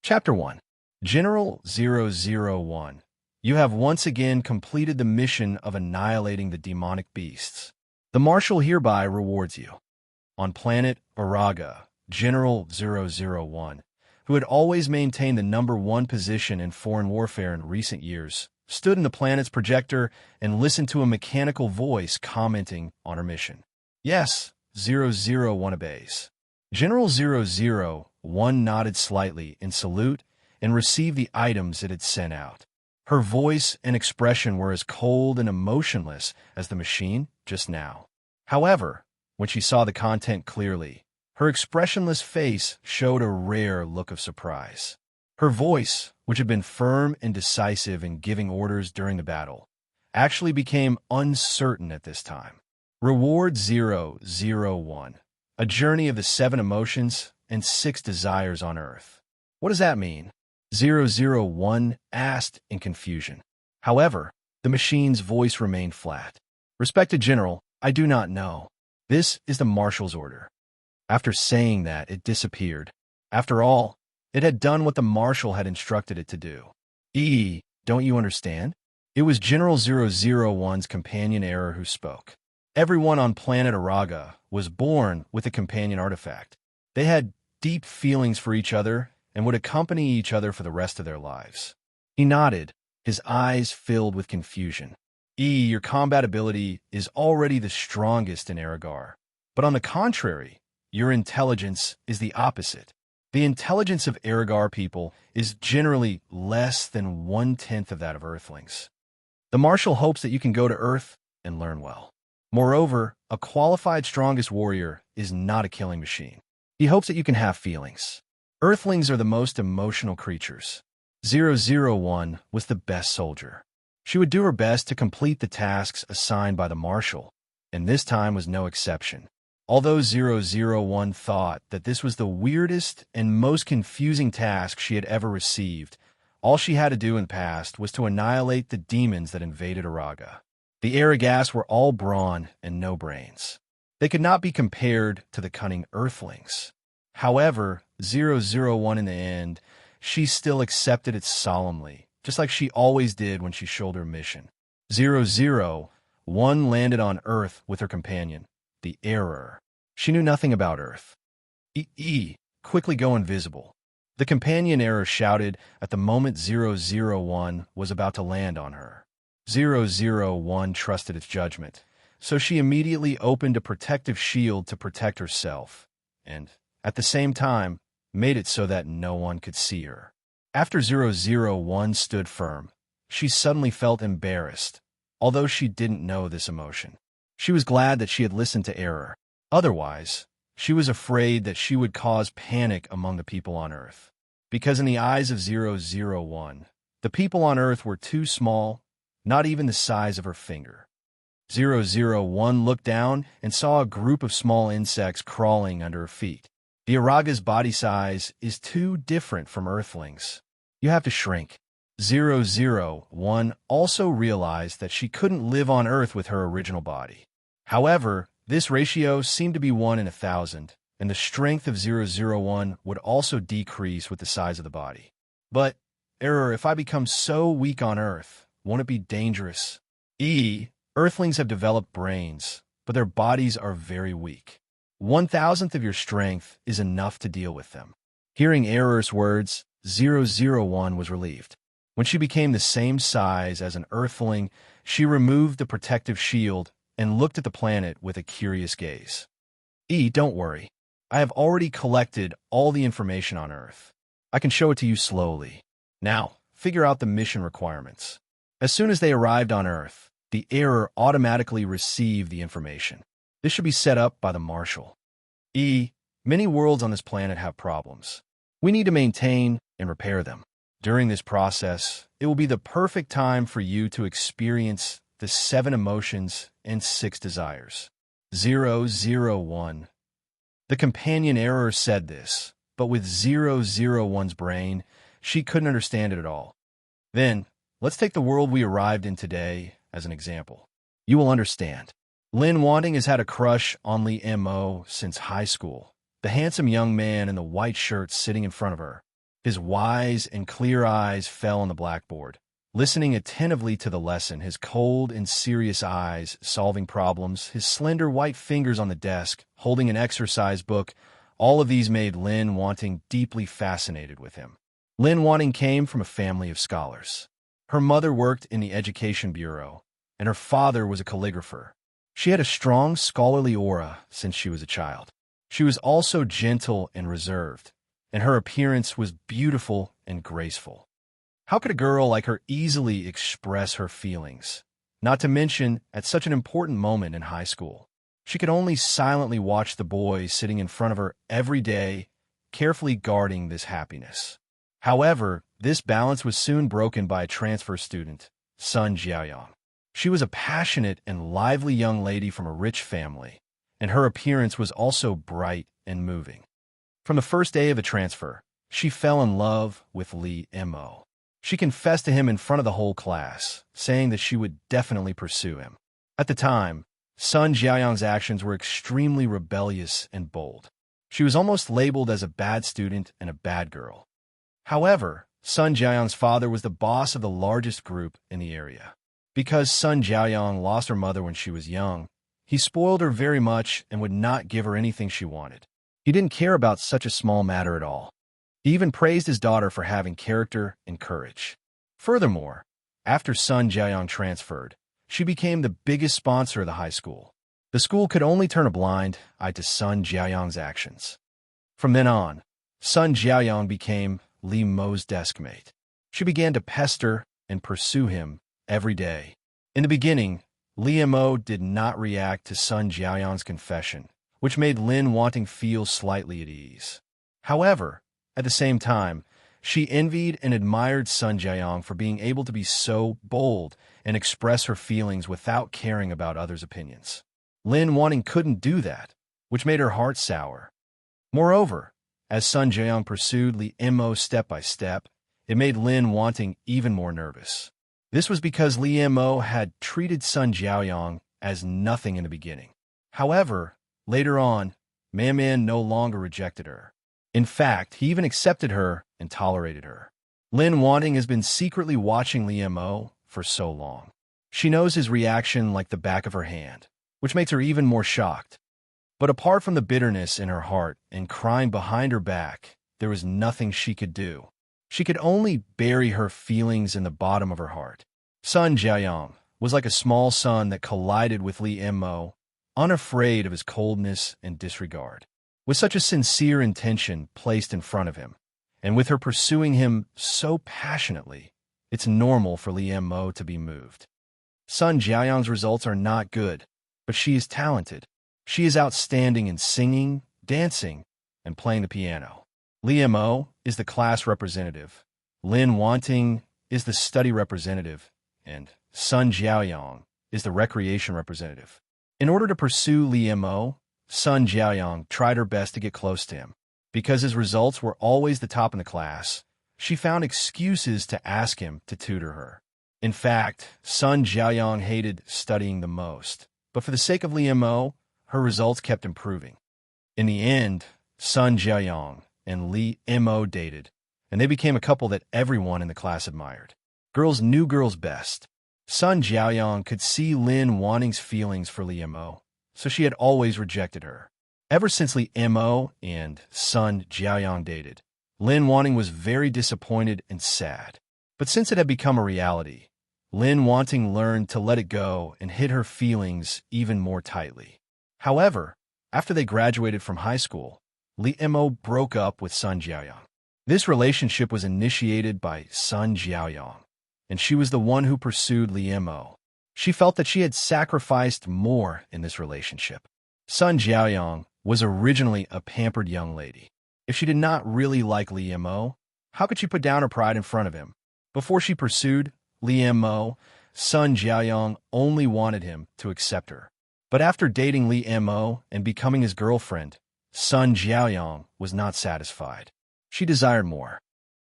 Chapter 1. General 001. You have once again completed the mission of annihilating the demonic beasts. The Marshal hereby rewards you. On planet Araga, General 001, who had always maintained the #1 position in foreign warfare in recent years, stood in the planet's projector and listened to a mechanical voice commenting on her mission. Yes, 001 obeys. General 001 nodded slightly in salute and received the items it had sent out. Her voice and expression were as cold and emotionless as the machine just now. However, when she saw the content clearly, her expressionless face showed a rare look of surprise. Her voice, which had been firm and decisive in giving orders during the battle, actually became uncertain at this time. Reward 001. A journey of the 7 emotions and 6 desires on Earth. What does that mean? 001 asked in confusion. However, the machine's voice remained flat. Respected General, I do not know. This is the Marshal's order. After saying that, it disappeared. After all, it had done what the Marshal had instructed it to do. Don't you understand? It was General 001's companion error who spoke. Everyone on planet Araga was born with a companion artifact. They had deep feelings for each other and would accompany each other for the rest of their lives. He nodded, his eyes filled with confusion. Your combat ability is already the strongest in Aragar. But on the contrary, your intelligence is the opposite. The intelligence of Aragar people is generally less than 1/10 of that of Earthlings. The Marshal hopes that you can go to Earth and learn well. Moreover, a qualified strongest warrior is not a killing machine. He hopes that you can have feelings. Earthlings are the most emotional creatures. 001 was the best soldier. She would do her best to complete the tasks assigned by the Marshal, and this time was no exception. Although 001 thought that this was the weirdest and most confusing task she had ever received, all she had to do in past was to annihilate the demons that invaded Araga. The Aragas were all brawn and no brains. They could not be compared to the cunning Earthlings. However, 001 in the end, she still accepted it solemnly, just like she always did when she shouldered her mission. 001 landed on Earth with her companion, the Error. She knew nothing about Earth. Quickly go invisible. The companion Error shouted at the moment 001 was about to land on her. 001 trusted its judgment, so she immediately opened a protective shield to protect herself, and, at the same time, made it so that no one could see her. After 001 stood firm, she suddenly felt embarrassed, although she didn't know this emotion. She was glad that she had listened to Error. Otherwise, she was afraid that she would cause panic among the people on Earth. Because in the eyes of 001, the people on Earth were too small, not even the size of her finger. 001 looked down and saw a group of small insects crawling under her feet. The Araga's body size is too different from Earthlings. You have to shrink. 001 also realized that she couldn't live on Earth with her original body. However, this ratio seemed to be 1 in 1,000, and the strength of 001 would also decrease with the size of the body. But, Error, if I become so weak on Earth, won't it be dangerous? Earthlings have developed brains, but their bodies are very weak. 1,000th of your strength is enough to deal with them. Hearing Error's words, 001 was relieved. When she became the same size as an Earthling, she removed the protective shield and looked at the planet with a curious gaze. Don't worry. I have already collected all the information on Earth. I can show it to you slowly. Now, figure out the mission requirements. As soon as they arrived on Earth, the Error automatically received the information. This should be set up by the Marshal. Many worlds on this planet have problems. We need to maintain and repair them. During this process, it will be the perfect time for you to experience the 7 emotions and 6 desires. 001. The companion Error said this, but with 001's brain, she couldn't understand it at all. Then, let's take the world we arrived in today as an example. You will understand. Lin Wanting has had a crush on Li Mo since high school, the handsome young man in the white shirt sitting in front of her. His wise and clear eyes fell on the blackboard. Listening attentively to the lesson, his cold and serious eyes solving problems, his slender white fingers on the desk, holding an exercise book, all of these made Lin Wanting deeply fascinated with him. Lin Wanting came from a family of scholars. Her mother worked in the Education Bureau, and her father was a calligrapher. She had a strong scholarly aura since she was a child. She was also gentle and reserved, and her appearance was beautiful and graceful. How could a girl like her easily express her feelings? Not to mention, at such an important moment in high school. She could only silently watch the boys sitting in front of her every day, carefully guarding this happiness. However, this balance was soon broken by a transfer student, Sun Jiaoyang. She was a passionate and lively young lady from a rich family, and her appearance was also bright and moving. From the first day of a transfer, she fell in love with Li Mo. She confessed to him in front of the whole class, saying that she would definitely pursue him. At the time, Sun Jiaoyang's actions were extremely rebellious and bold. She was almost labeled as a bad student and a bad girl. However, Sun Jiaoyang's father was the boss of the largest group in the area. Because Sun Jiaoyang lost her mother when she was young, he spoiled her very much and would not give her anything she wanted. He didn't care about such a small matter at all. He even praised his daughter for having character and courage. Furthermore, after Sun Jiaoyang transferred, she became the biggest sponsor of the high school. The school could only turn a blind eye to Sun Jiaoyang's actions. From then on, Sun Jiaoyang became Li Mo's deskmate. She began to pester and pursue him every day. In the beginning, Li Mo did not react to Sun Jiaoyang's confession, which made Lin Wanting feel slightly at ease. However, at the same time, she envied and admired Sun Jiaoyang for being able to be so bold and express her feelings without caring about others' opinions. Lin Wanting couldn't do that, which made her heart sour. Moreover, as Sun Jiaoyang pursued Li Mo step by step, it made Lin Wanting even more nervous. This was because Li Mo had treated Sun Jiaoyang as nothing in the beginning. However, later on, Man no longer rejected her. In fact, he even accepted her and tolerated her. Lin Wanting has been secretly watching Li Mo for so long. She knows his reaction like the back of her hand, which makes her even more shocked. But apart from the bitterness in her heart and crying behind her back, there was nothing she could do. She could only bury her feelings in the bottom of her heart. Sun Jiaoyang was like a small sun that collided with Li Mo, unafraid of his coldness and disregard. With such a sincere intention placed in front of him, and with her pursuing him so passionately, it's normal for Li Mo to be moved. Sun Jiaoyang's results are not good, but she is talented. She is outstanding in singing, dancing, and playing the piano. Li Mo is the class representative, Lin Wanting is the study representative, and Sun Jiaoyang is the recreation representative. In order to pursue Li Mo, Sun Jiaoyang tried her best to get close to him. Because his results were always the top in the class, she found excuses to ask him to tutor her. In fact, Sun Jiaoyang hated studying the most, but for the sake of Li Mo, her results kept improving. In the end, Sun Jiaoyang and Li Mo dated, and they became a couple that everyone in the class admired. Girls knew girls best. Sun Jiaoyang could see Lin Wanting's feelings for Li Mo, so she had always rejected her. Ever since Li Mo and Sun Jiaoyang dated, Lin Wanting was very disappointed and sad. But since it had become a reality, Lin Wanting learned to let it go and hid her feelings even more tightly. However, after they graduated from high school, Li Mo broke up with Sun Jiaoyang. This relationship was initiated by Sun Jiaoyang, and she was the one who pursued Li Mo. She felt that she had sacrificed more in this relationship. Sun Jiaoyang was originally a pampered young lady. If she did not really like Li Mo, how could she put down her pride in front of him? Before she pursued Li Mo, Sun Jiaoyang only wanted him to accept her. But after dating Li Mo and becoming his girlfriend, Sun Jiaoyang was not satisfied. She desired more.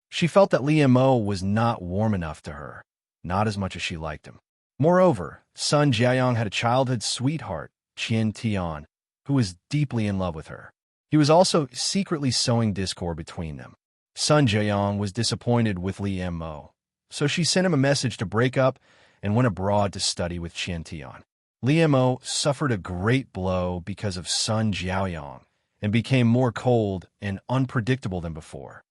She felt that Li Mo was not warm enough to her, not as much as she liked him. Moreover, Sun Jiaoyang had a childhood sweetheart, Qian Tian, who was deeply in love with her. He was also secretly sowing discord between them. Sun Jiayong was disappointed with Li Mo, so she sent him a message to break up and went abroad to study with Qian Tian. Li Mo suffered a great blow because of Sun Jiaoyong and became more cold and unpredictable than before.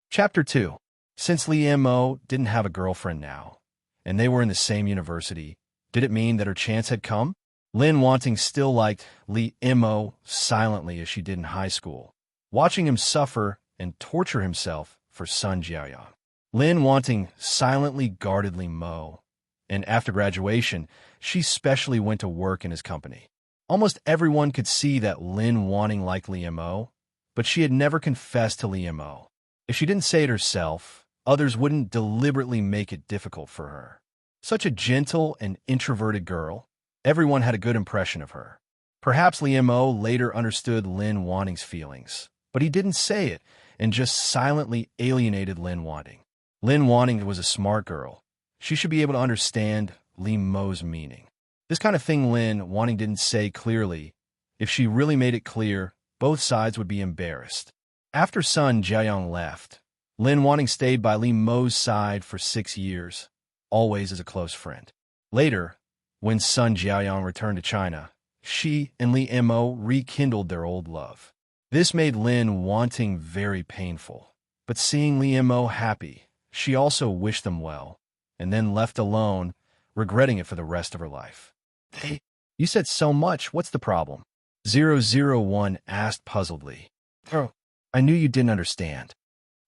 Chapter 2. Since Li Mo didn't have a girlfriend now, and they were in the same university, did it mean that her chance had come? Lin Wanting still liked Li Mo silently as she did in high school, watching him suffer and torture himself for Sun Jiaoyang. Lin Wanting silently guarded Li Mo, and after graduation, she specially went to work in his company. Almost everyone could see that Lin Wanting liked Li Mo, but she had never confessed to Li Mo. If she didn't say it herself, others wouldn't deliberately make it difficult for her. Such a gentle and introverted girl, everyone had a good impression of her. Perhaps Li Mo later understood Lin Wanting's feelings, but he didn't say it and just silently alienated Lin Wanting. Lin Wanting was a smart girl. She should be able to understand Li Mo's meaning. This kind of thing Lin Wanting didn't say clearly. If she really made it clear, both sides would be embarrassed. After Sun Jiaoyong left, Lin Wanting stayed by Li Mo's side for 6 years, always as a close friend. Later, when Sun Jiaoyong returned to China, she and Li Mo rekindled their old love. This made Lin Wanting very painful, but seeing Li Mo happy, she also wished them well, and then left alone, regretting it for the rest of her life. Hey, you said so much, what's the problem? 001 asked puzzledly. Oh, I knew you didn't understand.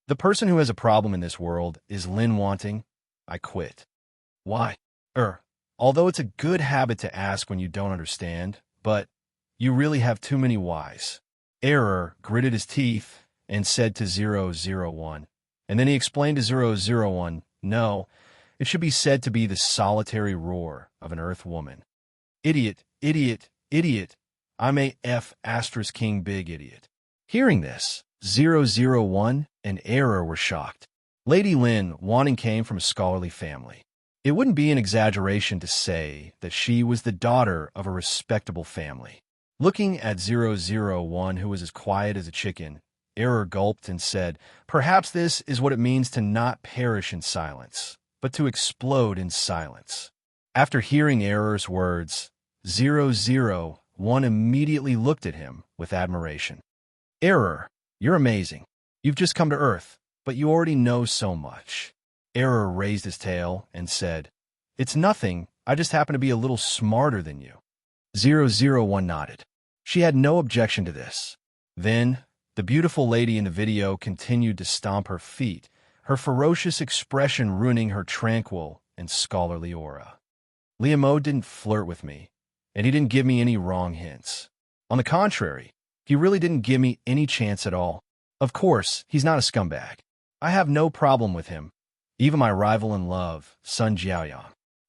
The person who has a problem in this world is Lin Wanting. I quit. Why? Although it's a good habit to ask when you don't understand, but you really have too many whys. Error gritted his teeth and said to 001. And then he explained to 001, no, it should be said to be the solitary roar of an earth woman. Idiot, idiot, idiot. I'm a King big idiot. Hearing this, 001 and Error were shocked. Lady Lin Wanting came from a scholarly family. It wouldn't be an exaggeration to say that she was the daughter of a respectable family. Looking at 001, who was as quiet as a chicken, Error gulped and said, perhaps this is what it means to not perish in silence, but to explode in silence. After hearing Error's words, 001 immediately looked at him with admiration. Error, you're amazing. You've just come to Earth, but you already know so much. Error raised his tail and said, it's nothing, I just happen to be a little smarter than you. 001 nodded. She had no objection to this. Then, the beautiful lady in the video continued to stomp her feet, her ferocious expression ruining her tranquil and scholarly aura. Li Mo didn't flirt with me, and he didn't give me any wrong hints. On the contrary, he really didn't give me any chance at all. Of course, he's not a scumbag. I have no problem with him, even my rival in love, Sun Jiaoyang.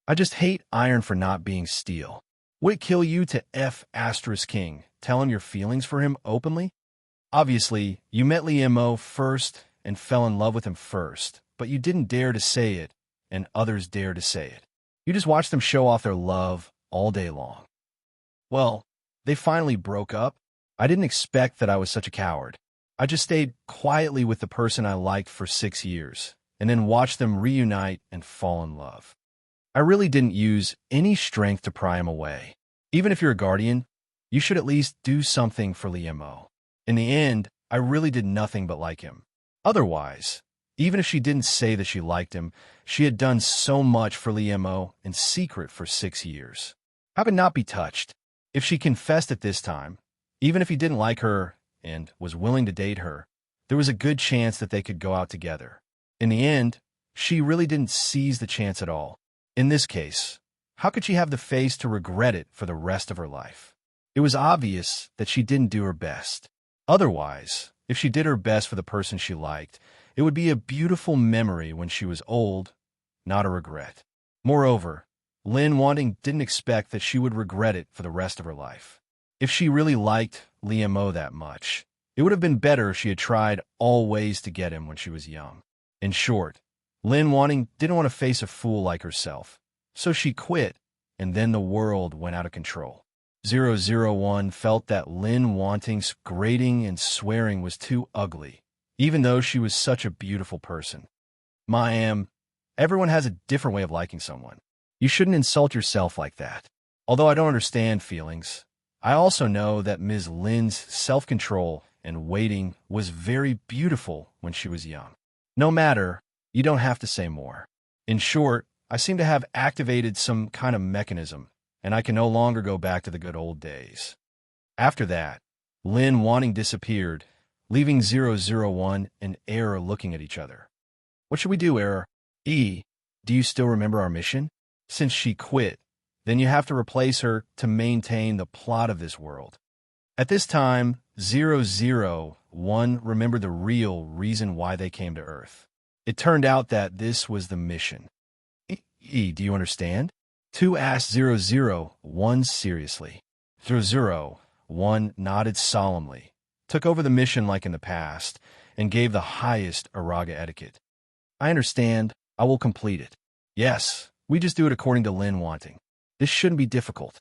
I just hate iron for not being steel. Would it kill you to King, tell him your feelings for him openly? Obviously, you met Li Mo first and fell in love with him first, but you didn't dare to say it, and others dared to say it. You just watched them show off their love all day long. Well, they finally broke up. I didn't expect that I was such a coward. I just stayed quietly with the person I liked for 6 years, and then watched them reunite and fall in love. I really didn't use any strength to pry him away. Even if you're a guardian, you should at least do something for Li Mo. In the end, I really did nothing but like him. Otherwise, even if she didn't say that she liked him, she had done so much for Li Mo in secret for 6 years. I would not be touched. If she confessed at this time, even if he didn't like her and was willing to date her, there was a good chance that they could go out together. In the end, she really didn't seize the chance at all. In this case, how could she have the face to regret it for the rest of her life? It was obvious that she didn't do her best. Otherwise, if she did her best for the person she liked, it would be a beautiful memory when she was old, not a regret. Moreover, Lin Wanting didn't expect that she would regret it for the rest of her life. If she really liked Li Mo that much, it would have been better if she had tried all ways to get him when she was young. In short, Lin Wanting didn't want to face a fool like herself, so she quit, and then the world went out of control. 001 felt that Lin Wanting's grating and swearing was too ugly, even though she was such a beautiful person. Everyone has a different way of liking someone. You shouldn't insult yourself like that. Although I don't understand feelings, I also know that Ms. Lin's self-control and waiting was very beautiful when she was young. No matter, you don't have to say more. In short, I seem to have activated some kind of mechanism, and I can no longer go back to the good old days. After that, Lin wanting disappeared, leaving 001 and Error looking at each other. What should we do, Error? Do you still remember our mission? Since she quit, then you have to replace her to maintain the plot of this world. At this time, 001 remembered the real reason why they came to Earth. It turned out that this was the mission. Do you understand? 2 asked 001 seriously. 001 nodded solemnly, took over the mission like in the past, and gave the highest Araga etiquette. I understand. I will complete it. Yes, we just do it according to Lin wanting. This shouldn't be difficult.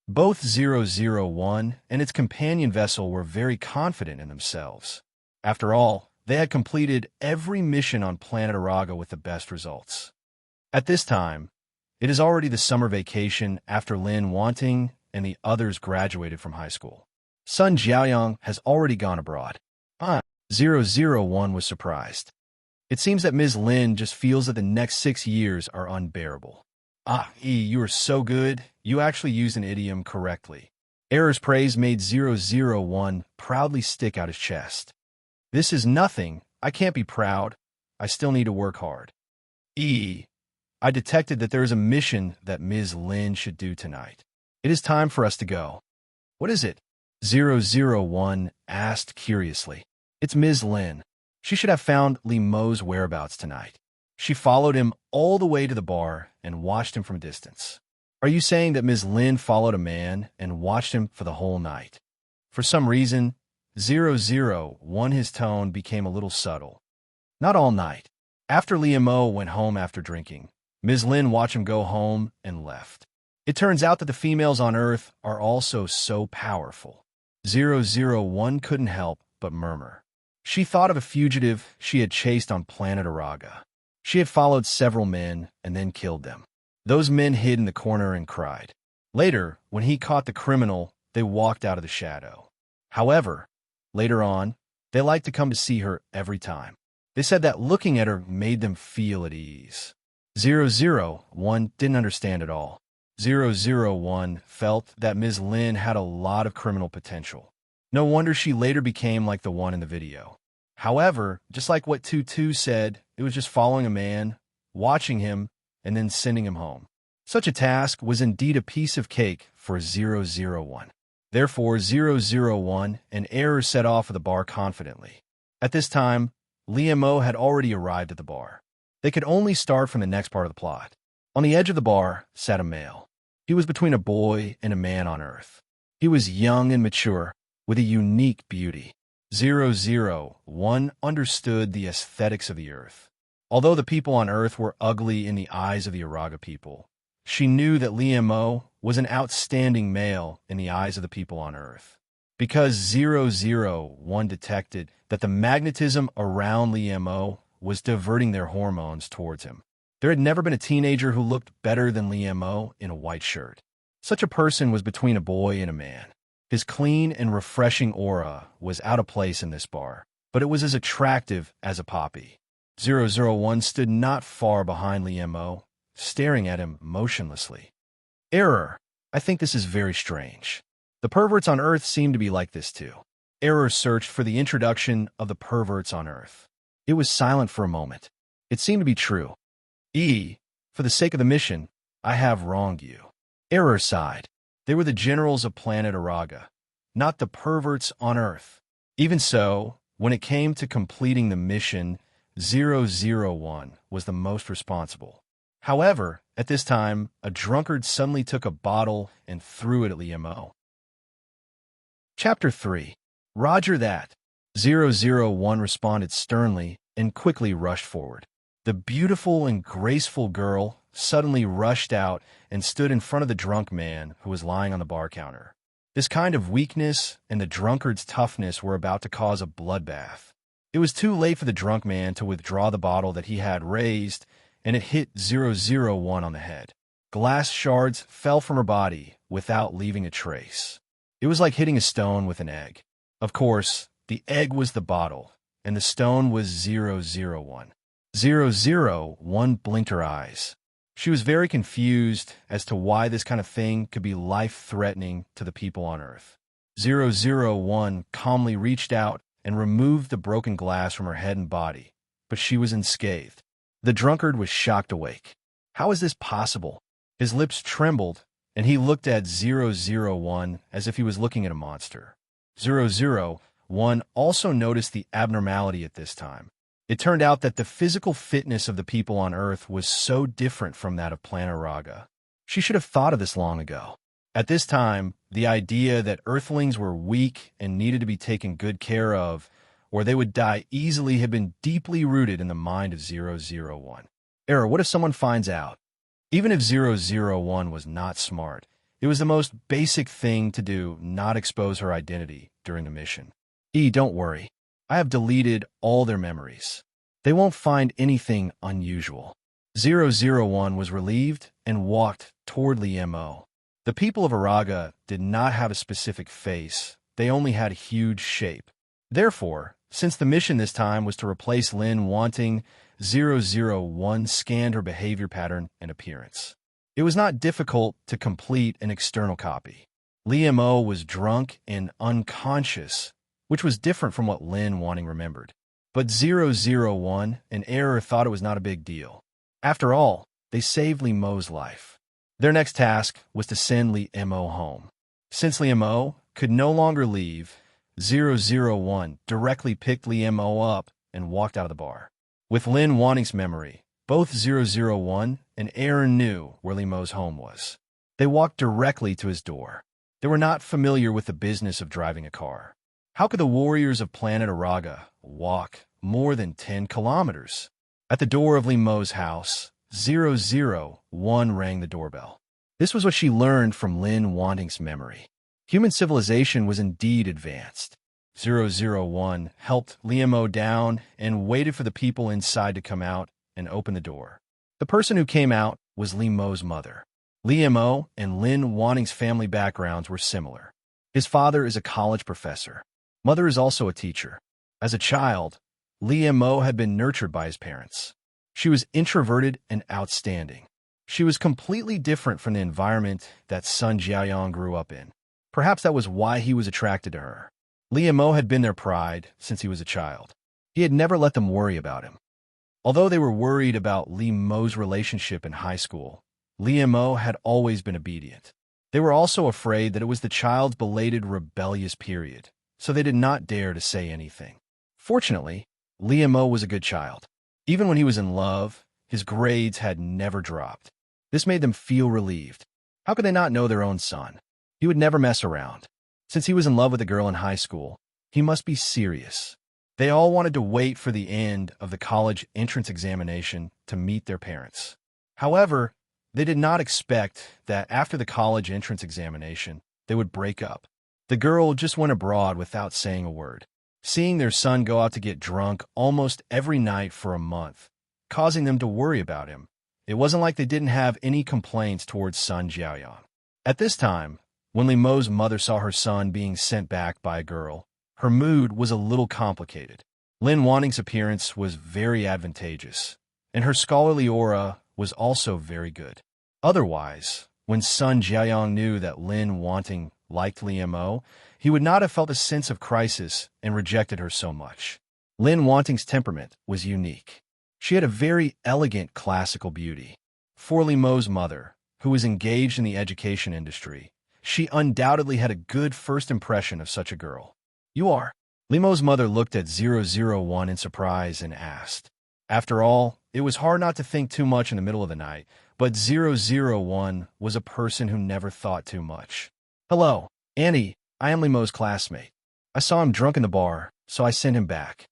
Both 001 and its companion vessel were very confident in themselves. After all, they had completed every mission on planet Araga with the best results. At this time, it is already the summer vacation after Lin wanting and the others graduated from high school. Sun Jiaoyang has already gone abroad. 001 was surprised. It seems that Ms. Lin just feels that the next 6 years are unbearable. You are so good. You actually used an idiom correctly. Error's praise made 001 proudly stick out his chest. This is nothing. I can't be proud. I still need to work hard. I detected that there is a mission that Ms. Lin should do tonight. It is time for us to go. What is it? 001 asked curiously. It's Ms. Lin. She should have found Li Mo's whereabouts tonight. She followed him all the way to the bar and watched him from a distance. Are you saying that Ms. Lin followed a man and watched him for the whole night? For some reason, 001 his tone became a little subtle. Not all night. After Li Mo went home after drinking, Ms. Lin watched him go home and left. It turns out that the females on Earth are also so powerful. 001 couldn't help but murmur. She thought of a fugitive she had chased on planet Araga. She had followed several men and then killed them. Those men hid in the corner and cried. Later, when he caught the criminal, they walked out of the shadow. However, later on, they liked to come to see her every time. They said that looking at her made them feel at ease. 001 didn't understand at all. 001 felt that Ms. Lin had a lot of criminal potential. No wonder she later became like the one in the video. However, just like what Tutu said, it was just following a man, watching him, and then sending him home. Such a task was indeed a piece of cake for 001. Therefore, 001 and Error set off for the bar confidently. At this time, Li Mo had already arrived at the bar. They could only start from the next part of the plot. On the edge of the bar sat a male. He was between a boy and a man on Earth. He was young and mature, with a unique beauty. 001 understood the aesthetics of the Earth. Although the people on Earth were ugly in the eyes of the Araga people, she knew that Li Mo was an outstanding male in the eyes of the people on Earth. Because 001 detected that the magnetism around Li Mo was diverting their hormones towards him. There had never been a teenager who looked better than Li Mo in a white shirt. Such a person was between a boy and a man. His clean and refreshing aura was out of place in this bar, but it was as attractive as a poppy. 001 stood not far behind Li Mo, staring at him motionlessly. Error. I think this is very strange. The perverts on Earth seem to be like this too. Error searched for the introduction of the perverts on Earth. It was silent for a moment. It seemed to be true. For the sake of the mission, I have wronged you. Error sighed. They were the generals of planet Araga, not the perverts on Earth. Even so, when it came to completing the mission, 001 was the most responsible. However, at this time, a drunkard suddenly took a bottle and threw it at Li Mo. Chapter 3. Roger that. 001 responded sternly and quickly rushed forward. The beautiful and graceful girl suddenly rushed out and stood in front of the drunk man who was lying on the bar counter. This kind of weakness and the drunkard's toughness were about to cause a bloodbath. It was too late for the drunk man to withdraw the bottle that he had raised, and it hit 001 on the head. Glass shards fell from her body without leaving a trace. It was like hitting a stone with an egg. Of course, the egg was the bottle, and the stone was 001. 001 blinked her eyes. She was very confused as to why this kind of thing could be life-threatening to the people on Earth. 001 calmly reached out and removed the broken glass from her head and body, but she was unscathed. The drunkard was shocked awake. How is this possible? His lips trembled, and he looked at 001 as if he was looking at a monster. 001 also noticed the abnormality at this time. It turned out that the physical fitness of the people on Earth was so different from that of Planet Raga. She should have thought of this long ago. At this time, the idea that Earthlings were weak and needed to be taken good care of, or they would die easily, had been deeply rooted in the mind of 001. Error, what if someone finds out? Even if 001 was not smart, it was the most basic thing to do not expose her identity during the mission. Don't worry. I have deleted all their memories. They won't find anything unusual. 001 was relieved and walked toward Limo. The people of Araga did not have a specific face. They only had a huge shape. Therefore, since the mission this time was to replace Lin Wanting, 001 scanned her behavior pattern and appearance. It was not difficult to complete an external copy. Limo was drunk and unconscious, which was different from what Lin Wanting remembered. But 001 and Error thought it was not a big deal. After all, they saved Limo's life. Their next task was to send Limo home. Since Limo could no longer leave, 001 directly picked Limo up and walked out of the bar. With Lin Wanting's memory, both 001 and Aaron knew where Limo's home was. They walked directly to his door. They were not familiar with the business of driving a car. How could the warriors of Planet Araga walk more than 10 kilometers? At the door of Limo's house, 001 rang the doorbell. This was what she learned from Lin Wanting's memory. Human civilization was indeed advanced. 001 helped Limo down and waited for the people inside to come out and open the door. The person who came out was Limo's mother. Limo and Lin Wanting's family backgrounds were similar. His father is a college professor. Mother is also a teacher. As a child, Limo had been nurtured by his parents. She was introverted and outstanding. She was completely different from the environment that Sun Jiaoyang grew up in. Perhaps that was why he was attracted to her. Limo had been their pride since he was a child. He had never let them worry about him. Although they were worried about Limo's relationship in high school, Limo had always been obedient. They were also afraid that it was the child's belated rebellious period, so they did not dare to say anything. Fortunately, Limo was a good child. Even when he was in love, his grades had never dropped. This made them feel relieved. How could they not know their own son? He would never mess around. Since he was in love with a girl in high school, he must be serious. They all wanted to wait for the end of the college entrance examination to meet their parents. However, they did not expect that after the college entrance examination, they would break up. The girl just went abroad without saying a word. Seeing their son go out to get drunk almost every night for a month, causing them to worry about him, it wasn't like they didn't have any complaints towards Sun Jiaoyang. At this time, when Limo's mother saw her son being sent back by a girl, her mood was a little complicated. Lin Wanting's appearance was very advantageous, and her scholarly aura was also very good. Otherwise, when Sun Jiaoyang knew that Lin Wanting liked Limo, he would not have felt a sense of crisis and rejected her so much. Lin Wanting's temperament was unique. She had a very elegant classical beauty. For Limo's mother, who was engaged in the education industry, she undoubtedly had a good first impression of such a girl. You are? Limo's mother looked at 001 in surprise and asked. After all, it was hard not to think too much in the middle of the night, but 001 was a person who never thought too much. Hello, Annie, I am Limo's classmate. I saw him drunk in the bar, so I sent him back.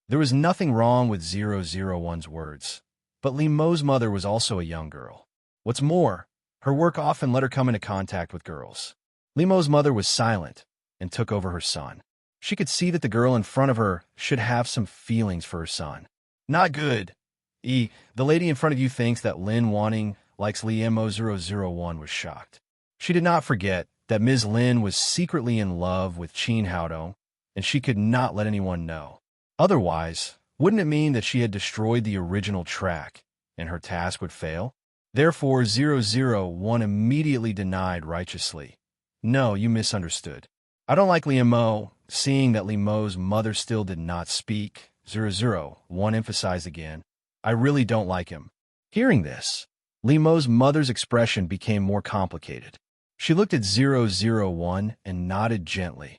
There was nothing wrong with 001's words, but Limo's mother was also a young girl. What's more, her work often let her come into contact with girls. Limo's mother was silent and took over her son. She could see that the girl in front of her should have some feelings for her son. Not good. The lady in front of you thinks that Lin Wanting likes Li Mo001 was shocked. She did not forget that Ms. Lin was secretly in love with Qin Haodong, and she could not let anyone know. Otherwise, wouldn't it mean that she had destroyed the original track, and her task would fail? Therefore, 001 immediately denied righteously. No, you misunderstood. I don't like Li Mo. Seeing that Li Mo's mother still did not speak, 001 emphasized again. I really don't like him. Hearing this, Li Mo's mother's expression became more complicated. She looked at 001 and nodded gently.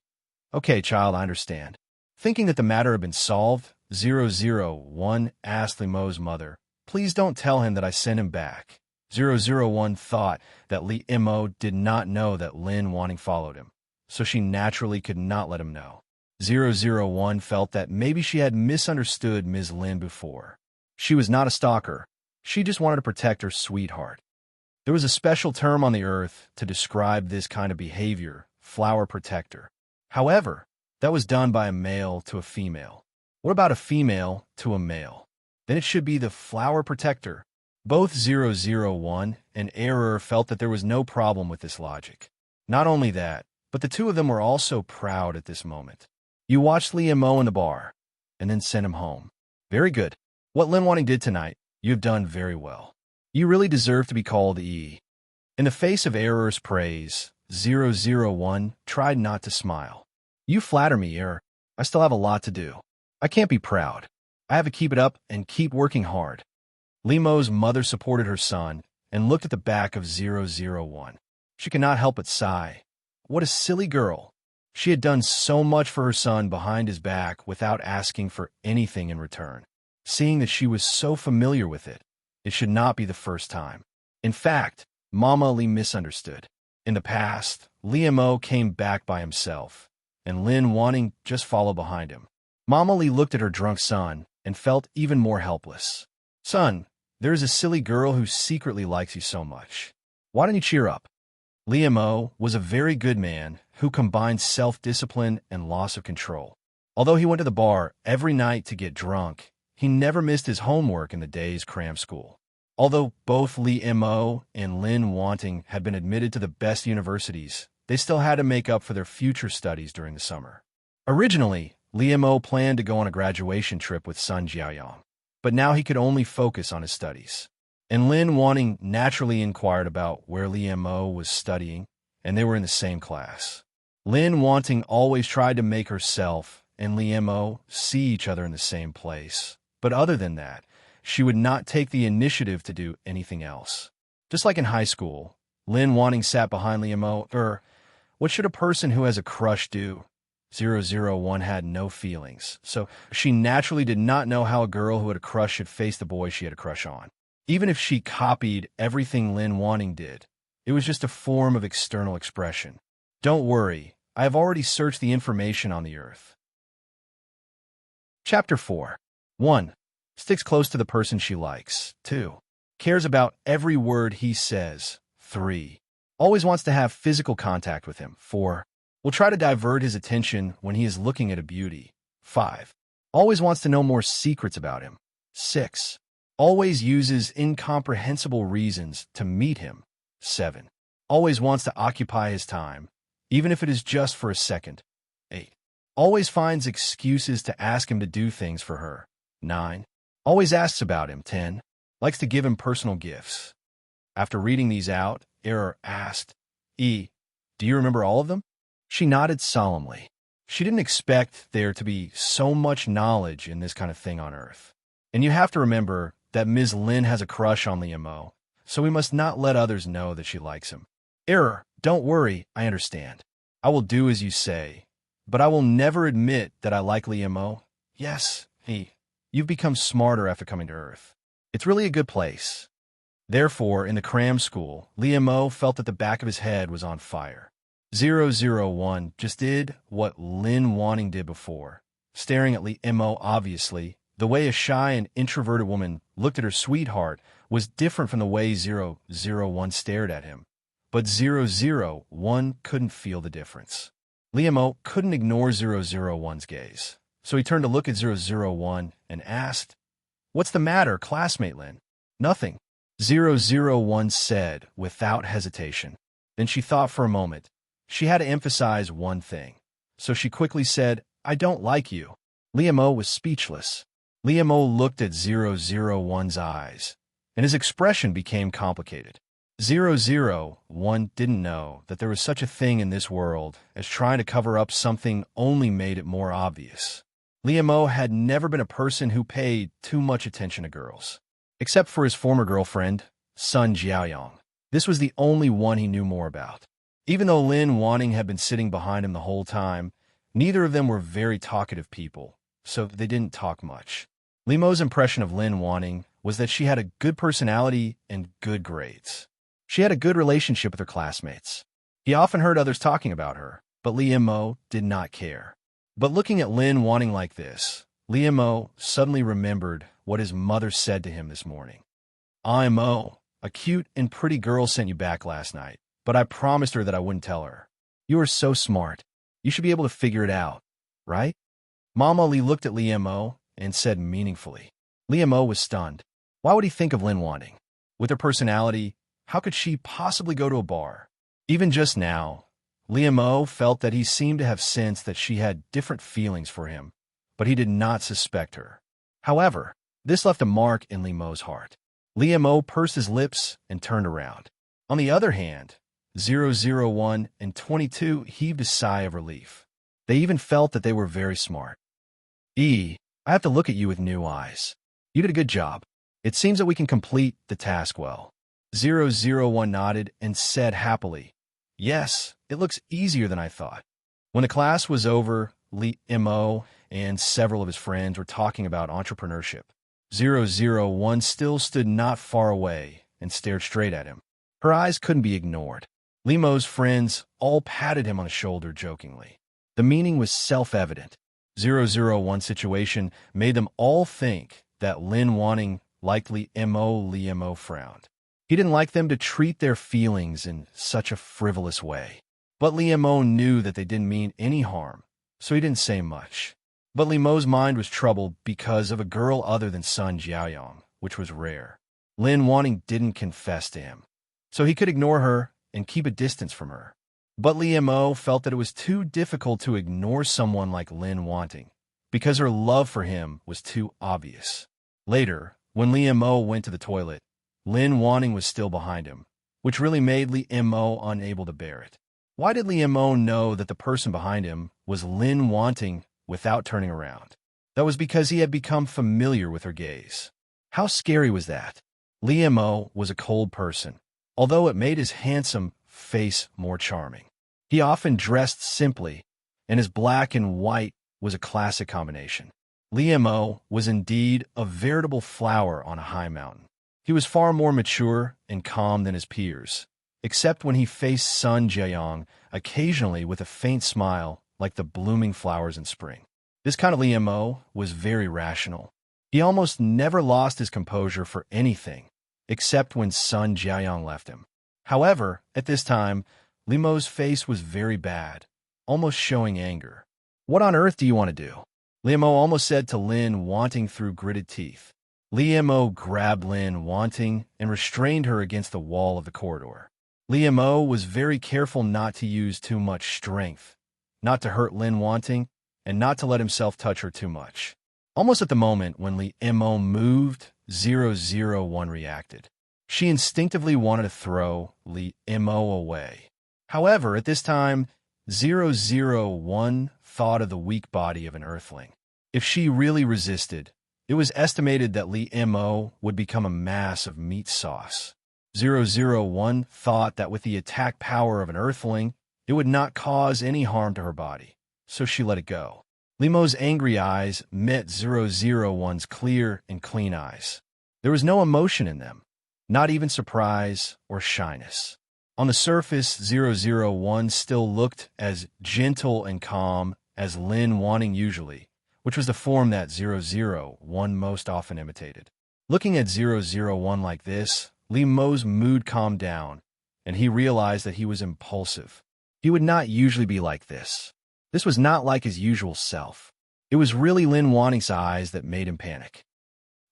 Okay, child, I understand. Thinking that the matter had been solved, 001 asked Li Mo's mother, please don't tell him that I sent him back. 001 thought that Li Mo did not know that Lin Wanting followed him, so she naturally could not let him know. 001 felt that maybe she had misunderstood Ms. Lin before. She was not a stalker. She just wanted to protect her sweetheart. There was a special term on the earth to describe this kind of behavior, flower protector. However, that was done by a male to a female. What about a female to a male? Then it should be the flower protector. Both 001 and Error felt that there was no problem with this logic. Not only that, but the two of them were also proud at this moment. You watched Li Mo in the bar, and then sent him home. Very good. What Lin Wanting did tonight, you have done very well. You really deserve to be called E. In the face of Error's praise, 001 tried not to smile. You flatter me, Error. I still have a lot to do. I can't be proud. I have to keep it up and keep working hard. Li Mo's mother supported her son and looked at the back of 001. She could not help but sigh. What a silly girl. She had done so much for her son behind his back without asking for anything in return. Seeing that she was so familiar with it, it should not be the first time. In fact, Mama Li misunderstood. In the past, Li Mo came back by himself, and Lin Wanting just followed behind him. Mama Li looked at her drunk son and felt even more helpless. Son, there is a silly girl who secretly likes you so much. Why don't you cheer up? Li Mo was a very good man who combined self-discipline and loss of control. Although he went to the bar every night to get drunk, he never missed his homework in the day's cram school. Although both Li Mo and Lin Wanting had been admitted to the best universities, they still had to make up for their future studies during the summer. Originally, Li Mo planned to go on a graduation trip with Sun Jiaoyang, but now he could only focus on his studies. And Lin Wanting naturally inquired about where Li Mo was studying, and they were in the same class. Lin Wanting always tried to make herself and Li Mo see each other in the same place. But other than that, she would not take the initiative to do anything else. Just like in high school, Lin Wanting sat behind Li Mo. What should a person who has a crush do? 001 had no feelings, so she naturally did not know how a girl who had a crush should face the boy she had a crush on. Even if she copied everything Lin Wanting did, it was just a form of external expression. Don't worry, I have already searched the information on the earth. Chapter 4. 1. Sticks close to the person she likes. 2. Cares about every word he says. 3. Always wants to have physical contact with him. 4. Will try to divert his attention when he is looking at a beauty. 5. Always wants to know more secrets about him. 6. Always uses incomprehensible reasons to meet him. 7. Always wants to occupy his time, even if it is just for a second. 8. Always finds excuses to ask him to do things for her. 9. Always asks about him. 10. Likes to give him personal gifts. After reading these out, Error asked, do you remember all of them? She nodded solemnly. She didn't expect there to be so much knowledge in this kind of thing on Earth. And you have to remember that Ms. Lin has a crush on Li Mo, so we must not let others know that she likes him. Error, don't worry, I understand. I will do as you say, but I will never admit that I like Li Mo. Yes, you've become smarter after coming to Earth. It's really a good place. Therefore, in the cram school, Li Mo felt that the back of his head was on fire. 001 just did what Lin Wanting did before. Staring at Li Mo obviously, the way a shy and introverted woman looked at her sweetheart was different from the way 001 stared at him. But 001 couldn't feel the difference. Liamo couldn't ignore 001's gaze, so he turned to look at 001 and asked, "What's the matter, classmate Lin?" "Nothing," 001 said without hesitation. Then she thought for a moment. She had to emphasize one thing, so she quickly said, "I don't like you." Liamo was speechless. Liamo looked at 001's eyes, and his expression became complicated. 001 didn't know that there was such a thing in this world as trying to cover up something only made it more obvious. Liamo had never been a person who paid too much attention to girls. Except for his former girlfriend, Sun Jiaoyong. This was the only one he knew more about. Even though Lin Wanting had been sitting behind him the whole time, neither of them were very talkative people, so they didn't talk much. Liamo's impression of Lin Wanting was that she had a good personality and good grades. She had a good relationship with her classmates. He often heard others talking about her, but Liamo did not care. But looking at Lin Wanting like this, Liamo suddenly remembered what his mother said to him this morning. "Imo, a cute and pretty girl sent you back last night, but I promised her that I wouldn't tell her. You are so smart. You should be able to figure it out, right?" Mama Li looked at Liamo and said meaningfully. Liamo was stunned. Why would he think of Lin Wanting? With her personality, how could she possibly go to a bar? Even just now, Liamo felt that he seemed to have sensed that she had different feelings for him, but he did not suspect her. However, this left a mark in Liamo's heart. Liamo pursed his lips and turned around. On the other hand, 001 and 22 heaved a sigh of relief. They even felt that they were very smart. I have to look at you with new eyes. You did a good job. It seems that we can complete the task well." 001 nodded and said happily, "Yes, it looks easier than I thought." When the class was over, Liamo and several of his friends were talking about entrepreneurship. 001 still stood not far away and stared straight at him. Her eyes couldn't be ignored. Liamo's friends all patted him on the shoulder jokingly. The meaning was self-evident. 001's situation made them all think that Lin Wanting liked Liamo frowned. He didn't like them to treat their feelings in such a frivolous way. But Liamo knew that they didn't mean any harm, so he didn't say much. But Liamo's mind was troubled because of a girl other than Sun Jiaoyong, which was rare. Lin Wanting didn't confess to him, so he could ignore her and keep a distance from her. But Liamo felt that it was too difficult to ignore someone like Lin Wanting, because her love for him was too obvious. Later, when Liamo went to the toilet, Lin Wanting was still behind him, which really made Liamo unable to bear it. Why did Liamo know that the person behind him was Lin Wanting without turning around? That was because he had become familiar with her gaze. How scary was that? Liamo was a cold person, although it made his handsome face more charming. He often dressed simply, and his black and white was a classic combination. Liamo was indeed a veritable flower on a high mountain. He was far more mature and calm than his peers, except when he faced Sun Jiaoyong, occasionally with a faint smile like the blooming flowers in spring. This kind of Liamo was very rational. He almost never lost his composure for anything, except when Sun Jiaoyong left him. However, at this time, Liamo's face was very bad, almost showing anger. "What on earth do you want to do?" Liamo almost said to Lin Wanting through gritted teeth. Liamo grabbed Lin Wanting and restrained her against the wall of the corridor. Liamo was very careful not to use too much strength, not to hurt Lin Wanting, and not to let himself touch her too much. Almost at the moment when Liamo moved, 001 reacted. She instinctively wanted to throw Liamo away. However, at this time, 001 thought of the weak body of an earthling. If she really resisted, it was estimated that Liamo would become a mass of meat sauce. 001 thought that with the attack power of an earthling, it would not cause any harm to her body, so she let it go. Liamo's angry eyes met 001's clear and clean eyes. There was no emotion in them, not even surprise or shyness. On the surface, 001 still looked as gentle and calm as Lin Wanting usually, which was the form that 001 most often imitated. Looking at 001 like this, Liamo's mood calmed down, and he realized that he was impulsive. He would not usually be like this. This was not like his usual self. It was really Lin Wanning's eyes that made him panic.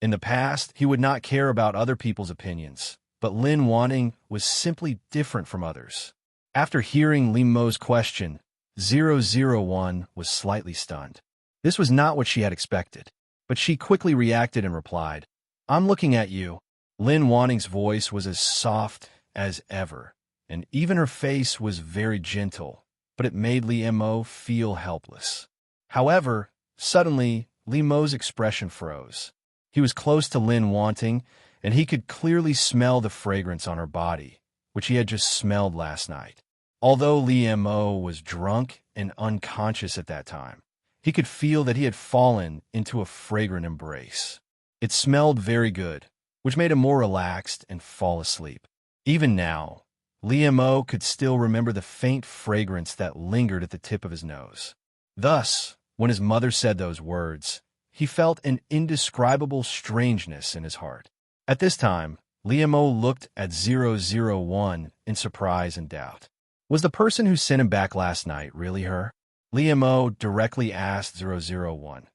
In the past, he would not care about other people's opinions, but Lin Wanning was simply different from others. After hearing Li Mo's question, 001 was slightly stunned. This was not what she had expected, but she quickly reacted and replied, "I'm looking at you." Lin Wanning's voice was as soft as ever, and even her face was very gentle, but it made Li Mo feel helpless. However, suddenly, Li Mo's expression froze. He was close to Lin Wanting, and he could clearly smell the fragrance on her body, which he had just smelled last night. Although Li Mo was drunk and unconscious at that time, he could feel that he had fallen into a fragrant embrace. It smelled very good, which made him more relaxed and fall asleep. Even now, Li Mo could still remember the faint fragrance that lingered at the tip of his nose. Thus, when his mother said those words, he felt an indescribable strangeness in his heart. At this time, Li Mo looked at 001 in surprise and doubt. Was the person who sent him back last night really her? Li Mo directly asked 001,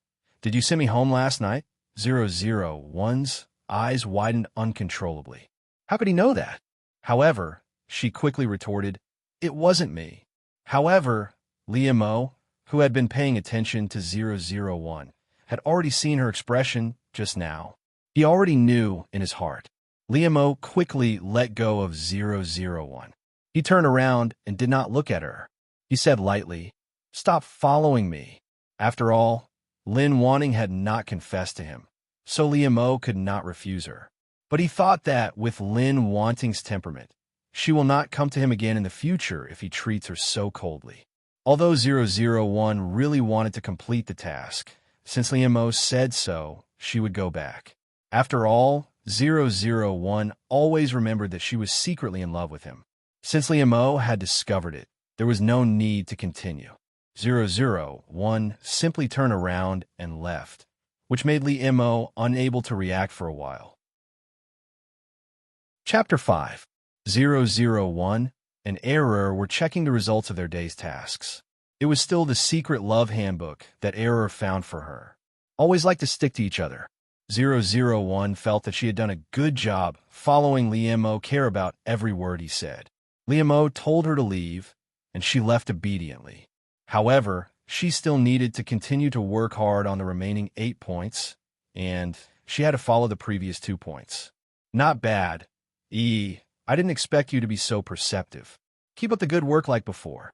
"Did you send me home last night?" 001's eyes widened uncontrollably. How could he know that? However, she quickly retorted, "It wasn't me." However, Li Mo, who had been paying attention to 001, had already seen her expression just now. He already knew in his heart. Li Mo quickly let go of 001. He turned around and did not look at her. He said lightly, "Stop following me." After all, Lin Wanning had not confessed to him, so Li Mo could not refuse her. But he thought that with Lin Wanting's temperament, she will not come to him again in the future if he treats her so coldly. Although 001 really wanted to complete the task, since Li Mo said so, she would go back. After all, 001 always remembered that she was secretly in love with him. Since Li Mo had discovered it, there was no need to continue. 001 simply turned around and left, which made Li Mo unable to react for a while. Chapter 5. 001 and Error were checking the results of their day's tasks. It was still the secret love handbook that Error found for her. Always like to stick to each other. 001 felt that she had done a good job following Li Mo care about every word he said. Li Mo told her to leave, and she left obediently. However, she still needed to continue to work hard on the remaining 8 points, and she had to follow the previous 2 points. Not bad. I didn't expect you to be so perceptive. Keep up the good work like before.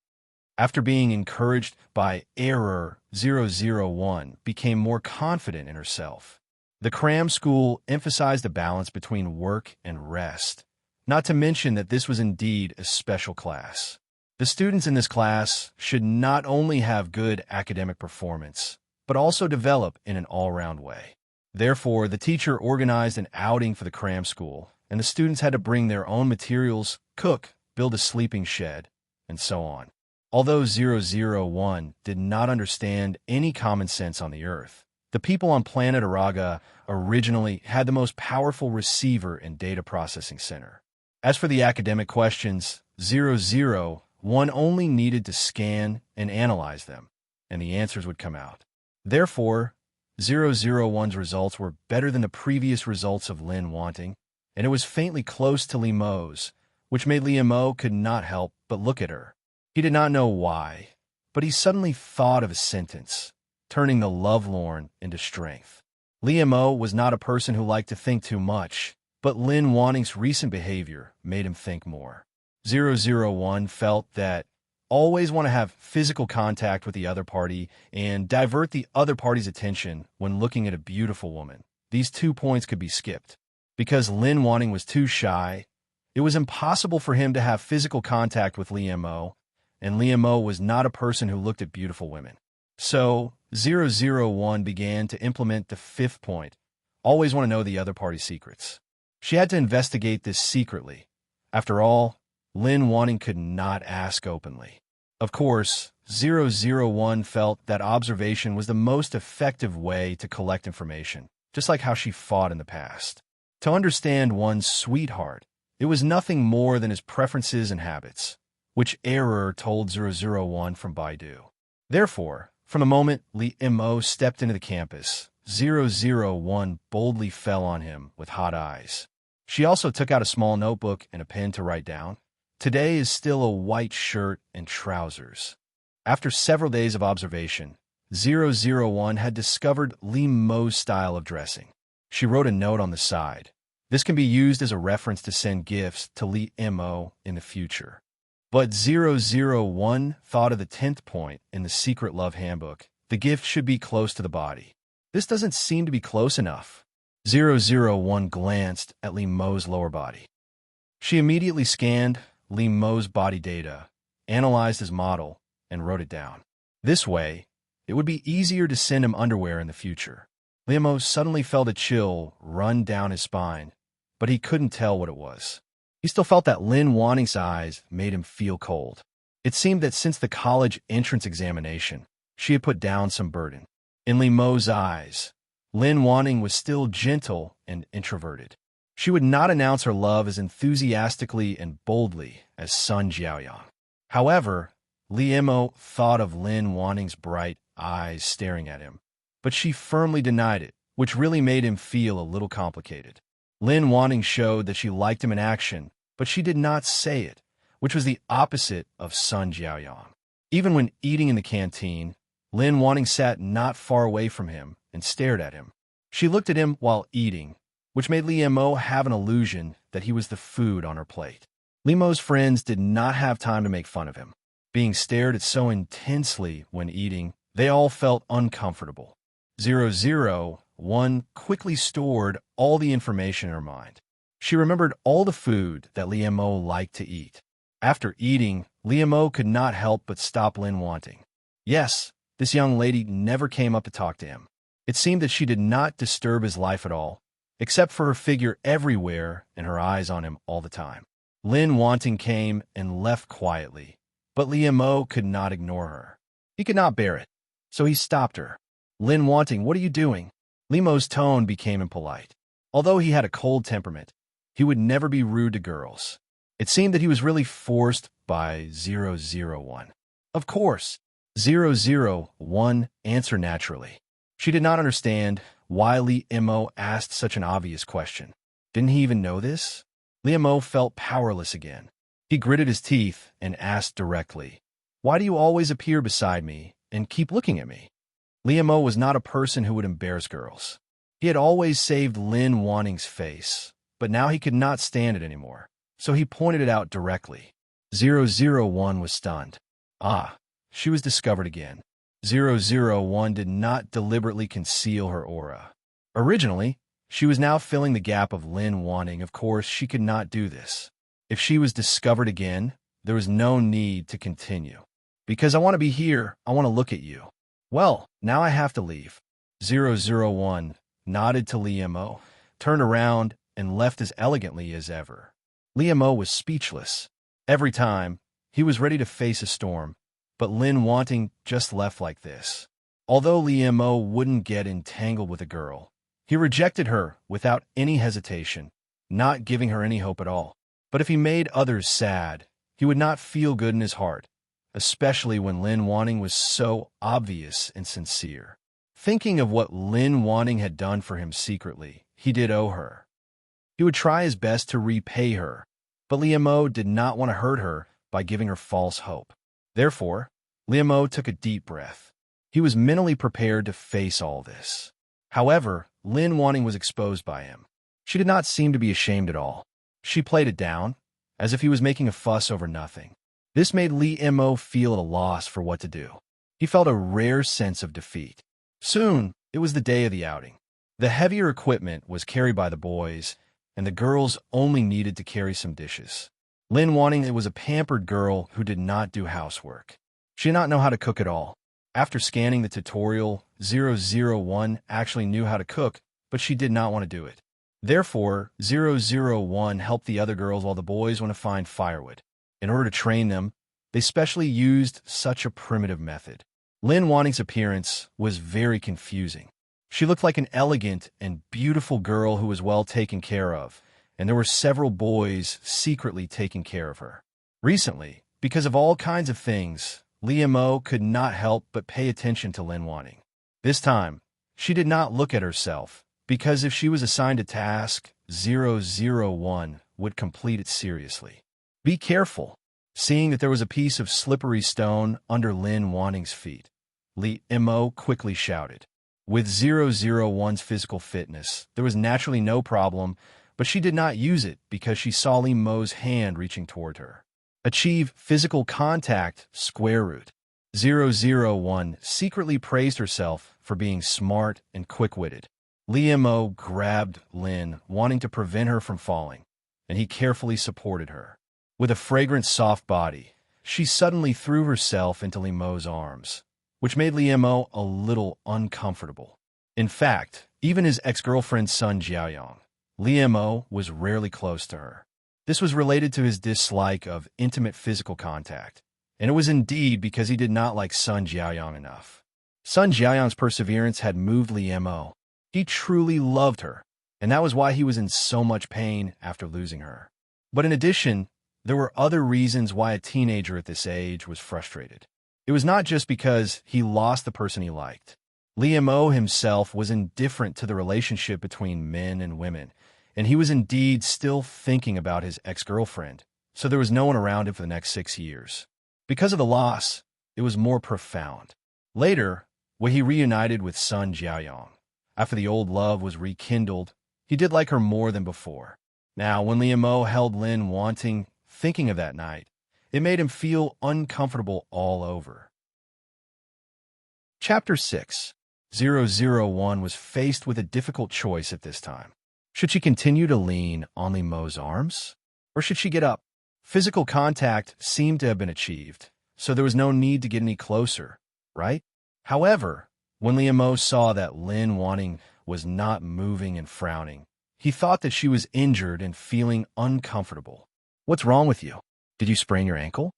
After being encouraged by Error, 001 became more confident in herself. The cram school emphasized the balance between work and rest, not to mention that this was indeed a special class. The students in this class should not only have good academic performance, but also develop in an all-round way. Therefore, the teacher organized an outing for the cram school, and the students had to bring their own materials, cook, build a sleeping shed, and so on. Although 001 did not understand any common sense on the Earth, the people on planet Araga originally had the most powerful receiver and data processing center. As for the academic questions, 001 only needed to scan and analyze them, and the answers would come out. Therefore, 001's results were better than the previous results of Lin Wanting, and it was faintly close to Li Mo's, which made Li Mo could not help but look at her. He did not know why, but he suddenly thought of a sentence, turning the lovelorn into strength. Li Mo was not a person who liked to think too much, but Lin Wanning's recent behavior made him think more. 001 felt that always want to have physical contact with the other party and divert the other party's attention when looking at a beautiful woman. These 2 points could be skipped. Because Lin Wanning was too shy, it was impossible for him to have physical contact with Li Mo, and Li Mo was not a person who looked at beautiful women. So, 001 began to implement the 5th point, always want to know the other party's secrets. She had to investigate this secretly. After all, Lin Wanning could not ask openly. Of course, 001 felt that observation was the most effective way to collect information, just like how she fought in the past. To understand one's sweetheart, it was nothing more than his preferences and habits, which Error told 001 from Baidu. Therefore, from the moment Li Mo stepped into the campus, 001 boldly fell on him with hot eyes. She also took out a small notebook and a pen to write down. Today is still a white shirt and trousers. After several days of observation, 001 had discovered Li Mo's style of dressing. She wrote a note on the side. This can be used as a reference to send gifts to Li Mo in the future. But 001 thought of the 10th point in the Secret Love Handbook. The gift should be close to the body. This doesn't seem to be close enough. 001 glanced at Li Mo's lower body. She immediately scanned Li Mo's body data, analyzed his model, and wrote it down. This way, it would be easier to send him underwear in the future. Li Mo suddenly felt a chill run down his spine, but he couldn't tell what it was. He still felt that Lin Wanning's eyes made him feel cold. It seemed that since the college entrance examination, she had put down some burden. In Li Mo's eyes, Lin Wanning was still gentle and introverted. She would not announce her love as enthusiastically and boldly as Sun Jiaoyang. However, Li Mo thought of Lin Wanning's bright eyes staring at him, but she firmly denied it, which really made him feel a little complicated. Lin Wanning showed that she liked him in action, but she did not say it, which was the opposite of Sun Jiaoyang. Even when eating in the canteen, Lin Wanning sat not far away from him and stared at him. She looked at him while eating, which made Li Mo have an illusion that he was the food on her plate. Li Mo's friends did not have time to make fun of him. Being stared at so intensely when eating, they all felt uncomfortable. 001 quickly stored all the information in her mind. She remembered all the food that Li Mo liked to eat. After eating, Li Mo could not help but stop Lin Wanting. Yes, this young lady never came up to talk to him. It seemed that she did not disturb his life at all, except for her figure everywhere and her eyes on him all the time. Lin Wanting came and left quietly, but Li Mo could not ignore her. He could not bear it, so he stopped her. Lin Wanting, what are you doing? Li Mo's tone became impolite. Although he had a cold temperament, he would never be rude to girls. It seemed that he was really forced by 001. Of course, 001 answered naturally. She did not understand why Li Mo asked such an obvious question. Didn't he even know this? Li Mo felt powerless again. He gritted his teeth and asked directly, "Why do you always appear beside me and keep looking at me?" Li Mo was not a person who would embarrass girls. He had always saved Lin Wanning's face, but now he could not stand it anymore, so he pointed it out directly. 001 was stunned. Ah, she was discovered again. 001 did not deliberately conceal her aura. Originally, she was now filling the gap of Lin Wanning. Of course, she could not do this. If she was discovered again, there was no need to continue. Because I want to be here, I want to look at you. Well, now I have to leave. 001 nodded to Li Mo, turned around, and left as elegantly as ever. Li Mo was speechless. Every time, he was ready to face a storm, but Lin Wanting just left like this. Although Li Mo wouldn't get entangled with a girl, he rejected her without any hesitation, not giving her any hope at all. But if he made others sad, he would not feel good in his heart, especially when Lin Wanting was so obvious and sincere. Thinking of what Lin Wanting had done for him secretly, he did owe her. He would try his best to repay her, but Li Mo did not want to hurt her by giving her false hope. Therefore, Li Mo took a deep breath. He was mentally prepared to face all this. However, Lin Wanting was exposed by him. She did not seem to be ashamed at all. She played it down, as if he was making a fuss over nothing. This made Li Mo feel at a loss for what to do. He felt a rare sense of defeat. Soon, it was the day of the outing. The heavier equipment was carried by the boys, and the girls only needed to carry some dishes. Lin Wanting was a pampered girl who did not do housework. She did not know how to cook at all. After scanning the tutorial, 001 actually knew how to cook, but she did not want to do it. Therefore, 001 helped the other girls while the boys went to find firewood. In order to train them, they specially used such a primitive method. Lin Wanning's appearance was very confusing. She looked like an elegant and beautiful girl who was well taken care of, and there were several boys secretly taking care of her. Recently, because of all kinds of things, Mo could not help but pay attention to Lin Wanting. This time, she did not look at herself, because if she was assigned a task, 001 would complete it seriously. Be careful. Seeing that there was a piece of slippery stone under Lin Wanting's feet, Mo quickly shouted. With 001's physical fitness, there was naturally no problem, but she did not use it because she saw Mo's hand reaching toward her. Achieve physical contact, square root. 001 secretly praised herself for being smart and quick-witted. Mo grabbed Lin, wanting to prevent her from falling, and he carefully supported her. With a fragrant soft body, she suddenly threw herself into Mo's arms, which made Mo a little uncomfortable. In fact, even his ex-girlfriend's son Jiaoyang, Mo was rarely close to her. This was related to his dislike of intimate physical contact, and it was indeed because he did not like Sun Jiaoyang enough. Sun Jiaoyang's perseverance had moved Mo. He truly loved her, and that was why he was in so much pain after losing her. But in addition, there were other reasons why a teenager at this age was frustrated. It was not just because he lost the person he liked. Mo himself was indifferent to the relationship between men and women, and he was indeed still thinking about his ex-girlfriend, so there was no one around him for the next 6 years. Because of the loss, it was more profound. Later, when he reunited with Sun Jiaoyang, after the old love was rekindled, he did like her more than before. Now, when Mo held Lin Wanting, thinking of that night, it made him feel uncomfortable all over. Chapter 6. 001 was faced with a difficult choice at this time. Should she continue to lean on Mo's arms? Or should she get up? Physical contact seemed to have been achieved, so there was no need to get any closer, right? However, when Mo saw that Lin Wanting was not moving and frowning, he thought that she was injured and feeling uncomfortable. What's wrong with you? Did you sprain your ankle?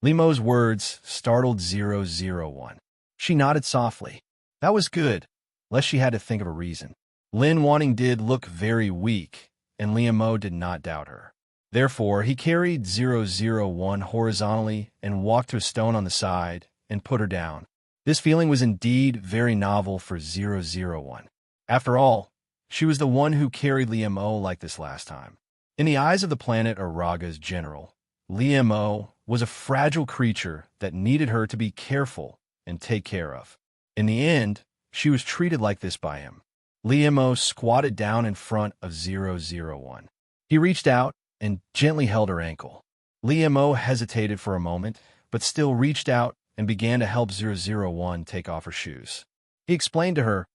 Mo's words startled 001. She nodded softly. That was good, lest she had to think of a reason. Lin Wanting did look very weak, and Mo did not doubt her. Therefore, he carried 001 horizontally and walked to a stone on the side and put her down. This feeling was indeed very novel for 001. After all, she was the one who carried Mo like this last time. In the eyes of the planet Araga's general, Mo was a fragile creature that needed her to be careful and take care of. In the end, she was treated like this by him. Mo squatted down in front of 001. He reached out and gently held her ankle. Mo hesitated for a moment, but still reached out and began to help 001 take off her shoes. He explained to her,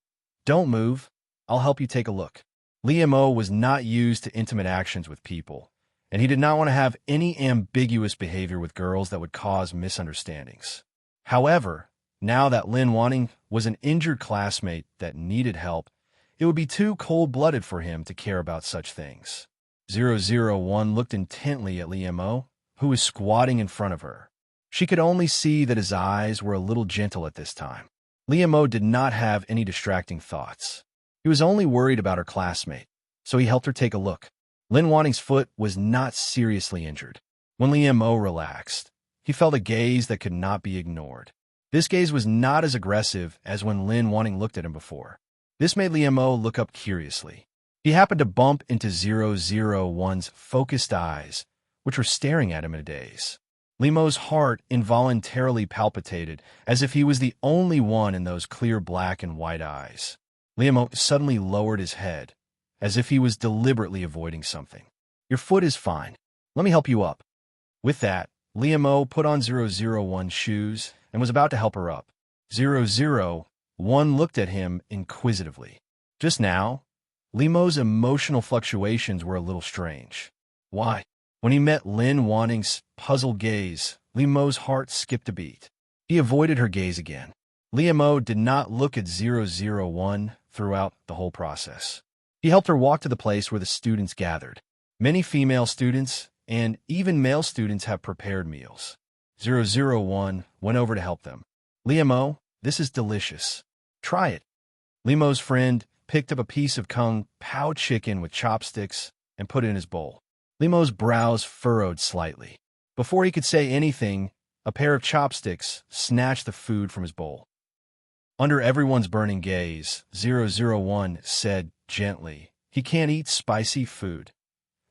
"Don't move, I'll help you take a look." Mo was not used to intimate actions with people, and he did not want to have any ambiguous behavior with girls that would cause misunderstandings. However, now that Lin Wanting was an injured classmate that needed help, it would be too cold-blooded for him to care about such things. 001 looked intently at Mo, who was squatting in front of her. She could only see that his eyes were a little gentle at this time. Mo did not have any distracting thoughts. He was only worried about her classmate, so he helped her take a look. Lin Wanting's foot was not seriously injured. When Mo relaxed, he felt a gaze that could not be ignored. This gaze was not as aggressive as when Lin Wanting looked at him before. This made Mo look up curiously. He happened to bump into 001's focused eyes, which were staring at him in a daze. Mo's heart involuntarily palpitated, as if he was the only one in those clear black and white eyes. Mo suddenly lowered his head, as if he was deliberately avoiding something. "Your foot is fine. Let me help you up." With that, Mo put on 001's shoes and was about to help her up. 001 looked at him inquisitively. Just now, Mo's emotional fluctuations were a little strange. Why? When he met Lin Wanting's puzzled gaze, Mo's heart skipped a beat. He avoided her gaze again. Mo did not look at 001 throughout the whole process. He helped her walk to the place where the students gathered. Many female students and even male students have prepared meals. 001 went over to help them. "Mo, this is delicious. Try it." Mo's friend picked up a piece of Kung Pao chicken with chopsticks and put it in his bowl. Mo's brows furrowed slightly. Before he could say anything, A pair of chopsticks snatched the food from his bowl. Under everyone's burning gaze, 001 said gently, "He can't eat spicy food."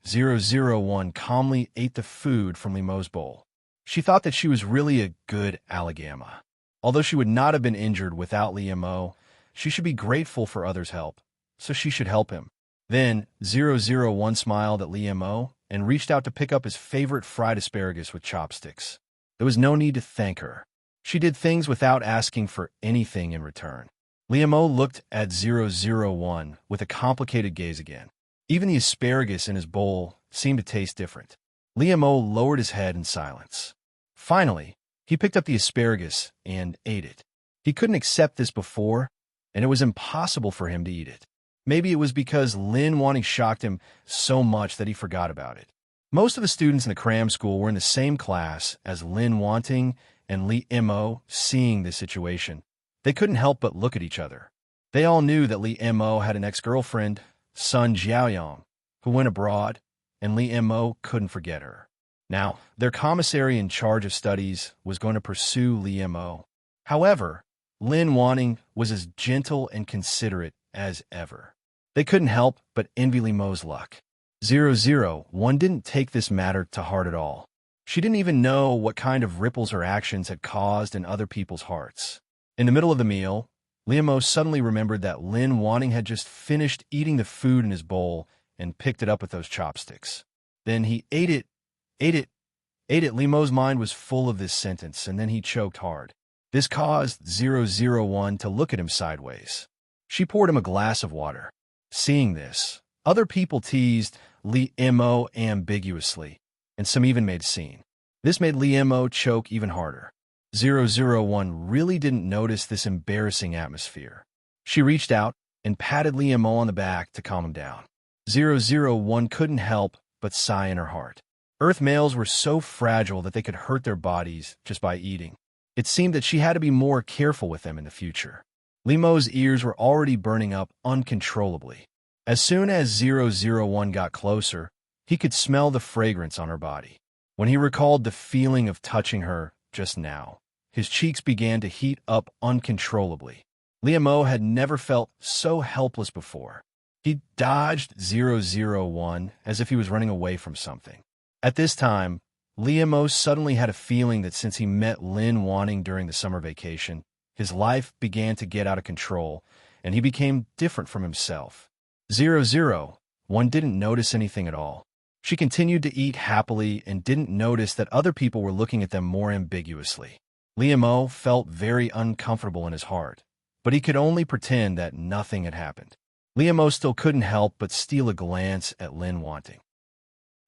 001 calmly ate the food from Limo's bowl. She thought that she was really a good allegama. Although she would not have been injured without Limo, she should be grateful for others' help, so she should help him. Then 001 smiled at Limo and reached out to pick up his favorite fried asparagus with chopsticks. There was no need to thank her. She did things without asking for anything in return. Limo looked at 001 with a complicated gaze again. Even the asparagus in his bowl seemed to taste different. Limo lowered his head in silence. Finally, he picked up the asparagus and ate it. He couldn't accept this before, and it was impossible for him to eat it. Maybe it was because Lin wanting shocked him so much that he forgot about it. Most of the students in the cram school were in the same class as Lin wanting and Li Mo seeing this situation. They couldn't help but look at each other. They all knew that Li Mo had an ex-girlfriend, Sun Jiaoyong, who went abroad, and Li Mo couldn't forget her. Now, their commissary in charge of studies was going to pursue Li Mo. However, Lin Wanting was as gentle and considerate as ever. They couldn't help but envy Li Mo's luck. 001 didn't take this matter to heart at all. She didn't even know what kind of ripples her actions had caused in other people's hearts. In the middle of the meal, Li Mo suddenly remembered that Lin Wanting had just finished eating the food in his bowl and picked it up with those chopsticks. Then he ate it. Li Mo's mind was full of this sentence, and then he choked hard. This caused 001 to look at him sideways. She poured him a glass of water. Seeing this, other people teased Li Mo ambiguously, and some even made a scene. This made Li Mo choke even harder. 001 really didn't notice this embarrassing atmosphere. She reached out and patted Li Mo on the back to calm him down. 001 couldn't help but sigh in her heart. Earth males were so fragile that they could hurt their bodies just by eating. It seemed that she had to be more careful with them in the future. Limo's ears were already burning up uncontrollably. As soon as 001 got closer, he could smell the fragrance on her body. When he recalled the feeling of touching her just now, his cheeks began to heat up uncontrollably. Limo had never felt so helpless before. He dodged 001 as if he was running away from something. At this time, Limo suddenly had a feeling that since he met Lin Wanting during the summer vacation, his life began to get out of control, and he became different from himself. 001 didn't notice anything at all. She continued to eat happily and didn't notice that other people were looking at them more ambiguously. Limo felt very uncomfortable in his heart, but he could only pretend that nothing had happened. Limo still couldn't help but steal a glance at Lin Wanting.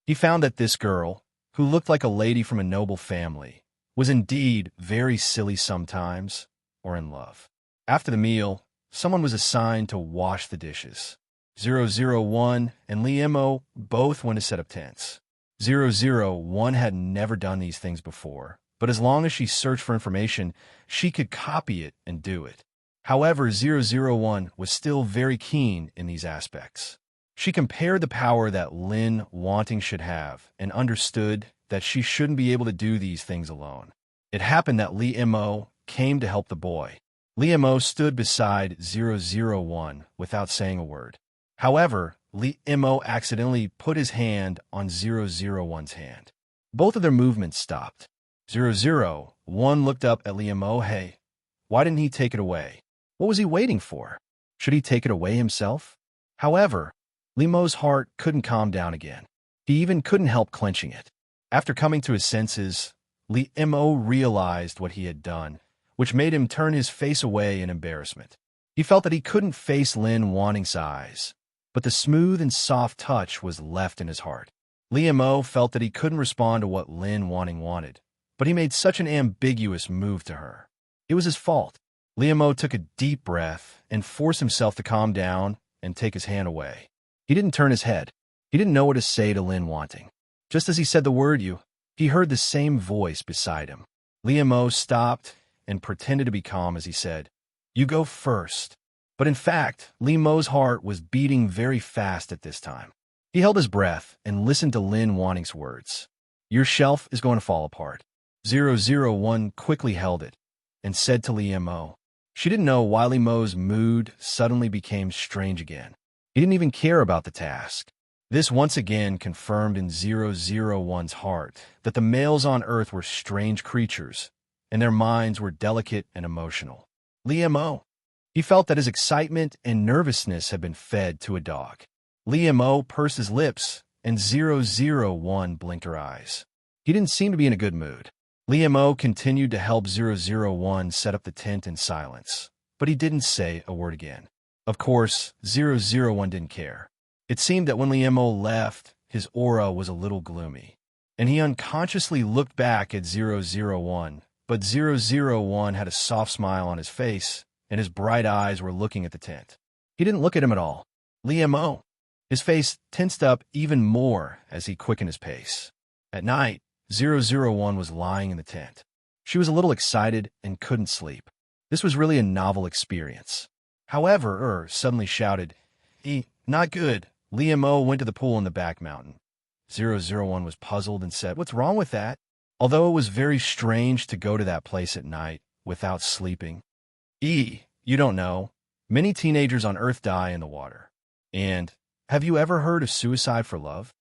He found that this girl, who looked like a lady from a noble family, was indeed very silly sometimes, or in love. After the meal, someone was assigned to wash the dishes. 001 and Limo both went to set up tents. 001 had never done these things before, but as long as she searched for information, she could copy it and do it. However, 001 was still very keen in these aspects. She compared the power that Lin Wanting should have and understood that she shouldn't be able to do these things alone. It happened that Limo came to help the boy. Limo stood beside 001 without saying a word. However, Limo accidentally put his hand on 001's hand. Both of their movements stopped. 001 looked up at Limo. Hey, why didn't he take it away? What was he waiting for? Should he take it away himself? However, Limo's heart couldn't calm down again. He even couldn't help clenching it. After coming to his senses, Limo realized what he had done, which made him turn his face away in embarrassment. He felt that he couldn't face Lin Wanting's eyes, but the smooth and soft touch was left in his heart. Limo felt that he couldn't respond to what Lin Wanting wanted, but he made such an ambiguous move to her. It was his fault. Limo took a deep breath and forced himself to calm down and take his hand away. He didn't turn his head. He didn't know what to say to Lin Wanting. Just as he said the word "you," he heard the same voice beside him. Limo stopped and pretended to be calm as he said, "You go first." But in fact, Limo's heart was beating very fast at this time. He held his breath and listened to Lin Wanting's words. "Your shelf is going to fall apart. 001 quickly held it and said to Liemo. She didn't know why Liemo's mood suddenly became strange again. He didn't even care about the task. This once again confirmed in 001's heart that the males on Earth were strange creatures, and their minds were delicate and emotional. Liemo. He felt that his excitement and nervousness had been fed to a dog. Liemo pursed his lips, and 001 blinked her eyes. He didn't seem to be in a good mood. Liemo continued to help 001 set up the tent in silence, but he didn't say a word again. Of course, 001 didn't care. It seemed that when Liemo left, his aura was a little gloomy, and he unconsciously looked back at 001, but 001 had a soft smile on his face, and his bright eyes were looking at the tent. He didn't look at him at all. Liemo. His face tensed up even more as he quickened his pace. At night, 001 was lying in the tent. She was a little excited and couldn't sleep. This was really a novel experience. However, suddenly shouted, not good. Liemo went to the pool in the back mountain. 001 was puzzled and said, "What's wrong with that?" Although it was very strange to go to that place at night without sleeping. You don't know. Many teenagers on Earth die in the water. And have you ever heard of suicide for love?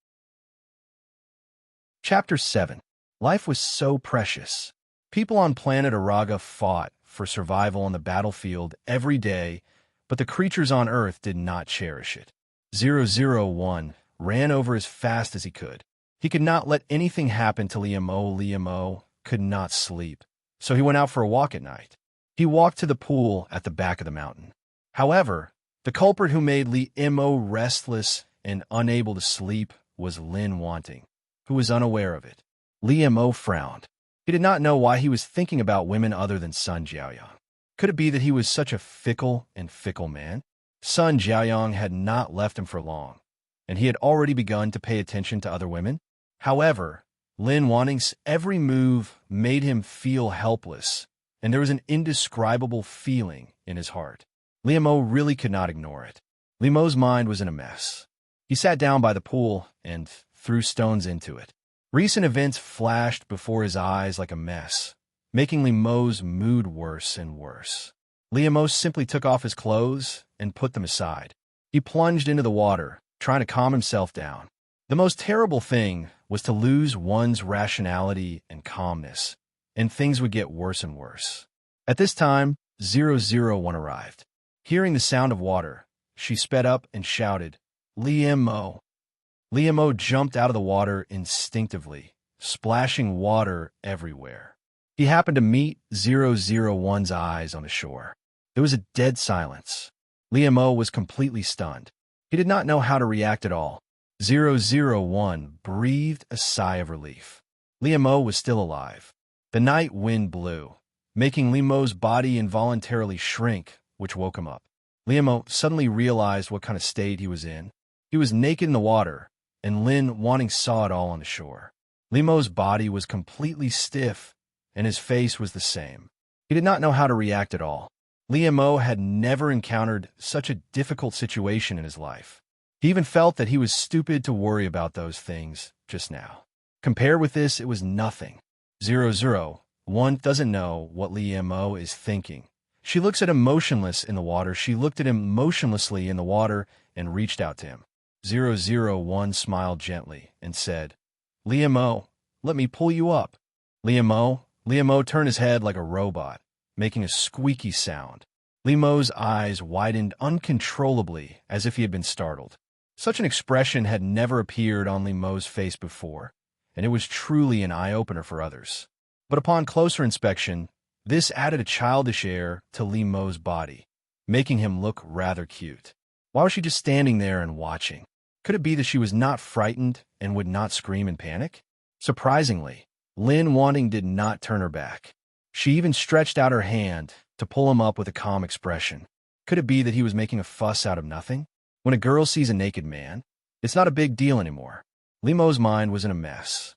Chapter 7. Life was so precious. People on planet Araga fought for survival on the battlefield every day, but the creatures on Earth did not cherish it. 001 ran over as fast as he could. He could not let anything happen to Liemo. Liemo could not sleep, so he went out for a walk at night. He walked to the pool at the back of the mountain. However, the culprit who made Liemo restless and unable to sleep was unwavering, who was unaware of it. Liemo frowned. He did not know why he was thinking about women other than Sun Jiaoyang. Could it be that he was such a fickle man? Sun Jiaoyang had not left him for long, and he had already begun to pay attention to other women. However, Lin Wanting's every move made him feel helpless, and there was an indescribable feeling in his heart. Liemo really could not ignore it. Liemo's mind was in a mess. He sat down by the pool and threw stones into it. Recent events flashed before his eyes like a mess, making Liemo's mood worse and worse. Liemo simply took off his clothes and put them aside. He plunged into the water, trying to calm himself down. The most terrible thing was to lose one's rationality and calmness, and things would get worse and worse. At this time, 001 arrived. Hearing the sound of water, she sped up and shouted, "Liemo!" Liemo jumped out of the water instinctively, splashing water everywhere. He happened to meet 001's eyes on the shore. There was a dead silence. Liemo was completely stunned. He did not know how to react at all. 001 breathed a sigh of relief. Liemo was still alive. The night wind blew, making Liemo's body involuntarily shrink, which woke him up. Liemo suddenly realized what kind of state he was in. He was naked in the water, and Lin Wanting saw it all on the shore. Liemo's body was completely stiff, and his face was the same. He did not know how to react at all. Liemo had never encountered such a difficult situation in his life. He even felt that he was stupid to worry about those things just now. Compared with this, it was nothing. 001 doesn't know what Liemo is thinking. She looks at him motionless in the water. She looked at him motionlessly in the water and reached out to him. 001 smiled gently and said, "Liemo, let me pull you up." Liemo turned his head like a robot, making a squeaky sound. Liemo's eyes widened uncontrollably as if he had been startled. Such an expression had never appeared on Liemo's face before, and it was truly an eye-opener for others. But upon closer inspection, this added a childish air to Liemo's body, making him look rather cute. Why was she just standing there and watching? Could it be that she was not frightened and would not scream in panic? Surprisingly, Lin Wanting did not turn her back. She even stretched out her hand to pull him up with a calm expression. Could it be that he was making a fuss out of nothing? When a girl sees a naked man, it's not a big deal anymore. Liemo's mind was in a mess.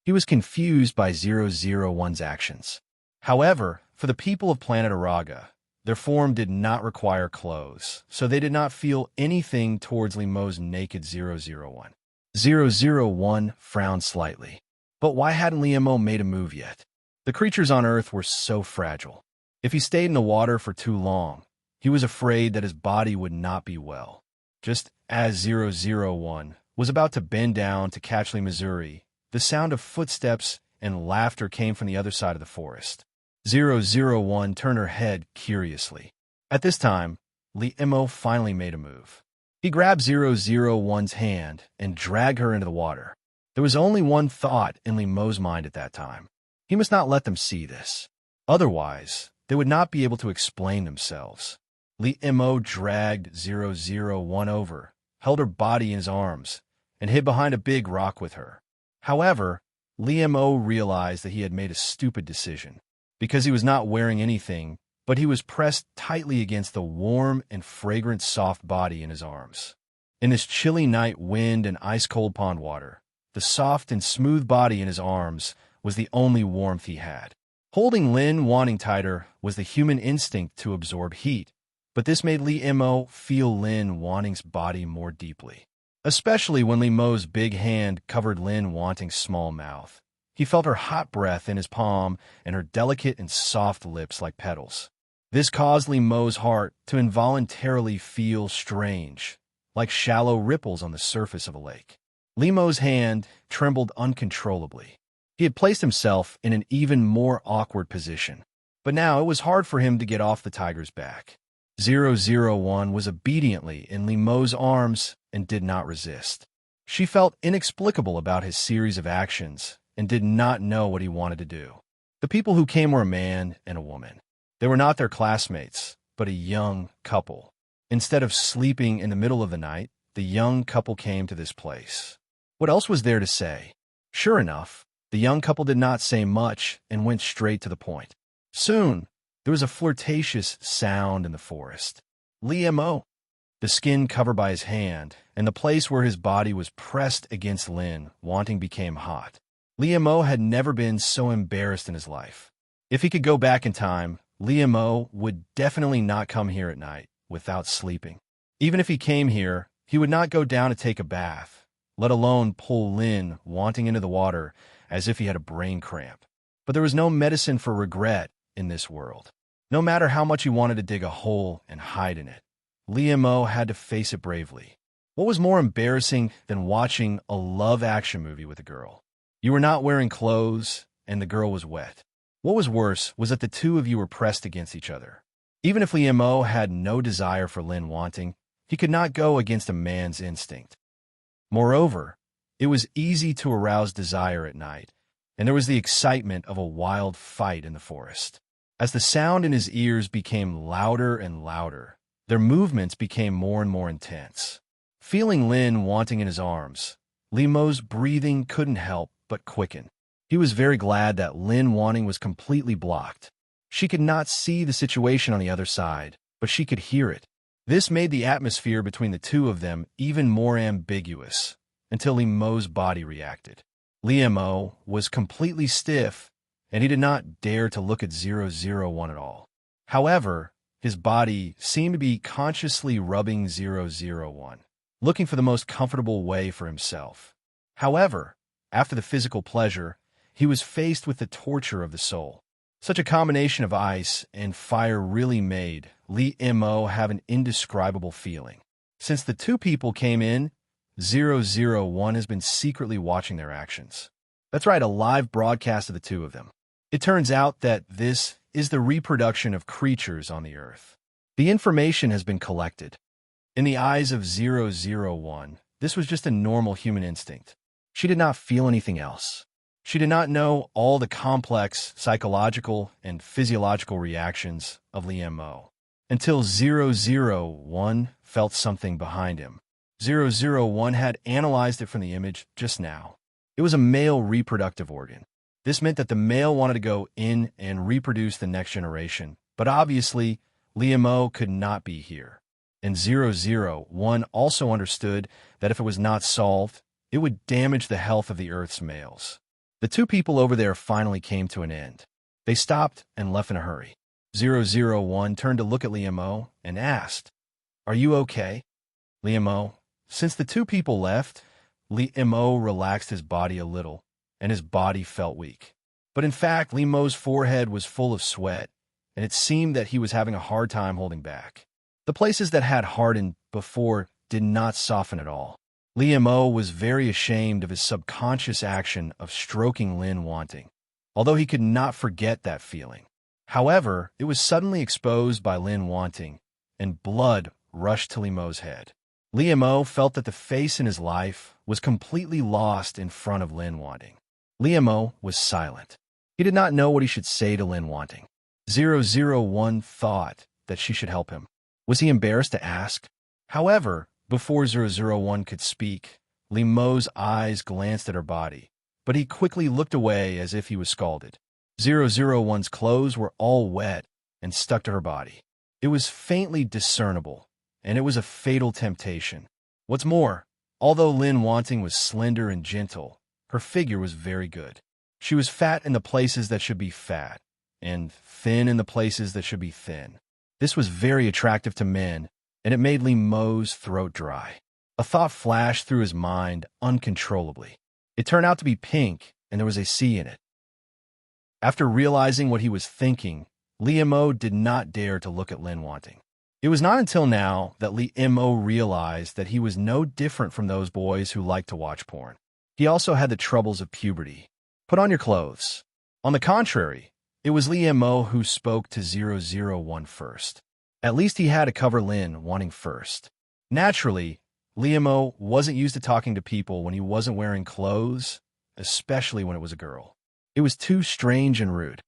He was confused by 001's actions. However, for the people of planet Araga, their form did not require clothes, so they did not feel anything towards Liemo's naked 001. 001 frowned slightly. But why hadn't Liemo made a move yet? The creatures on Earth were so fragile. If he stayed in the water for too long, he was afraid that his body would not be well. Just as 001 was about to bend down to catch Lee Missouri, the sound of footsteps and laughter came from the other side of the forest. 001 turned her head curiously. At this time, Liemo finally made a move. He grabbed 001's hand and dragged her into the water. There was only one thought in Liemo's mind at that time. He must not let them see this. Otherwise, they would not be able to explain themselves. Liemo dragged 001 over, held her body in his arms, and hid behind a big rock with her. However, Liemo realized that he had made a stupid decision. Because he was not wearing anything, but he was pressed tightly against the warm and fragrant soft body in his arms. In this chilly night wind and ice-cold pond water, the soft and smooth body in his arms was the only warmth he had. Holding Lin wanting tighter was the human instinct to absorb heat, but this made Liemo feel Lin Wanting's body more deeply. Especially when Liemo's big hand covered Lin Wanting's small mouth. He felt her hot breath in his palm and her delicate and soft lips like petals. This caused Liemo's heart to involuntarily feel strange, like shallow ripples on the surface of a lake. Liemo's hand trembled uncontrollably. He had placed himself in an even more awkward position, but now it was hard for him to get off the tiger's back. 001 was obediently in Liemo's arms and did not resist. She felt inexplicable about his series of actions and did not know what he wanted to do. The people who came were a man and a woman. They were not their classmates, but a young couple. Instead of sleeping in the middle of the night, the young couple came to this place. What else was there to say? Sure enough, the young couple did not say much and went straight to the point. Soon, there was a flirtatious sound in the forest. Liemo. The skin covered by his hand, and the place where his body was pressed against Lin Wanting became hot. Liemo had never been so embarrassed in his life. If he could go back in time, Liemo would definitely not come here at night without sleeping. Even if he came here, he would not go down to take a bath, let alone pull Lin Wanting into the water as if he had a brain cramp. But there was no medicine for regret in this world. No matter how much he wanted to dig a hole and hide in it, Liemo had to face it bravely. What was more embarrassing than watching a love action movie with a girl? You were not wearing clothes, and the girl was wet. What was worse was that the two of you were pressed against each other. Even if Liemo had no desire for Lin Wanting, he could not go against a man's instinct. Moreover, it was easy to arouse desire at night, and there was the excitement of a wild fight in the forest. As the sound in his ears became louder and louder, their movements became more and more intense. Feeling Lin Wanting in his arms, Liemo's breathing couldn't help but quicken. He was very glad that Lin Wanting was completely blocked. She could not see the situation on the other side, but she could hear it. This made the atmosphere between the two of them even more ambiguous, until Liemo's body reacted. Liemo was completely stiff, and he did not dare to look at 001 at all. However, his body seemed to be consciously rubbing 001, looking for the most comfortable way for himself. However, after the physical pleasure, he was faced with the torture of the soul. Such a combination of ice and fire really made Liemo have an indescribable feeling. Since the two people came in, 001 has been secretly watching their actions. That's right, a live broadcast of the two of them. It turns out that this is the reproduction of creatures on the Earth. The information has been collected. In the eyes of 001, this was just a normal human instinct. She did not feel anything else. She did not know all the complex psychological and physiological reactions of Liemo until 001 felt something behind him. 001 had analyzed it from the image just now. It was a male reproductive organ. This meant that the male wanted to go in and reproduce the next generation, but obviously, Liemo could not be here. And 001 also understood that if it was not solved, it would damage the health of the Earth's males. The two people over there finally came to an end. They stopped and left in a hurry. 001 turned to look at Liemo and asked, "Are you okay?" Liemo. Since the two people left, Liemo relaxed his body a little and his body felt weak. But in fact, Li Mo's forehead was full of sweat, and it seemed that he was having a hard time holding back. The places that had hardened before did not soften at all. Li Mo was very ashamed of his subconscious action of stroking Lin Wanting, although he could not forget that feeling. However, it was suddenly exposed by Lin Wanting, and blood rushed to Li Mo's head. Li Mo felt that the face in his life was completely lost in front of Lin Wanting. Li Mo was silent. He did not know what he should say to Lin Wanting. 001 thought that she should help him. Was he embarrassed to ask? However, before 001 could speak, Li Mo's eyes glanced at her body, but he quickly looked away as if he was scalded. 001's clothes were all wet and stuck to her body. It was faintly discernible, and it was a fatal temptation. What's more, although Lin Wanting was slender and gentle, her figure was very good. She was fat in the places that should be fat, and thin in the places that should be thin. This was very attractive to men, and it made Li Mo's throat dry. A thought flashed through his mind uncontrollably. It turned out to be pink, and there was a C in it. After realizing what he was thinking, Li Mo did not dare to look at Lin Wanting. It was not until now that Li Mo realized that he was no different from those boys who liked to watch porn. He also had the troubles of puberty. Put on your clothes. On the contrary, it was Li Mo who spoke to 001 first. At least he had to cover Lin Wanting first. Naturally, Li Mo wasn't used to talking to people when he wasn't wearing clothes, especially when it was a girl. It was too strange and rude.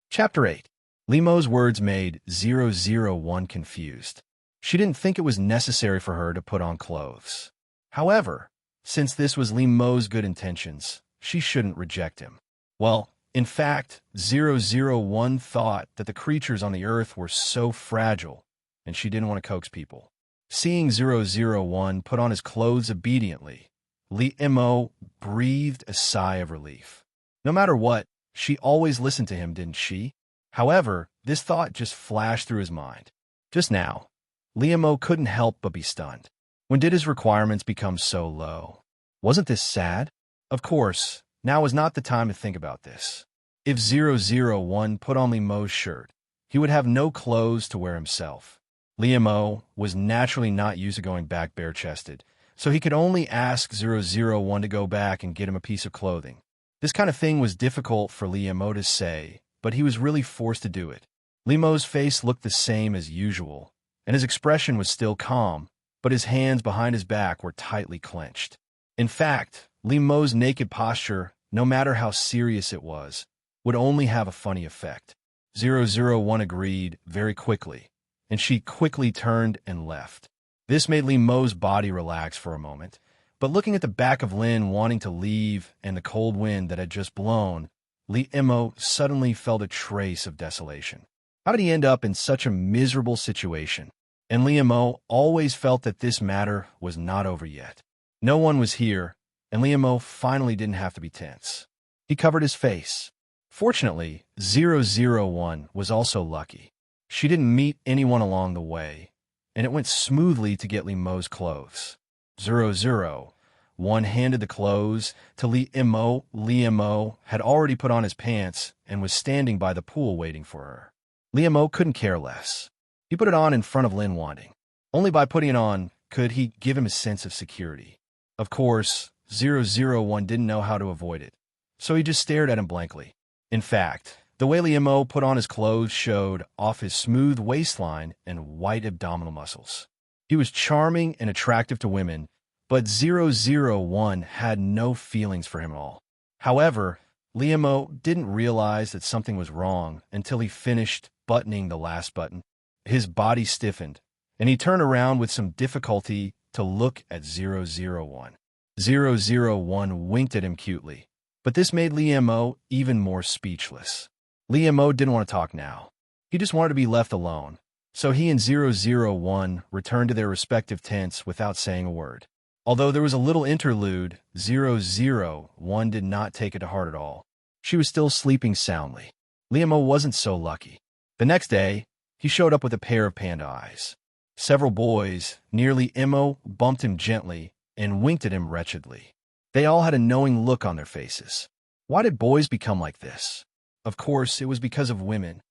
Chapter 8. Li Mo's words made 001 confused. She didn't think it was necessary for her to put on clothes. However, since this was Li Mo's good intentions, she shouldn't reject him. Well, in fact, 001 thought that the creatures on the earth were so fragile, and she didn't want to coax people. Seeing 001 put on his clothes obediently, Li Mo breathed a sigh of relief. No matter what, she always listened to him, didn't she? However, this thought just flashed through his mind. Just now, Li Mo couldn't help but be stunned. When did his requirements become so low? Wasn't this sad? Of course, now was not the time to think about this. If 001 put on Li Mo's shirt, he would have no clothes to wear himself. Li Mo was naturally not used to going back bare-chested, so he could only ask 001 to go back and get him a piece of clothing. This kind of thing was difficult for Li Mo to say, but he was really forced to do it. Li Mo's face looked the same as usual, and his expression was still calm, but his hands behind his back were tightly clenched. In fact, Li Mo's naked posture, no matter how serious it was, would only have a funny effect. 001 agreed very quickly, and she quickly turned and left. This made Li Mo's body relax for a moment, but looking at the back of Lin wanting to leave and the cold wind that had just blown, Li Mo suddenly felt a trace of desolation. How did he end up in such a miserable situation? And Li Mo always felt that this matter was not over yet. No one was here, and Li Mo finally didn't have to be tense. He covered his face. Fortunately, 001 was also lucky. She didn't meet anyone along the way, and it went smoothly to get Li Mo's clothes. 001 handed the clothes to Li Mo. Li Mo had already put on his pants and was standing by the pool waiting for her. Li Mo couldn't care less. He put it on in front of Lin Wanting. Only by putting it on could he give him a sense of security. Of course, 001 didn't know how to avoid it, so he just stared at him blankly. In fact, the way Li Mo put on his clothes showed off his smooth waistline and white abdominal muscles. He was charming and attractive to women, but 001 had no feelings for him at all. However, Li Mo didn't realize that something was wrong until he finished buttoning the last button. His body stiffened, and he turned around with some difficulty to look at 001. 001 winked at him cutely, but this made Li Mo even more speechless. Li Mo didn't want to talk now. He just wanted to be left alone, so he and 001 returned to their respective tents without saying a word. Although there was a little interlude, 001 did not take it to heart at all. She was still sleeping soundly. Li Mo wasn't so lucky. The next day, he showed up with a pair of panda eyes. Several boys, near Li Mo, bumped him gently and winked at him wretchedly. They all had a knowing look on their faces. Why did boys become like this? Of course, it was because of women.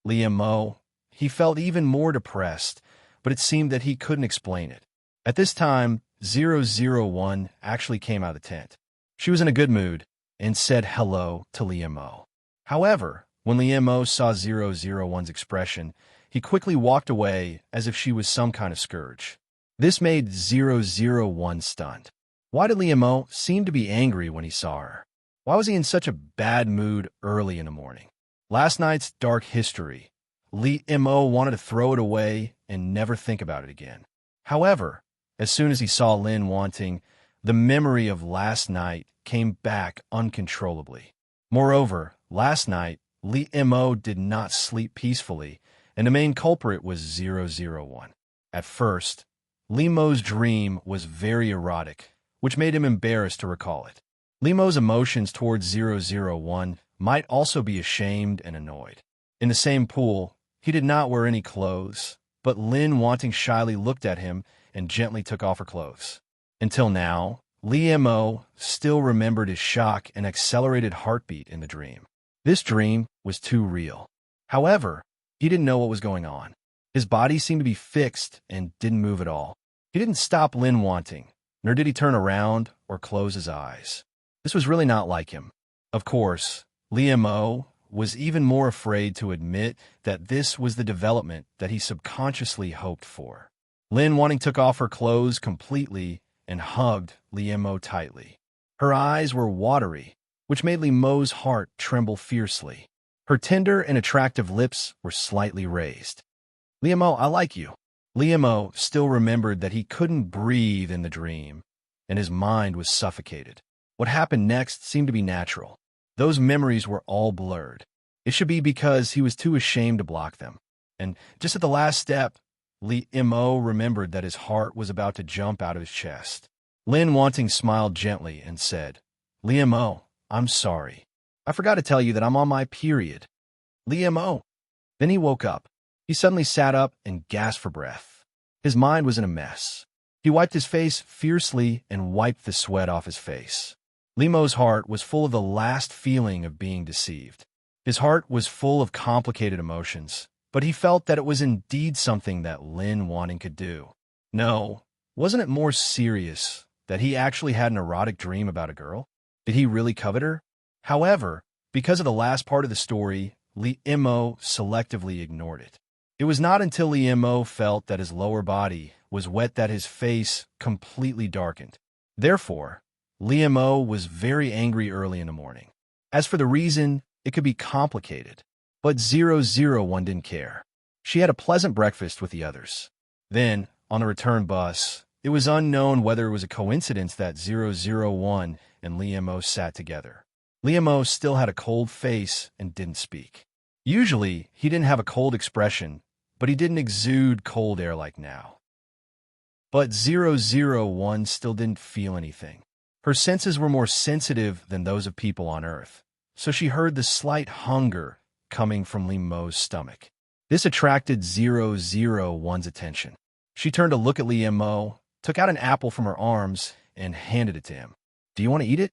Liam, he felt even more depressed, but it seemed that he couldn't explain it. At this time, 001 actually came out of the tent. She was in a good mood and said hello to Liam. However, when Liam saw 001's expression, he quickly walked away as if she was some kind of scourge. This made 001 stunned. Why did Liam seem to be angry when he saw her? Why was he in such a bad mood early in the morning? Last night's dark history. Liam wanted to throw it away and never think about it again. However, as soon as he saw Lin wanting, the memory of last night came back uncontrollably. Moreover, last night, Liam did not sleep peacefully, and the main culprit was 001. At first, Liam's dream was very erotic, which made him embarrassed to recall it. Liam's emotions towards 001 might also be ashamed and annoyed. In the same pool, he did not wear any clothes, but Lin wanting shyly looked at him and gently took off her clothes. Until now, Liam still remembered his shock and accelerated heartbeat in the dream. This dream was too real. However, he didn't know what was going on. His body seemed to be fixed and didn't move at all. He didn't stop Lin wanting, nor did he turn around or close his eyes. This was really not like him. Of course, Liam was even more afraid to admit that this was the development that he subconsciously hoped for. Lin wanting took off her clothes completely and hugged Liam tightly. Her eyes were watery, which made Liam's heart tremble fiercely. Her tender and attractive lips were slightly raised. Liam, I like you. Liam still remembered that he couldn't breathe in the dream, and his mind was suffocated. What happened next seemed to be natural. Those memories were all blurred. It should be because he was too ashamed to block them. And just at the last step, Liam remembered that his heart was about to jump out of his chest. Lin wanting smiled gently and said, Liam, I'm sorry. I forgot to tell you that I'm on my period. Liam. Then he woke up. He suddenly sat up and gasped for breath. His mind was in a mess. He wiped his face fiercely and wiped the sweat off his face. Liam's heart was full of the last feeling of being deceived. His heart was full of complicated emotions, but he felt that it was indeed something that Lin wanting could do. No, wasn't it more serious that he actually had an erotic dream about a girl? Did he really covet her? However, because of the last part of the story, Liam selectively ignored it. It was not until Liam felt that his lower body was wet that his face completely darkened. Therefore, Liam was very angry early in the morning. As for the reason, it could be complicated, but 001 didn't care. She had a pleasant breakfast with the others. Then, on the return bus, it was unknown whether it was a coincidence that 001 and Liam sat together. Liam still had a cold face and didn't speak. Usually, he didn't have a cold expression, but he didn't exude cold air like now. But 001 still didn't feel anything. Her senses were more sensitive than those of people on Earth, so she heard the slight hunger coming from Liam's stomach. This attracted 001's attention. She turned to look at Liam, took out an apple from her arms, and handed it to him. Do you want to eat it?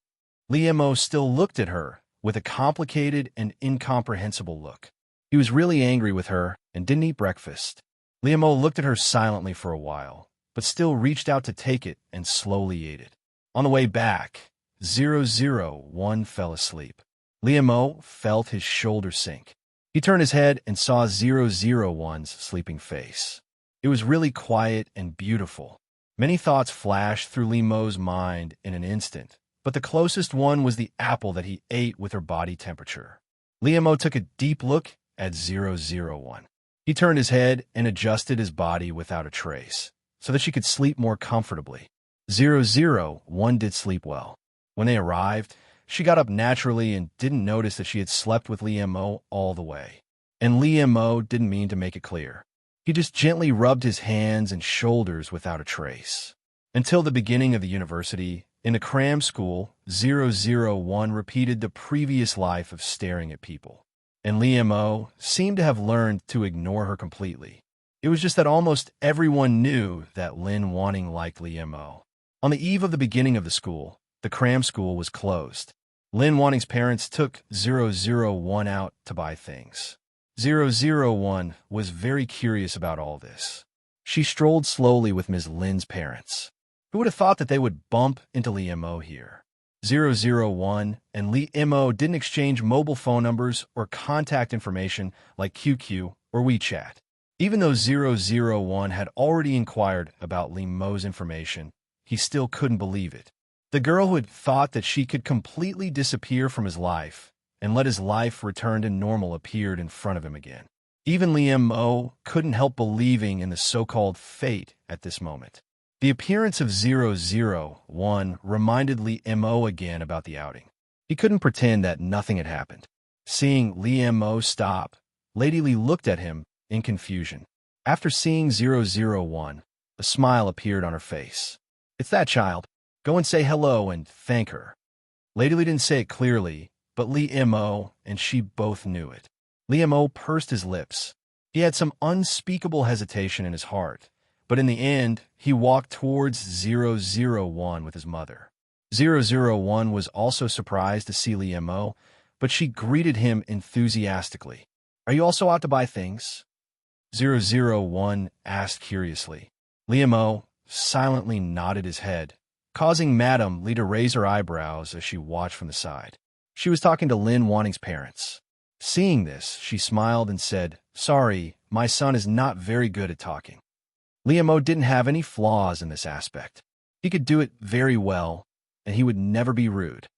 Liam still looked at her with a complicated and incomprehensible look. He was really angry with her and didn't eat breakfast. Liam looked at her silently for a while, but still reached out to take it and slowly ate it. On the way back, 001 fell asleep. Liam felt his shoulder sink. He turned his head and saw 001's sleeping face. It was really quiet and beautiful. Many thoughts flashed through Liam's mind in an instant, but the closest one was the apple that he ate with her body temperature. Liam took a deep look at 001. He turned his head and adjusted his body without a trace, so that she could sleep more comfortably. 001 did sleep well. When they arrived, she got up naturally and didn't notice that she had slept with Liam all the way. And Liam didn't mean to make it clear. He just gently rubbed his hands and shoulders without a trace. Until the beginning of the university, in the cram school, 001 repeated the previous life of staring at people. And Liam seemed to have learned to ignore her completely. It was just that almost everyone knew that Lin wanting liked Liam. On the eve of the beginning of the school, the cram school was closed. Lin Wanting's parents took 001 out to buy things. 001 was very curious about all this. She strolled slowly with Ms. Lin's parents. Who would have thought that they would bump into Li Mo here? 001 and Li Mo didn't exchange mobile phone numbers or contact information like QQ or WeChat. Even though 001 had already inquired about Li Mo's information, he still couldn't believe it. The girl who had thought that she could completely disappear from his life and let his life return to normal appeared in front of him again. Even Li Mo couldn't help believing in the so-called fate at this moment. The appearance of 001 reminded Li Mo again about the outing. He couldn't pretend that nothing had happened. Seeing Li Mo stop, Lady Li looked at him in confusion. After seeing 001, a smile appeared on her face. "It's that child. Go and say hello and thank her." Lady Li didn't say it clearly, but Li Mo and she both knew it. Li Mo pursed his lips. He had some unspeakable hesitation in his heart, but in the end, he walked towards 001 with his mother. 001 was also surprised to see Li Mo, but she greeted him enthusiastically. "Are you also out to buy things?" 001 asked curiously. Li Mo silently nodded his head, causing Madame Li to raise her eyebrows as she watched from the side. She was talking to Lin Wanting's parents. Seeing this, she smiled and said, "Sorry, my son is not very good at talking." Li Mo didn't have any flaws in this aspect. He could do it very well, and he would never be rude.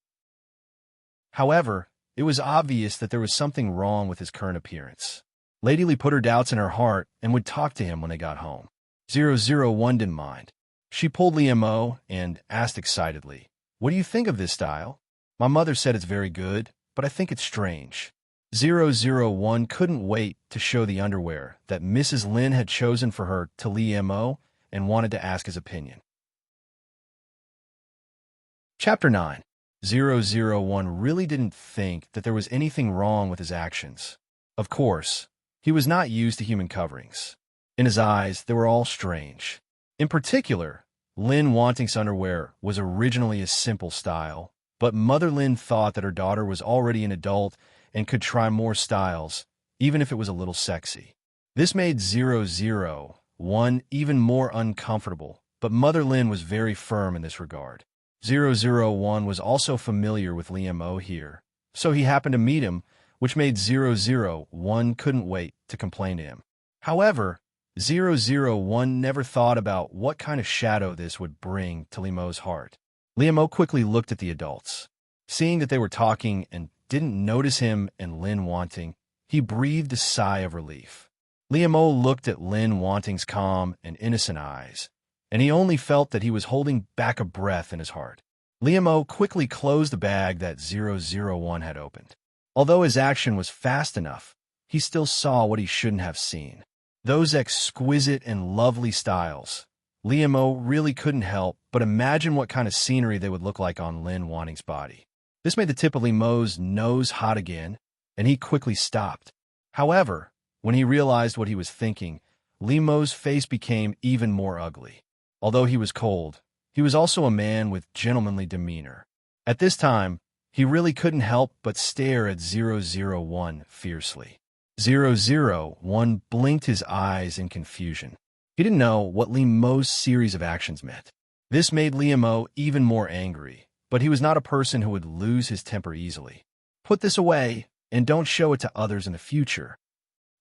However, it was obvious that there was something wrong with his current appearance. Lady Li put her doubts in her heart and would talk to him when they got home. 001 didn't mind. She pulled Li Mo and asked excitedly, "What do you think of this style? My mother said it's very good, but I think it's strange." 001 couldn't wait to show the underwear that Mrs. Lin had chosen for her to Li Mo and wanted to ask his opinion. Chapter 9. 001 really didn't think that there was anything wrong with his actions. Of course, he was not used to human coverings. In his eyes, they were all strange. In particular, Lin Wanting's underwear was originally a simple style, but Mother Lin thought that her daughter was already an adult and could try more styles, even if it was a little sexy. This made 001 even more uncomfortable, but Mother Lin was very firm in this regard. 001 was also familiar with Li Mo here, so he happened to meet him, which made 001 couldn't wait to complain to him. However, 001 never thought about what kind of shadow this would bring to Li Mo's heart. Li Mo quickly looked at the adults. Seeing that they were talking and didn't notice him and Lin Wanting, he breathed a sigh of relief. Li Mo looked at Lin Wanting's calm and innocent eyes, and he only felt that he was holding back a breath in his heart. Li Mo quickly closed the bag that 001 had opened. Although his action was fast enough, he still saw what he shouldn't have seen. Those exquisite and lovely styles. Li Mo really couldn't help but imagine what kind of scenery they would look like on Lin Wanting's body. This made the tip of Li Mo's nose hot again, and he quickly stopped. However, when he realized what he was thinking, Li Mo's face became even more ugly. Although he was cold, he was also a man with gentlemanly demeanor. At this time, he really couldn't help but stare at 001 fiercely. 001 blinked his eyes in confusion. He didn't know what Li Mo's series of actions meant. This made Li Mo even more angry, but he was not a person who would lose his temper easily. "Put this away, and don't show it to others in the future,"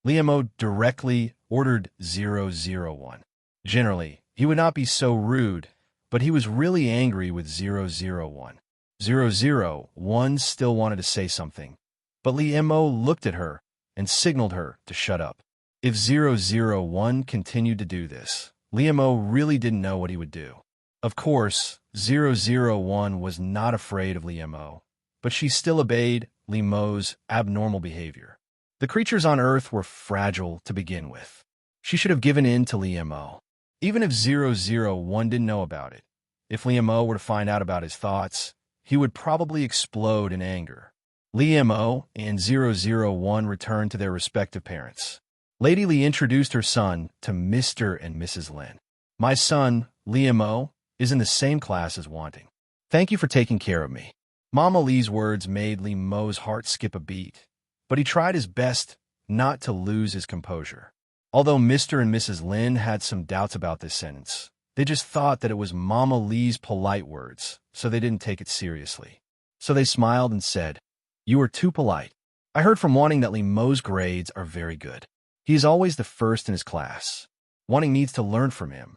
Li Mo directly ordered 001. Generally, he would not be so rude, but he was really angry with 001. 001 still wanted to say something, but Li Mo looked at her and signaled her to shut up. If 001 continued to do this, Li Mo really didn't know what he would do. Of course, 001 was not afraid of Li Mo, but she still obeyed Li Mo's abnormal behavior. The creatures on Earth were fragile to begin with. She should have given in to Li Mo. Even if 001 didn't know about it, if Li Mo were to find out about his thoughts, he would probably explode in anger. Li Mo and 001 returned to their respective parents. Lady Li introduced her son to Mr. and Mrs. Lin. "My son, Li Mo, is in the same class as Wanting. Thank you for taking care of me. Mama Lee's words made Lee Mo's heart skip a beat, but he tried his best not to lose his composure. Although Mr. and Mrs. Lin had some doubts about this sentence, they just thought that it was Mama Lee's polite words, so they didn't take it seriously. So they smiled and said, "You are too polite. I heard from Wanting that Lee Mo's grades are very good. He is always the first in his class. Wanting needs to learn from him."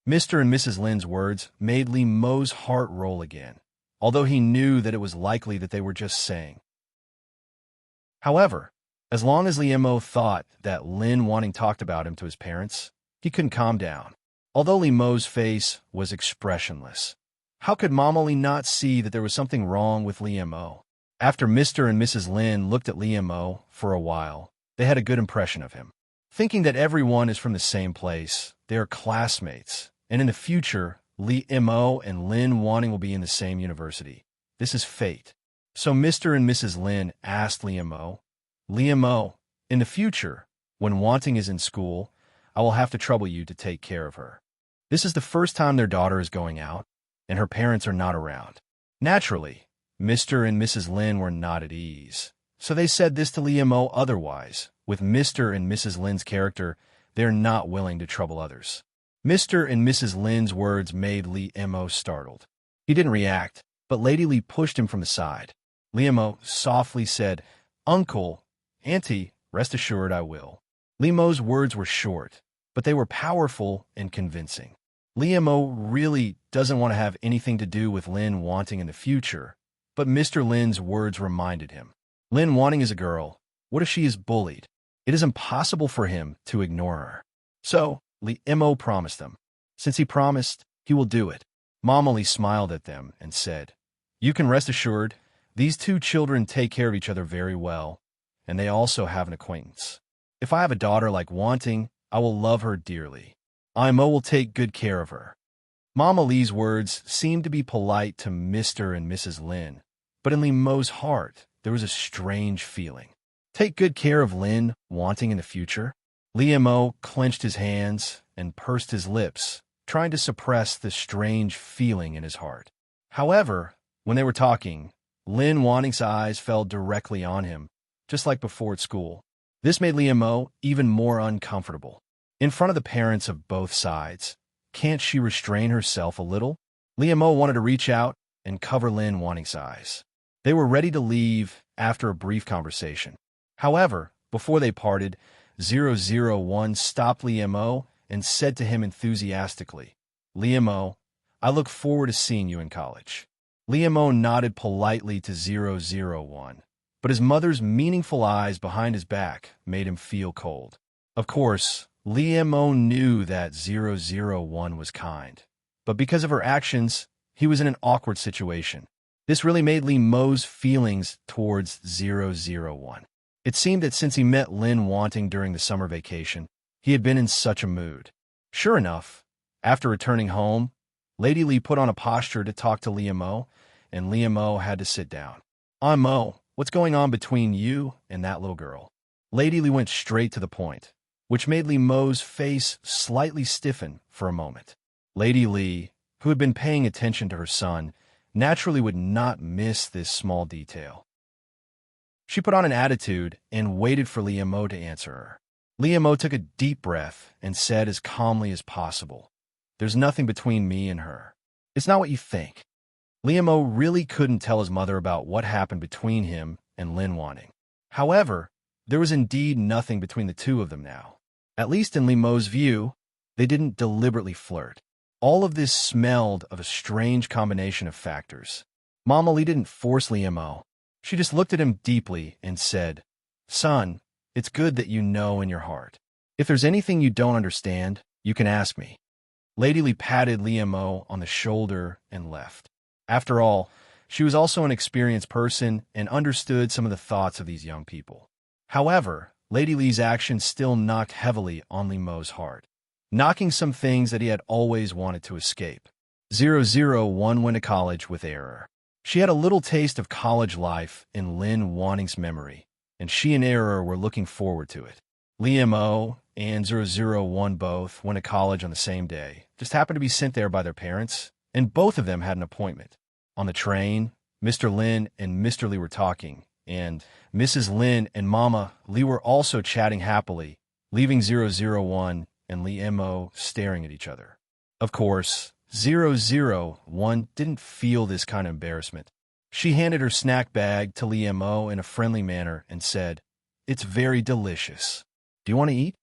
Mr. and Mrs. Lin's words made Lee Mo's heart roll again, although he knew that it was likely that they were just saying. However, as long as Lee Mo thought that Lin Wanting talked about him to his parents, he couldn't calm down. Although Lee Mo's face was expressionless, how could Mama Lee not see that there was something wrong with Lee Mo? After Mr. and Mrs. Lin looked at Lee Mo for a while, they had a good impression of him. Thinking that everyone is from the same place, they are classmates, and in the future, Lee Mo and Lin Wanting will be in the same university. This is fate. So Mr. and Mrs. Lin asked Lee Mo, in the future, when Wanting is in school, I will have to trouble you to take care of her. This is the first time their daughter is going out, and her parents are not around. Naturally, Mr. and Mrs. Lin were not at ease, so they said this to Lee Mo. Otherwise, with Mr. and Mrs. Lin's character, they are not willing to trouble others. Mr. and Mrs. Lin's words made Lee Mo startled. He didn't react, but Lady Lee pushed him from the side. Lee Mo softly said, "Uncle, Auntie, rest assured I will." Lee Mo's words were short, but they were powerful and convincing. Lee Mo really doesn't want to have anything to do with Lin Wanting in the future, but Mr. Lin's words reminded him. Lin Wanting is a girl. What if she is bullied? It is impossible for him to ignore her. So, Lee Mo promised them. Since he promised, he will do it. Mama Lee smiled at them and said, "You can rest assured, these two children take care of each other very well, and they also have an acquaintance. If I have a daughter like Wanting, I will love her dearly. Mo will take good care of her." Mama Lee's words seemed to be polite to Mr. and Mrs. Lin, but in Lee Mo's heart, there was a strange feeling. Take good care of Lin Wanting in the future? Lee Mo clenched his hands and pursed his lips, trying to suppress the strange feeling in his heart. However, when they were talking, Lin Wanting's eyes fell directly on him, just like before at school. This made Lee Mo even more uncomfortable. In front of the parents of both sides, can't she restrain herself a little? Lee Mo wanted to reach out and cover Lin Wanting's eyes. They were ready to leave after a brief conversation. However, before they parted, 001 stopped Lee Mo and said to him enthusiastically, "Lee Mo, I look forward to seeing you in college." Lee Mo nodded politely to 001, but his mother's meaningful eyes behind his back made him feel cold. Of course, Lee Mo knew that 001 was kind, but because of her actions, he was in an awkward situation. This really made Lee Mo's feelings towards 001. It seemed that since he met Lin Wanting during the summer vacation, he had been in such a mood. Sure enough, after returning home, Lady Lee put on a posture to talk to Lee Mo, and Lee Mo had to sit down. "Mo, what's going on between you and that little girl?" Lady Lee went straight to the point, which made Lee Mo's face slightly stiffen for a moment. Lady Lee, who had been paying attention to her son, naturally would not miss this small detail. She put on an attitude and waited for Lee Mo to answer her. Lee Mo took a deep breath and said as calmly as possible, "There's nothing between me and her. It's not what you think." Lee Mo really couldn't tell his mother about what happened between him and Lin Wanting. However, there was indeed nothing between the two of them now. At least in Lee Mo's view, they didn't deliberately flirt. All of this smelled of a strange combination of factors. Mama Lee didn't force Lee Mo. She just looked at him deeply and said, "Son, it's good that you know in your heart. If there's anything you don't understand, you can ask me." Lady Lee patted Lee Mo on the shoulder and left. After all, she was also an experienced person and understood some of the thoughts of these young people. However, Lady Lee's actions still knocked heavily on Lee Mo's heart, knocking some things that he had always wanted to escape. 001 went to college with Error. She had a little taste of college life in Lin Wanting's memory, and she and Error were looking forward to it. Lee Mo and 001 both went to college on the same day, just happened to be sent there by their parents, and both of them had an appointment. On the train, Mr. Lin and Mr. Li were talking, and Mrs. Lin and Mama Li were also chatting happily, leaving 001 and Li Mo staring at each other. Of course, 001 didn't feel this kind of embarrassment. She handed her snack bag to Li Mo in a friendly manner and said, "It's very delicious. Do you want to eat?"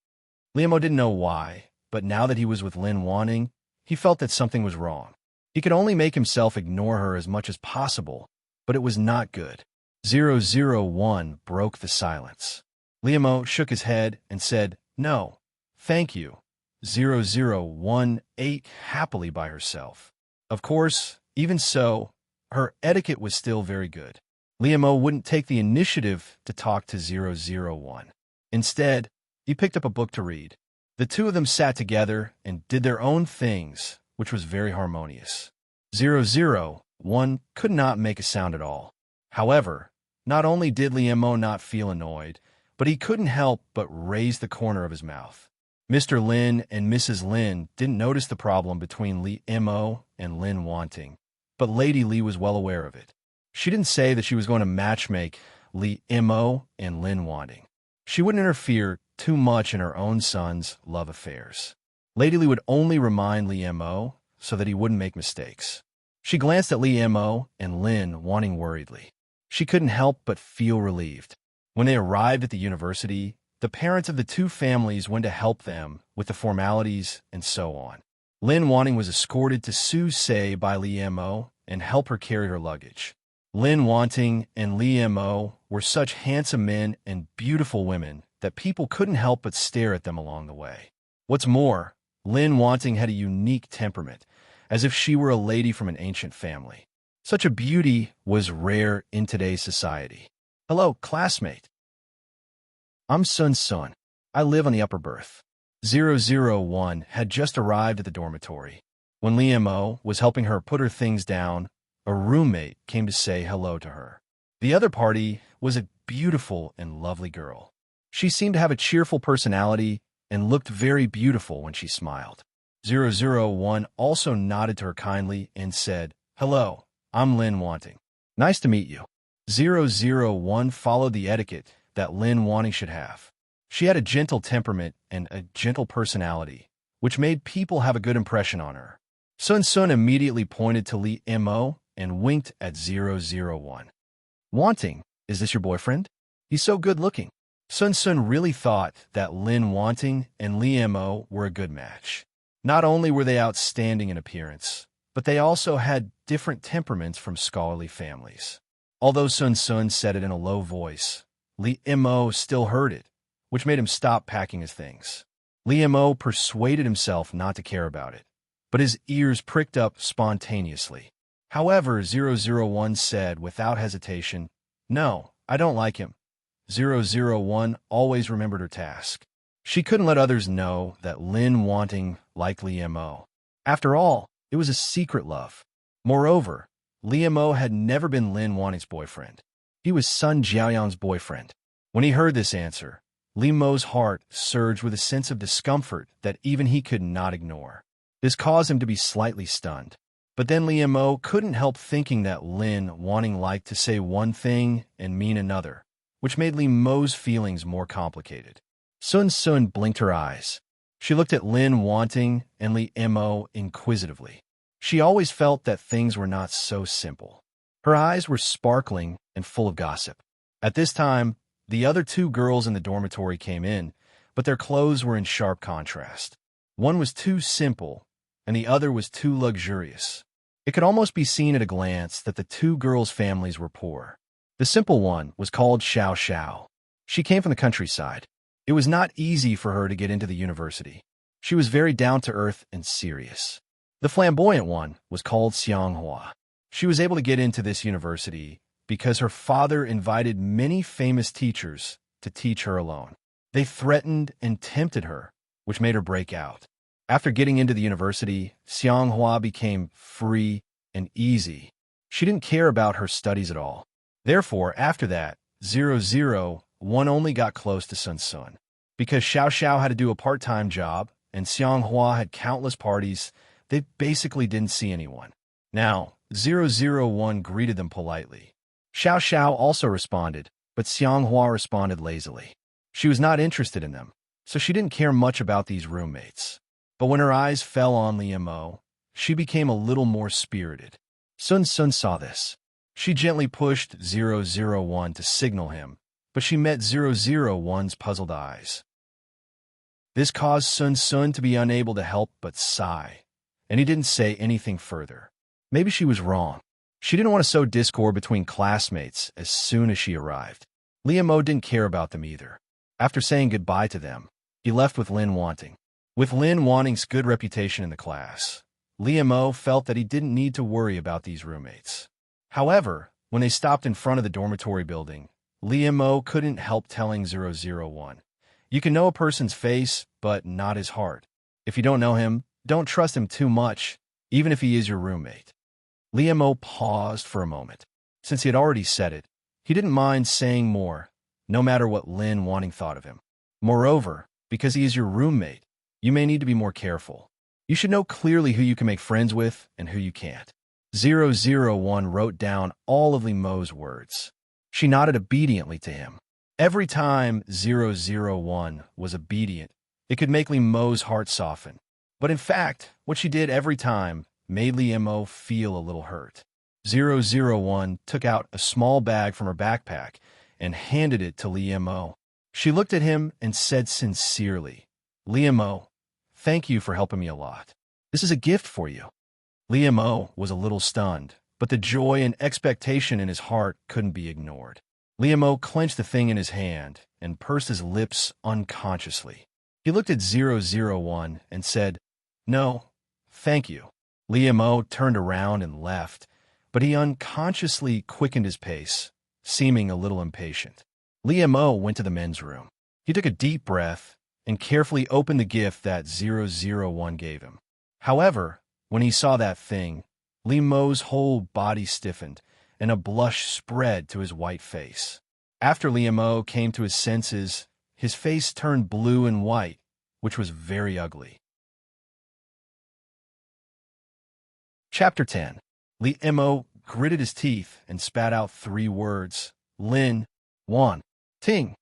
Li Mo didn't know why, but now that he was with Lin Wanting, he felt that something was wrong. He could only make himself ignore her as much as possible, but it was not good. 001 broke the silence. Li Mo shook his head and said, "No, thank you." 001 ate happily by herself. Of course, even so, her etiquette was still very good. Li Mo wouldn't take the initiative to talk to 001. Instead, he picked up a book to read. The two of them sat together and did their own things, which was very harmonious. 001 could not make a sound at all. However, not only did Li Mo not feel annoyed, but he couldn't help but raise the corner of his mouth. Mr. Lin and Mrs. Lin didn't notice the problem between Li Mo and Lin Wanting, but Lady Li was well aware of it. She didn't say that she was going to matchmake Li Mo and Lin Wanting. She wouldn't interfere too much in her own son's love affairs. Lady Li would only remind Li Mo so that he wouldn't make mistakes. She glanced at Li Mo and Lin Wanting worriedly. She couldn't help but feel relieved. When they arrived at the university, the parents of the two families went to help them with the formalities and so on. Lin Wanting was escorted to Su Se by Li Mo and help her carry her luggage. Lin Wanting and Li Mo were such handsome men and beautiful women that people couldn't help but stare at them along the way. What's more, Lin Wanting had a unique temperament, as if she were a lady from an ancient family. Such a beauty was rare in today's society. "Hello, classmate. I'm Sun Sun. I live on the upper berth." 001 had just arrived at the dormitory. When Li Mo was helping her put her things down, a roommate came to say hello to her. The other party was a beautiful and lovely girl. She seemed to have a cheerful personality and looked very beautiful when she smiled. 001 also nodded to her kindly and said, "Hello, I'm Lin Wanting. Nice to meet you." 001 followed the etiquette that Lin Wanting should have. She had a gentle temperament and a gentle personality, which made people have a good impression on her. Sun Sun immediately pointed to Li Mo and winked at 001. "Wanting, is this your boyfriend? He's so good looking." Sun Sun really thought that Lin Wanting and Li Mo were a good match. Not only were they outstanding in appearance, but they also had different temperaments from scholarly families. Although Sun Sun said it in a low voice, Li Mo still heard it, which made him stop packing his things. Li Mo persuaded himself not to care about it, but his ears pricked up spontaneously. However, 001 said without hesitation, "No, I don't like him." 001 always remembered her task. She couldn't let others know that Lin Wanting liked Li Mo. After all, it was a secret love. Moreover, Li Mo had never been Lin Wanting's boyfriend. He was Sun Jiaoyang's boyfriend. When he heard this answer, Li Mo's heart surged with a sense of discomfort that even he could not ignore. This caused him to be slightly stunned. But then Li Mo couldn't help thinking that Lin Wanting liked to say one thing and mean another, which made Li Mo's feelings more complicated. Sun Sun blinked her eyes. She looked at Lin Wanting and Li Mo inquisitively. She always felt that things were not so simple. Her eyes were sparkling and full of gossip. At this time, the other two girls in the dormitory came in, but their clothes were in sharp contrast. One was too simple, and the other was too luxurious. It could almost be seen at a glance that the two girls' families were poor. The simple one was called Xiao Xiao. She came from the countryside. It was not easy for her to get into the university. She was very down-to-earth and serious. The flamboyant one was called Xianghua. She was able to get into this university because her father invited many famous teachers to teach her alone. They threatened and tempted her, which made her break out. After getting into the university, Xianghua became free and easy. She didn't care about her studies at all. Therefore, after that, 001 only got close to Sun Sun. Because Xiao Xiao had to do a part-time job and Xianghua had countless parties, they basically didn't see anyone. Now, 001 greeted them politely. Xiao Xiao also responded, but Xianghua responded lazily. She was not interested in them, so she didn't care much about these roommates. But when her eyes fell on Liemo, she became a little more spirited. Sun Sun saw this. She gently pushed 001 to signal him, but she met 001's puzzled eyes. This caused Sun Sun to be unable to help but sigh, and he didn't say anything further. Maybe she was wrong. She didn't want to sow discord between classmates as soon as she arrived. Liemo didn't care about them either. After saying goodbye to them, he left with Lin Wanting. With Lin Wanting's good reputation in the class, Liemo felt that he didn't need to worry about these roommates. However, when they stopped in front of the dormitory building, Liemo couldn't help telling 001, "You can know a person's face, but not his heart. If you don't know him, don't trust him too much, even if he is your roommate." Liemo paused for a moment. Since he had already said it, he didn't mind saying more, no matter what Lin Wanting thought of him. Moreover, because he is your roommate, you may need to be more careful. You should know clearly who you can make friends with and who you can't. 001 wrote down all of Liemo's words. She nodded obediently to him. Every time 001 was obedient, it could make Liemo's heart soften. But in fact, what she did every time made Liemo feel a little hurt. 001 took out a small bag from her backpack and handed it to Liemo. She looked at him and said sincerely, "Liemo, thank you for helping me a lot. This is a gift for you." Liemo was a little stunned, but the joy and expectation in his heart couldn't be ignored. Liemo clenched the thing in his hand and pursed his lips unconsciously. He looked at 001 and said, "No, thank you." Liemo turned around and left, but he unconsciously quickened his pace, seeming a little impatient. Liemo went to the men's room. He took a deep breath and carefully opened the gift that 001 gave him. However, when he saw that thing, Liemo's whole body stiffened, and a blush spread to his white face. After Liemo came to his senses, his face turned blue and white, which was very ugly. Chapter 10. Liemo gritted his teeth and spat out 3 words, Lin, Wan, Ting.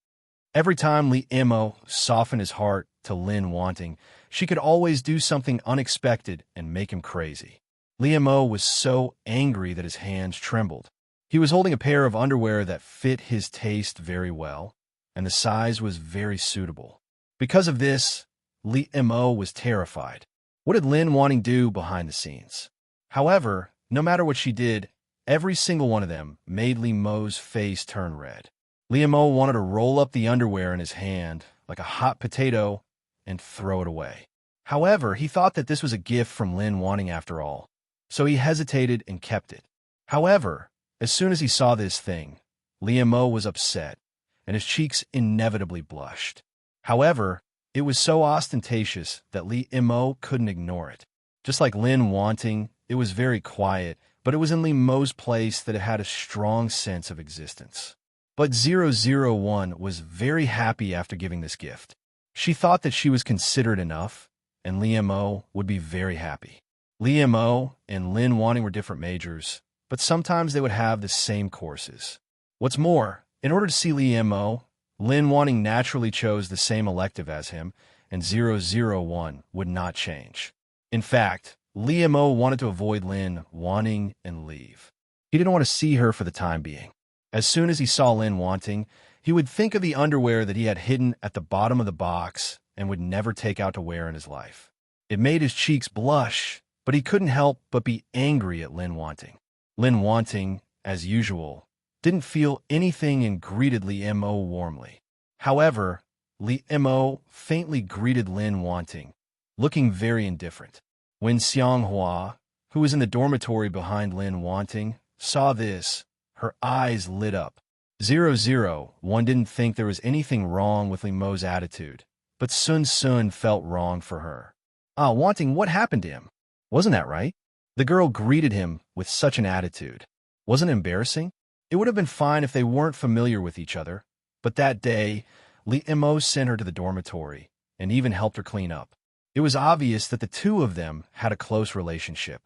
Every time Liemo softened his heart to Lin Wanting, she could always do something unexpected and make him crazy. Liemo was so angry that his hands trembled. He was holding a pair of underwear that fit his taste very well, and the size was very suitable. Because of this, Liemo was terrified. What did Lin Wanting do behind the scenes? However, no matter what she did, every single one of them made Liemo's face turn red. Liemo wanted to roll up the underwear in his hand like a hot potato and throw it away. However, he thought that this was a gift from Lin Wanting after all, so he hesitated and kept it. However, as soon as he saw this thing, Liemo was upset, and his cheeks inevitably blushed. However, it was so ostentatious that Liemo couldn't ignore it. Just like Lin Wanting, it was very quiet, but it was in Liemo's place that it had a strong sense of existence. But 001 was very happy after giving this gift. She thought that she was considerate enough, and Liemo would be very happy. Liemo and Lin Wanting were different majors, but sometimes they would have the same courses. What's more, in order to see Liemo, Lin Wanting naturally chose the same elective as him, and 001 would not change. In fact, Liemo wanted to avoid Lin Wanting and leave. He didn't want to see her for the time being. As soon as he saw Lin Wanting, he would think of the underwear that he had hidden at the bottom of the box and would never take out to wear in his life. It made his cheeks blush, but he couldn't help but be angry at Lin Wanting. Lin Wanting, as usual, didn't feel anything and greeted Liemo warmly. However, Liemo faintly greeted Lin Wanting, looking very indifferent. When Xianghua, who was in the dormitory behind Lin Wanting, saw this, her eyes lit up. 001 didn't think there was anything wrong with Liemo's attitude, but Sun Sun felt wrong for her. Wanting, what happened to him? Wasn't that right? The girl greeted him with such an attitude. Wasn't it embarrassing? It would have been fine if they weren't familiar with each other, but that day, Liemo sent her to the dormitory and even helped her clean up. It was obvious that the two of them had a close relationship.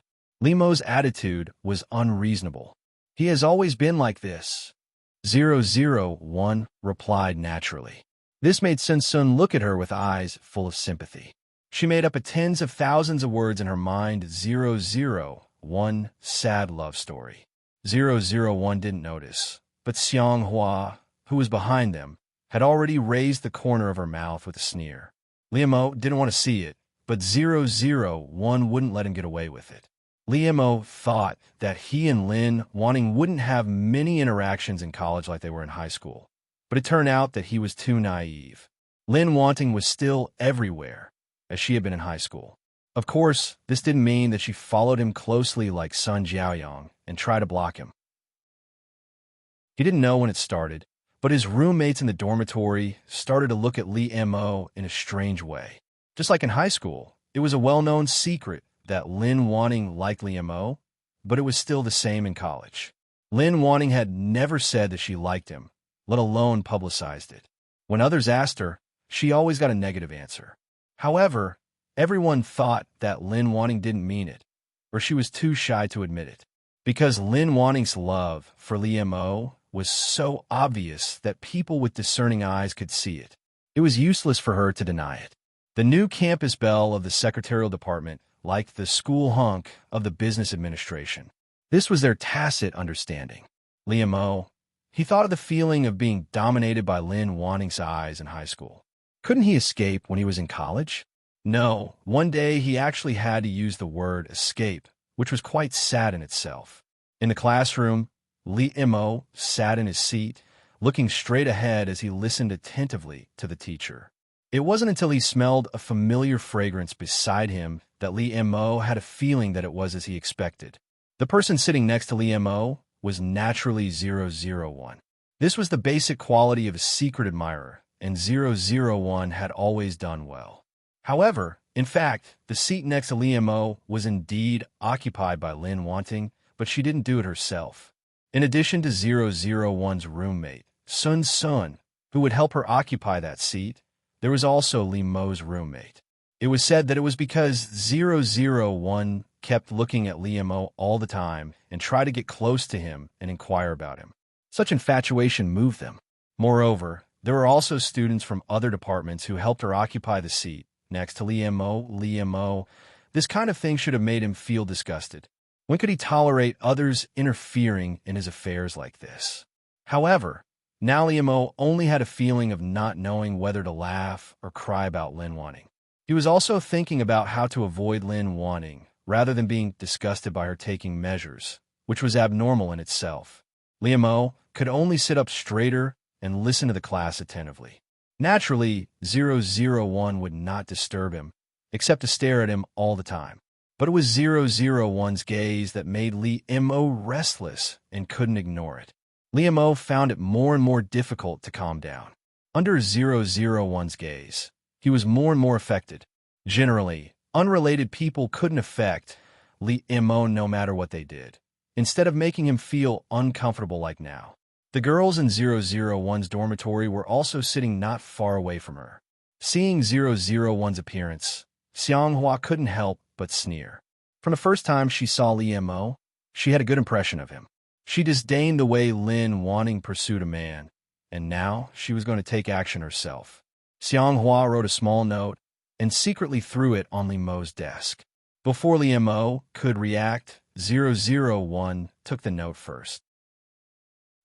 Limo's attitude was unreasonable. He has always been like this. 001 replied naturally. This made Sun look at her with eyes full of sympathy. She made up a tens of thousands of words in her mind. 001 sad love story. 001 didn't notice, but Xianghua, who was behind them, had already raised the corner of her mouth with a sneer. Limo didn't want to see it, but 001 wouldn't let him get away with it. Limo thought that he and Lin Wanting wouldn't have many interactions in college like they were in high school, but it turned out that he was too naive. Lin Wanting was still everywhere, as she had been in high school. Of course, this didn't mean that she followed him closely like Sun Jiaoyang and tried to block him. He didn't know when it started, but his roommates in the dormitory started to look at Limo in a strange way. Just like in high school, it was a well-known secret that Lin Wanting liked Limo, but it was still the same in college. Lin Wanting had never said that she liked him, let alone publicized it. When others asked her, she always got a negative answer. However, everyone thought that Lin Wanting didn't mean it, or she was too shy to admit it, because Lin Wanting's love for Limo was so obvious that people with discerning eyes could see it. It was useless for her to deny it. The new campus belle of the secretarial department liked the school hunk of the business administration. This was their tacit understanding. Limo, he thought of the feeling of being dominated by Lin Wanting's eyes in high school. Couldn't he escape when he was in college? No, one day he actually had to use the word escape, which was quite sad in itself. In the classroom, Limo sat in his seat, looking straight ahead as he listened attentively to the teacher. It wasn't until he smelled a familiar fragrance beside him that Limo had a feeling that it was as he expected. The person sitting next to Limo was naturally 001. This was the basic quality of a secret admirer, and 001 had always done well. However, in fact, the seat next to Limo was indeed occupied by Lin Wanting, but she didn't do it herself. In addition to 001's roommate, Sun, who would help her occupy that seat, there was also Limo's roommate. It was said that it was because 001 kept looking at Limo all the time and tried to get close to him and inquire about him. Such infatuation moved them. Moreover, there were also students from other departments who helped her occupy the seat next to Limo. This kind of thing should have made him feel disgusted. When could he tolerate others interfering in his affairs like this? However, now Limo only had a feeling of not knowing whether to laugh or cry about Lin Wanting. He was also thinking about how to avoid Lin Wanting, rather than being disgusted by her taking measures, which was abnormal in itself. Limo could only sit up straighter and listen to the class attentively. Naturally, 001 would not disturb him, except to stare at him all the time. But it was 001's gaze that made Limo restless and couldn't ignore it. Limo found it more and more difficult to calm down. Under 001's gaze, he was more and more affected. Generally, unrelated people couldn't affect Limo no matter what they did, instead of making him feel uncomfortable like now. The girls in 001's dormitory were also sitting not far away from her. Seeing 001's appearance, Xianghua couldn't help but sneer. From the first time she saw Limo, she had a good impression of him. She disdained the way Lin Wanting pursued a man, and now she was going to take action herself. Xianghua wrote a small note and secretly threw it on Limo's desk. Before Limo could react, 001 took the note first.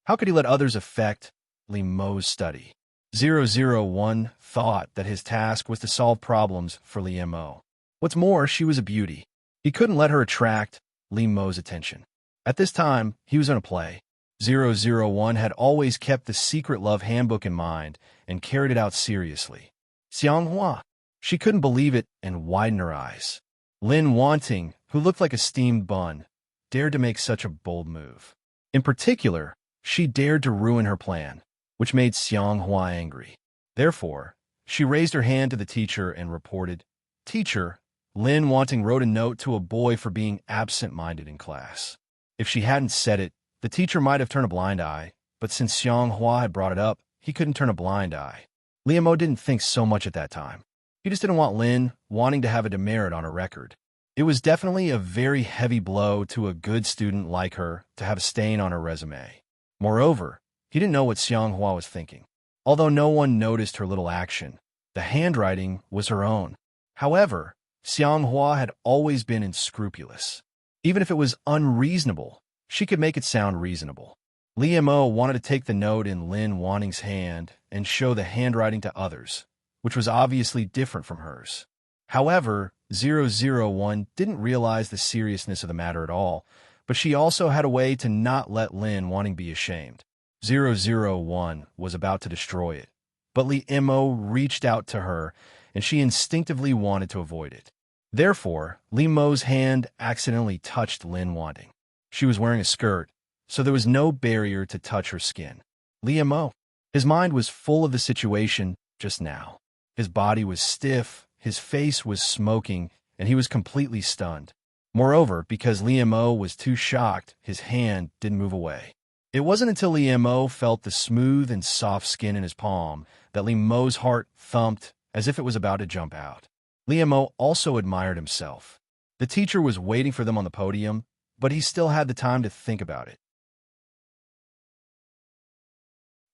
How could he let others affect Limo's study? 001 thought that his task was to solve problems for Limo. What's more, she was a beauty. He couldn't let her attract Limo's attention. At this time, he was in a play. 001 had always kept the secret love handbook in mind and carried it out seriously. Xianghua, she couldn't believe it and widened her eyes. Lin Wanting, who looked like a steamed bun, dared to make such a bold move. In particular, she dared to ruin her plan, which made Xianghua angry. Therefore, she raised her hand to the teacher and reported, "Teacher, Lin Wanting wrote a note to a boy for being absent-minded in class." If she hadn't said it, the teacher might have turned a blind eye, but since Xianghua had brought it up, he couldn't turn a blind eye. Limo didn't think so much at that time. He just didn't want Lin Wanting to have a demerit on her record. It was definitely a very heavy blow to a good student like her to have a stain on her resume. Moreover, he didn't know what Xianghua was thinking. Although no one noticed her little action, the handwriting was her own. However, Xianghua had always been unscrupulous. Even if it was unreasonable, she could make it sound reasonable. Li Mo wanted to take the note in Lin Wanting's hand and show the handwriting to others, which was obviously different from hers. However, 001 didn't realize the seriousness of the matter at all, but she also had a way to not let Lin Wanting be ashamed. 001 was about to destroy it, but Li Mo reached out to her, and she instinctively wanted to avoid it. Therefore, Li Mo's hand accidentally touched Lin Wanting. She was wearing a skirt, so there was no barrier to touch her skin. Li Mo. His mind was full of the situation just now. His body was stiff, his face was smoking, and he was completely stunned. Moreover, because Li Mo was too shocked, his hand didn't move away. It wasn't until Li Mo felt the smooth and soft skin in his palm that Li Mo's heart thumped as if it was about to jump out. Li Mo also admired himself. The teacher was waiting for them on the podium, but he still had the time to think about it.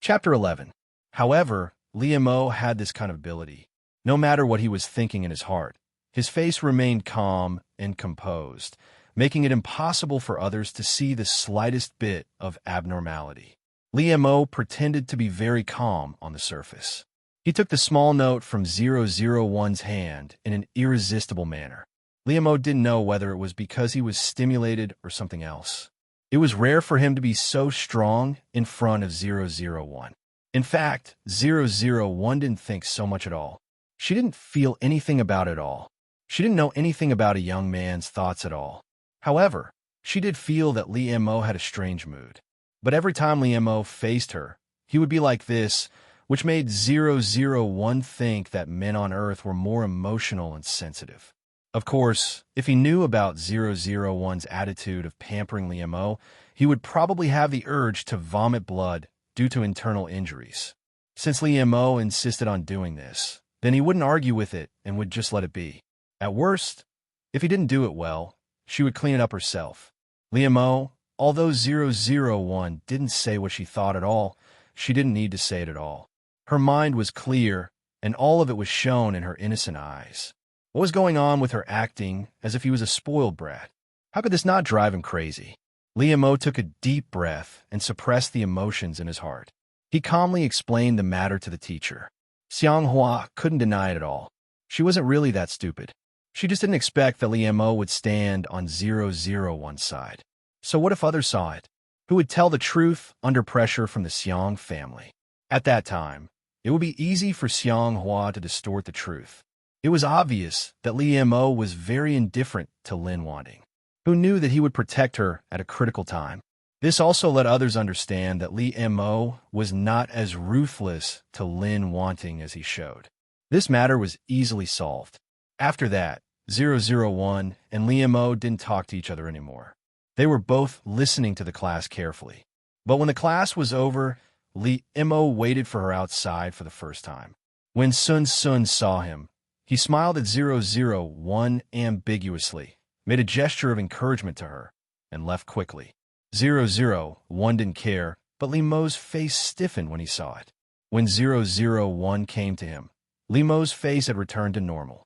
Chapter 11. However, Li Mo had this kind of ability. No matter what he was thinking in his heart, his face remained calm and composed, making it impossible for others to see the slightest bit of abnormality. Li Mo pretended to be very calm on the surface. He took the small note from 001's hand in an irresistible manner. Li Mo didn't know whether it was because he was stimulated or something else. It was rare for him to be so strong in front of 001. In fact, 001 didn't think so much at all. She didn't feel anything about it at all. She didn't know anything about a young man's thoughts at all. However, she did feel that Li Mo had a strange mood. But every time Li Mo faced her, he would be like this, which made 001 think that men on Earth were more emotional and sensitive. Of course, if he knew about 001's attitude of pampering Li Mo, he would probably have the urge to vomit blood due to internal injuries. Since Li Mo insisted on doing this, then he wouldn't argue with it and would just let it be. At worst, if he didn't do it well, she would clean it up herself. Li Mo, although 001 didn't say what she thought at all, she didn't need to say it at all. Her mind was clear, and all of it was shown in her innocent eyes. What was going on with her acting as if he was a spoiled brat? How could this not drive him crazy? Li Mo took a deep breath and suppressed the emotions in his heart. He calmly explained the matter to the teacher. Xianghua couldn't deny it at all. She wasn't really that stupid. She just didn't expect that Li Mo would stand on 001's side. So what if others saw it? Who would tell the truth under pressure from the Xiang family? At that time, it would be easy for Xianghua to distort the truth. It was obvious that Li Mo was very indifferent to Lin Wanting, who knew that he would protect her at a critical time. This also let others understand that Li Mo was not as ruthless to Lin Wanting as he showed. This matter was easily solved. After that, 001 and Li Mo didn't talk to each other anymore. They were both listening to the class carefully. But when the class was over, Li Mo waited for her outside for the first time. When Sun Sun saw him, he smiled at 001 ambiguously, made a gesture of encouragement to her, and left quickly. 001 didn't care, but Li Mo's face stiffened when he saw it. When 001 came to him, Li Mo's face had returned to normal.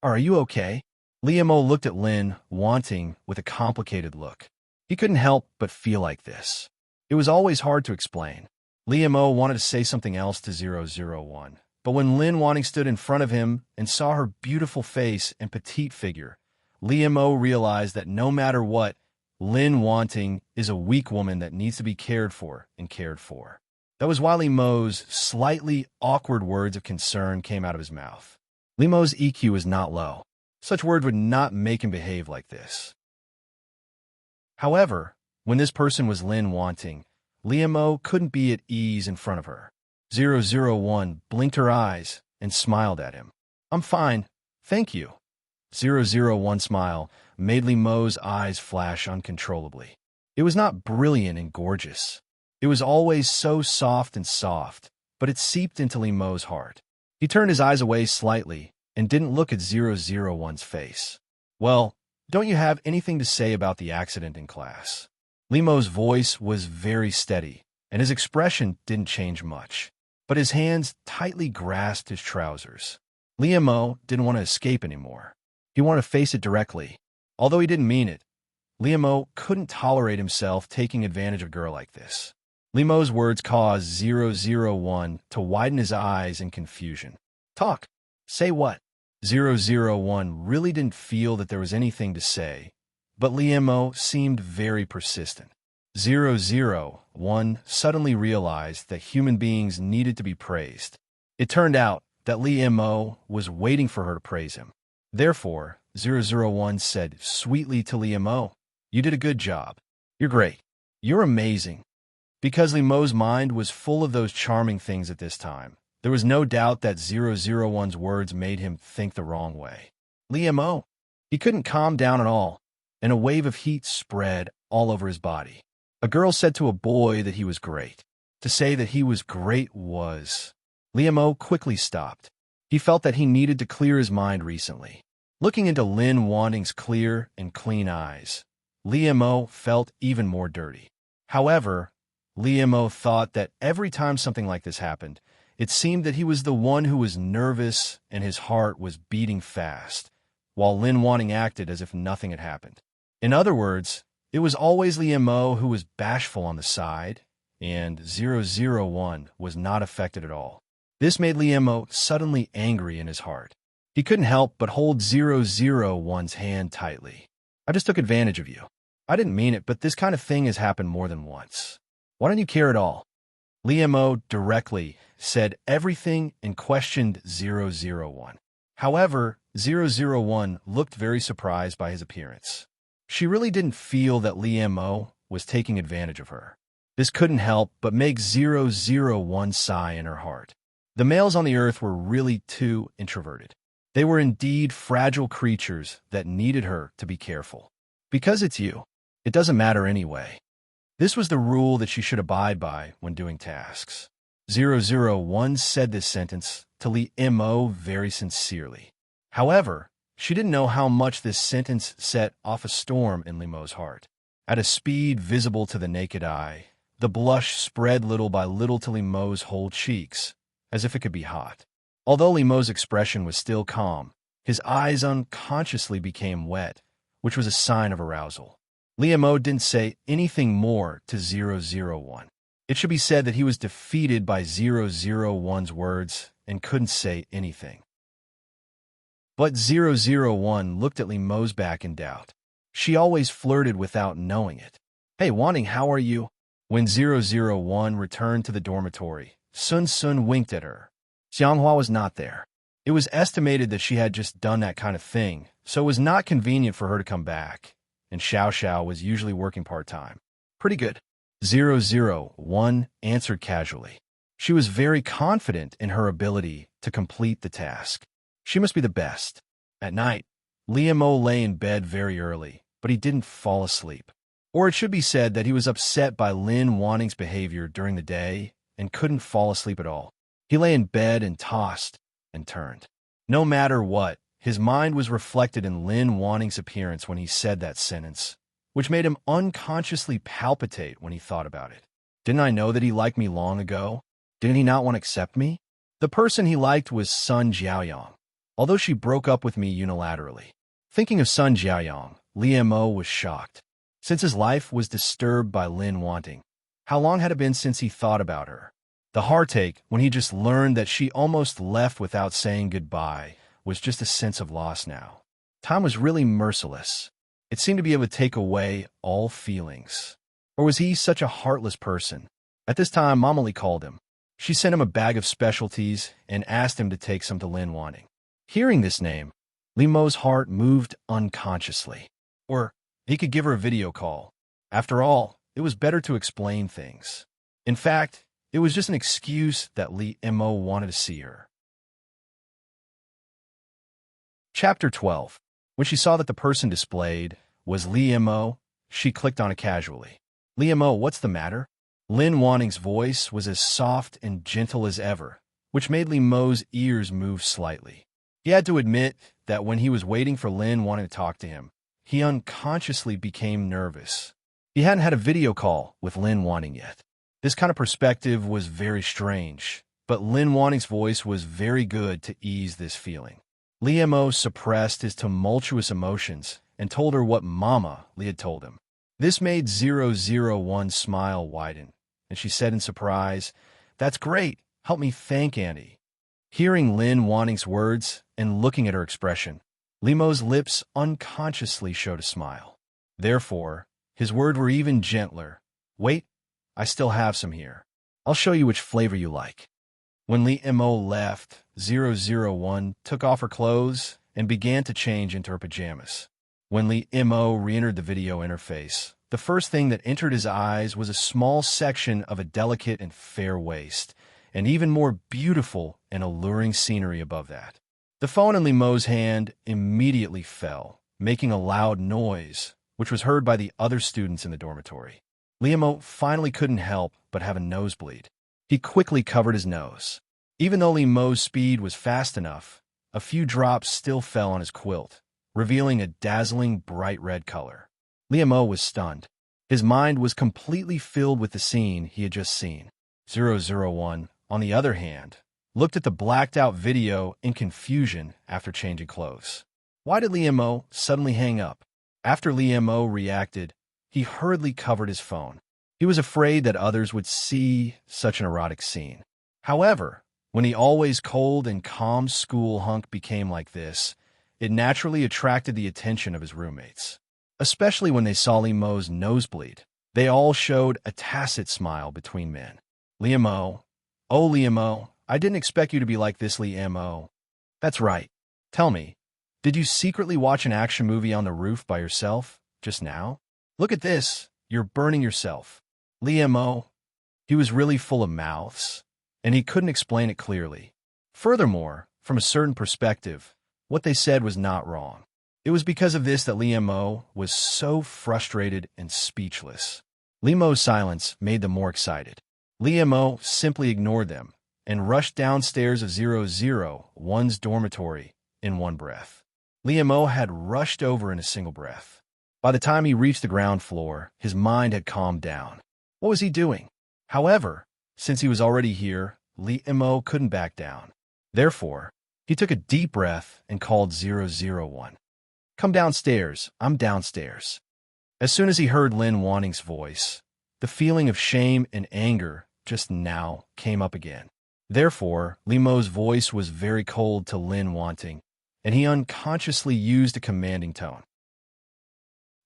Are you okay? Li Mo looked at Lin Wanting with a complicated look. He couldn't help but feel like this. It was always hard to explain. Li Mo wanted to say something else to 001, but when Lin Wanting stood in front of him and saw her beautiful face and petite figure, Li Mo realized that no matter what, Lin Wanting is a weak woman that needs to be cared for and cared for. That was why Li Mo's slightly awkward words of concern came out of his mouth. Li Mo's EQ is not low. Such words would not make him behave like this. However, when this person was Lin Wanting, Li Mo couldn't be at ease in front of her. 001 blinked her eyes and smiled at him. I'm fine, thank you. 001's smile made Li Mo's eyes flash uncontrollably. It was not brilliant and gorgeous. It was always so soft, but it seeped into Li Mo's heart. He turned his eyes away slightly and didn't look at 001's face. Well, Don't you have anything to say about the accident in class? Limo's voice was very steady, and his expression didn't change much, but his hands tightly grasped his trousers. Limo didn't want to escape anymore. He wanted to face it directly. Although he didn't mean it, Limo couldn't tolerate himself taking advantage of a girl like this. Limo's words caused 001 to widen his eyes in confusion. Talk. Say what? 001 really didn't feel that there was anything to say, but Limo seemed very persistent. 001 suddenly realized that human beings needed to be praised. It turned out that Limo was waiting for her to praise him. Therefore, 001 said sweetly to Limo, "You did a good job. You're great. You're amazing." Because Limo's mind was full of those charming things at this time, there was no doubt that 001's words made him think the wrong way. Limo, he couldn't calm down at all, and a wave of heat spread all over his body. A girl said to a boy that he was great. To say that he was great was... Limo quickly stopped. He felt that he needed to clear his mind recently. Looking into Lin Wanting's clear and clean eyes, Limo felt even more dirty. However, Limo thought that every time something like this happened, it seemed that he was the one who was nervous and his heart was beating fast, while Lin Wanting acted as if nothing had happened. In other words, it was always Limo who was bashful on the side, and 001 was not affected at all. This made Limo suddenly angry in his heart. He couldn't help but hold 001's hand tightly. "I just took advantage of you. I didn't mean it, but this kind of thing has happened more than once. Why don't you care at all?" Limo directly said everything and questioned 001. However, 001 looked very surprised by his appearance. She really didn't feel that Limo was taking advantage of her. This couldn't help but make 001 sigh in her heart. The males on the earth were really too introverted. They were indeed fragile creatures that needed her to be careful. "Because it's you, it doesn't matter anyway." This was the rule that she should abide by when doing tasks. 001 said this sentence to Limo very sincerely. However, she didn't know how much this sentence set off a storm in Limo's heart. At a speed visible to the naked eye, the blush spread little by little to Limo's whole cheeks, as if it could be hot. Although Limo's expression was still calm, his eyes unconsciously became wet, which was a sign of arousal. Limo didn't say anything more to 001. It should be said that he was defeated by 001's words and couldn't say anything. But 001 looked at Limo's back in doubt. She always flirted without knowing it. "Hey, Wanting, how are you?" When 001 returned to the dormitory, Sun Sun winked at her. Xianghua was not there. It was estimated that she had just done that kind of thing, so it was not convenient for her to come back, and Xiao Xiao was usually working part-time. "Pretty good," 001 answered casually. She was very confident in her ability to complete the task. She must be the best. At night, Limo lay in bed very early, but he didn't fall asleep. Or it should be said that he was upset by Lin Wanting's behavior during the day and couldn't fall asleep at all. He lay in bed and tossed and turned. No matter what, his mind was reflected in Lin Wanting's appearance when he said that sentence, which made him unconsciously palpitate when he thought about it. Didn't I know that he liked me long ago? Didn't he not want to accept me? The person he liked was Sun Jiaoyang, although she broke up with me unilaterally. Thinking of Sun Jiaoyang, Limo was shocked. Since his life was disturbed by Lin Wanting, how long had it been since he thought about her? The heartache when he just learned that she almost left without saying goodbye was just a sense of loss now. Time was really merciless. It seemed to be able to take away all feelings. Or was he such a heartless person? At this time, Momoli called him. She sent him a bag of specialties and asked him to take some to Lin Wanting. Hearing this name, Limo's heart moved unconsciously. Or he could give her a video call. After all, it was better to explain things. In fact, it was just an excuse that Limo wanted to see her. Chapter 12. When she saw that the person displayed was Limo, she clicked on it casually. "Limo, what's the matter?" Lin Wanting's voice was as soft and gentle as ever, which made Limo's ears move slightly. He had to admit that when he was waiting for Lin Wanting to talk to him, he unconsciously became nervous. He hadn't had a video call with Lin Wanting yet. This kind of perspective was very strange, but Lin Wanting's voice was very good to ease this feeling. Li Mo suppressed his tumultuous emotions and told her what Mama Li had told him. This made 001's smile widen, and she said in surprise, "That's great. Help me thank Auntie." Hearing Lin Wanting's words and looking at her expression, Li Mo's lips unconsciously showed a smile. Therefore, his words were even gentler. "Wait, I still have some here. I'll show you which flavor you like." When Li Mo left, 001 took off her clothes and began to change into her pajamas. When Li Mo re-entered the video interface, the first thing that entered his eyes was a small section of a delicate and fair waist, and even more beautiful and alluring scenery above that. The phone in Li Mo's hand immediately fell, making a loud noise, which was heard by the other students in the dormitory. Li Mo finally couldn't help but have a nosebleed. He quickly covered his nose. Even though Li Mo's speed was fast enough, a few drops still fell on his quilt, revealing a dazzling bright red color. Li Mo was stunned. His mind was completely filled with the scene he had just seen. 001, on the other hand, looked at the blacked-out video in confusion after changing clothes. Why did Li Mo suddenly hang up? After Li Mo reacted, he hurriedly covered his phone. He was afraid that others would see such an erotic scene. However, when the always cold and calm school hunk became like this, it naturally attracted the attention of his roommates. Especially when they saw Li Mo's nosebleed. They all showed a tacit smile between men. "Li Mo, oh Li Mo, I didn't expect you to be like this, Li Mo." "That's right. Tell me, did you secretly watch an action movie on the roof by yourself just now? Look at this, you're burning yourself." Li Mo, he was really full of mouths, and he couldn't explain it clearly. Furthermore, from a certain perspective, what they said was not wrong. It was because of this that Li Mo was so frustrated and speechless. Li Mo's silence made them more excited. Li Mo simply ignored them and rushed downstairs of 001's dormitory in one breath. Li Mo had rushed over in a single breath. By the time he reached the ground floor, his mind had calmed down. What was he doing? However, since he was already here, Li Mo couldn't back down. Therefore, he took a deep breath and called 001. "Come downstairs. I'm downstairs." As soon as he heard Lin Wanting's voice, the feeling of shame and anger just now came up again. Therefore, Li Mo's voice was very cold to Lin Wanting, and he unconsciously used a commanding tone.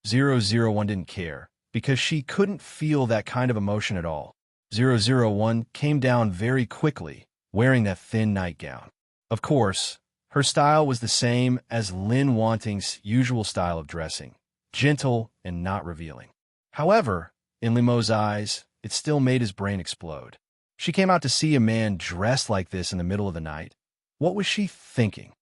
001 didn't care, because she couldn't feel that kind of emotion at all. 001 came down very quickly, wearing that thin nightgown. Of course, her style was the same as Lin Wanting's usual style of dressing, gentle and not revealing. However, in Li Mo's eyes, it still made his brain explode. She came out to see a man dressed like this in the middle of the night. What was she thinking?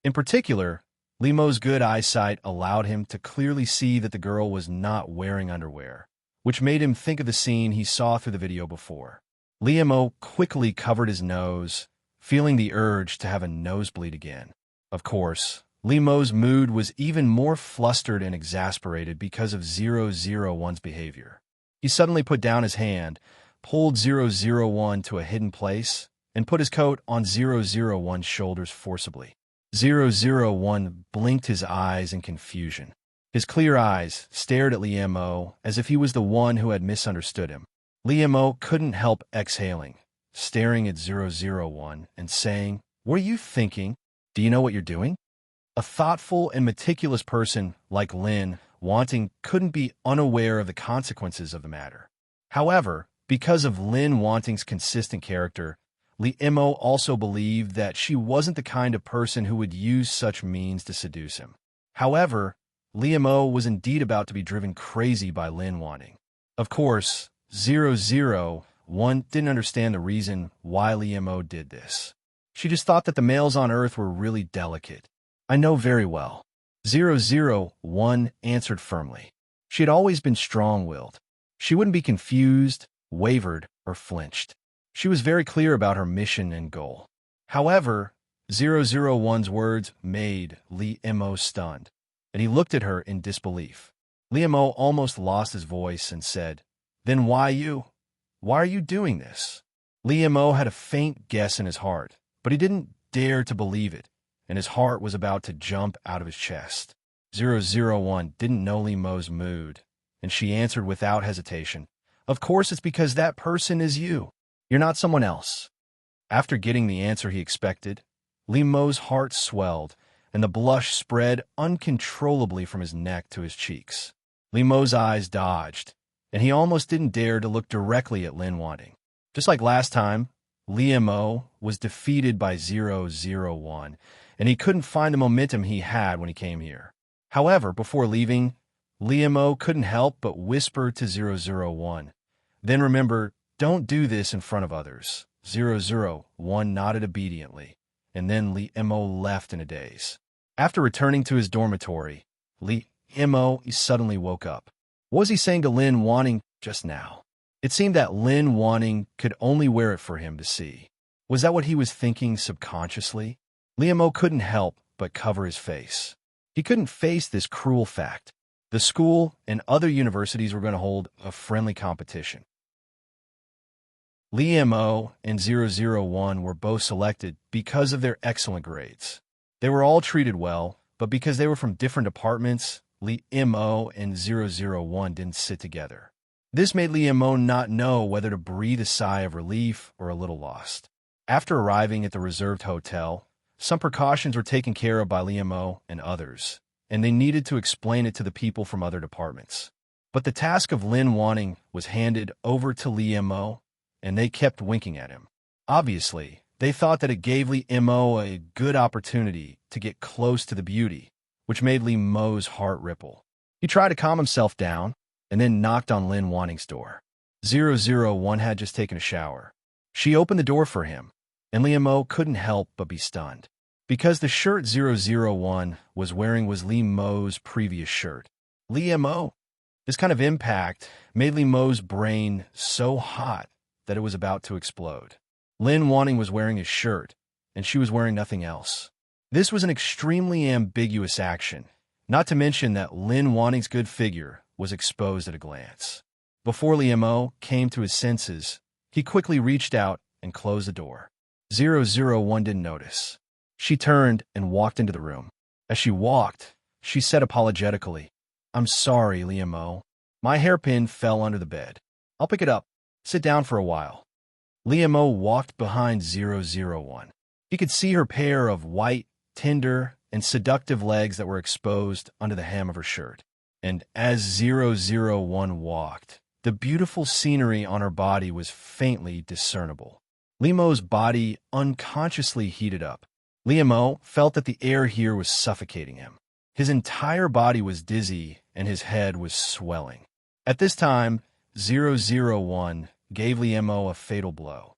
In particular, Li Mo's good eyesight allowed him to clearly see that the girl was not wearing underwear, which made him think of the scene he saw through the video before. Li Mo quickly covered his nose, feeling the urge to have a nosebleed again. Of course, Li Mo's mood was even more flustered and exasperated because of 001's behavior. He suddenly put down his hand, pulled 001 to a hidden place, and put his coat on 001's shoulders forcibly. 001 blinked his eyes in confusion. His clear eyes stared at Li Mo as if he was the one who had misunderstood him. Li Mo couldn't help exhaling, staring at 001 and saying, "What are you thinking? Do you know what you're doing?" A thoughtful and meticulous person like Lin Wanting couldn't be unaware of the consequences of the matter. However, because of Lin Wanting's consistent character, Li Mo also believed that she wasn't the kind of person who would use such means to seduce him. However, Li Mo was indeed about to be driven crazy by Lin Wanting. Of course, 001 didn't understand the reason why Li Mo did this. She just thought that the males on Earth were really delicate. "I know very well," 001 answered firmly. She had always been strong-willed. She wouldn't be confused, wavered, or flinched. She was very clear about her mission and goal. However, 001's words made Li Mo stunned. and he looked at her in disbelief. Liam-O almost lost his voice and said, "Then why you? Why are you doing this?" Liam-O had a faint guess in his heart, but he didn't dare to believe it, and his heart was about to jump out of his chest. 001 didn't know Liam-O's mood, and she answered without hesitation, "Of course it's because that person is you. You're not someone else." After getting the answer he expected, Liam-O's heart swelled, and the blush spread uncontrollably from his neck to his cheeks. Liam-O's eyes dodged, and he almost didn't dare to look directly at Lin Wanting. Just like last time, Liam-O was defeated by 001, and he couldn't find the momentum he had when he came here. However, before leaving, Liam-O couldn't help but whisper to 001, "Then remember, don't do this in front of others." 001 nodded obediently, and then Liam-O left in a daze. After returning to his dormitory, Liam-O suddenly woke up. What was he saying to Lin Wanting just now? It seemed that Lin Wanting could only wear it for him to see. Was that what he was thinking subconsciously? Liam-O couldn't help but cover his face. He couldn't face this cruel fact. The school and other universities were going to hold a friendly competition. Liam-O and 001 were both selected because of their excellent grades. They were all treated well, but because they were from different departments, Liam-O and 001 didn't sit together. This made Liam-O not know whether to breathe a sigh of relief or a little lost. After arriving at the reserved hotel, some precautions were taken care of by Liam-O and others, and they needed to explain it to the people from other departments. But the task of Lin Wanting was handed over to Liam-O, and they kept winking at him. Obviously, they thought that it gave Liam-O a good opportunity to get close to the beauty, which made Liam-O's heart ripple. He tried to calm himself down, and then knocked on Lin Wanting's door. 001 had just taken a shower. She opened the door for him, and Liam-O couldn't help but be stunned, because the shirt 001 was wearing was Liam-O's previous shirt. Liam-O! This kind of impact made Liam-O's brain so hot that it was about to explode. Lin Wanting was wearing his shirt, and she was wearing nothing else. This was an extremely ambiguous action, not to mention that Lin Wanting's good figure was exposed at a glance. Before Liam-O came to his senses, he quickly reached out and closed the door. 001 didn't notice. She turned and walked into the room. As she walked, she said apologetically, "I'm sorry, Liam-O. My hairpin fell under the bed. I'll pick it up. Sit down for a while." Liam-O walked behind 001. He could see her pair of white, tender, and seductive legs that were exposed under the hem of her shirt. And as 001 walked, the beautiful scenery on her body was faintly discernible. Liam-O's body unconsciously heated up. Liam-O felt that the air here was suffocating him. His entire body was dizzy, and his head was swelling. At this time, 001 gave Liam-O a fatal blow.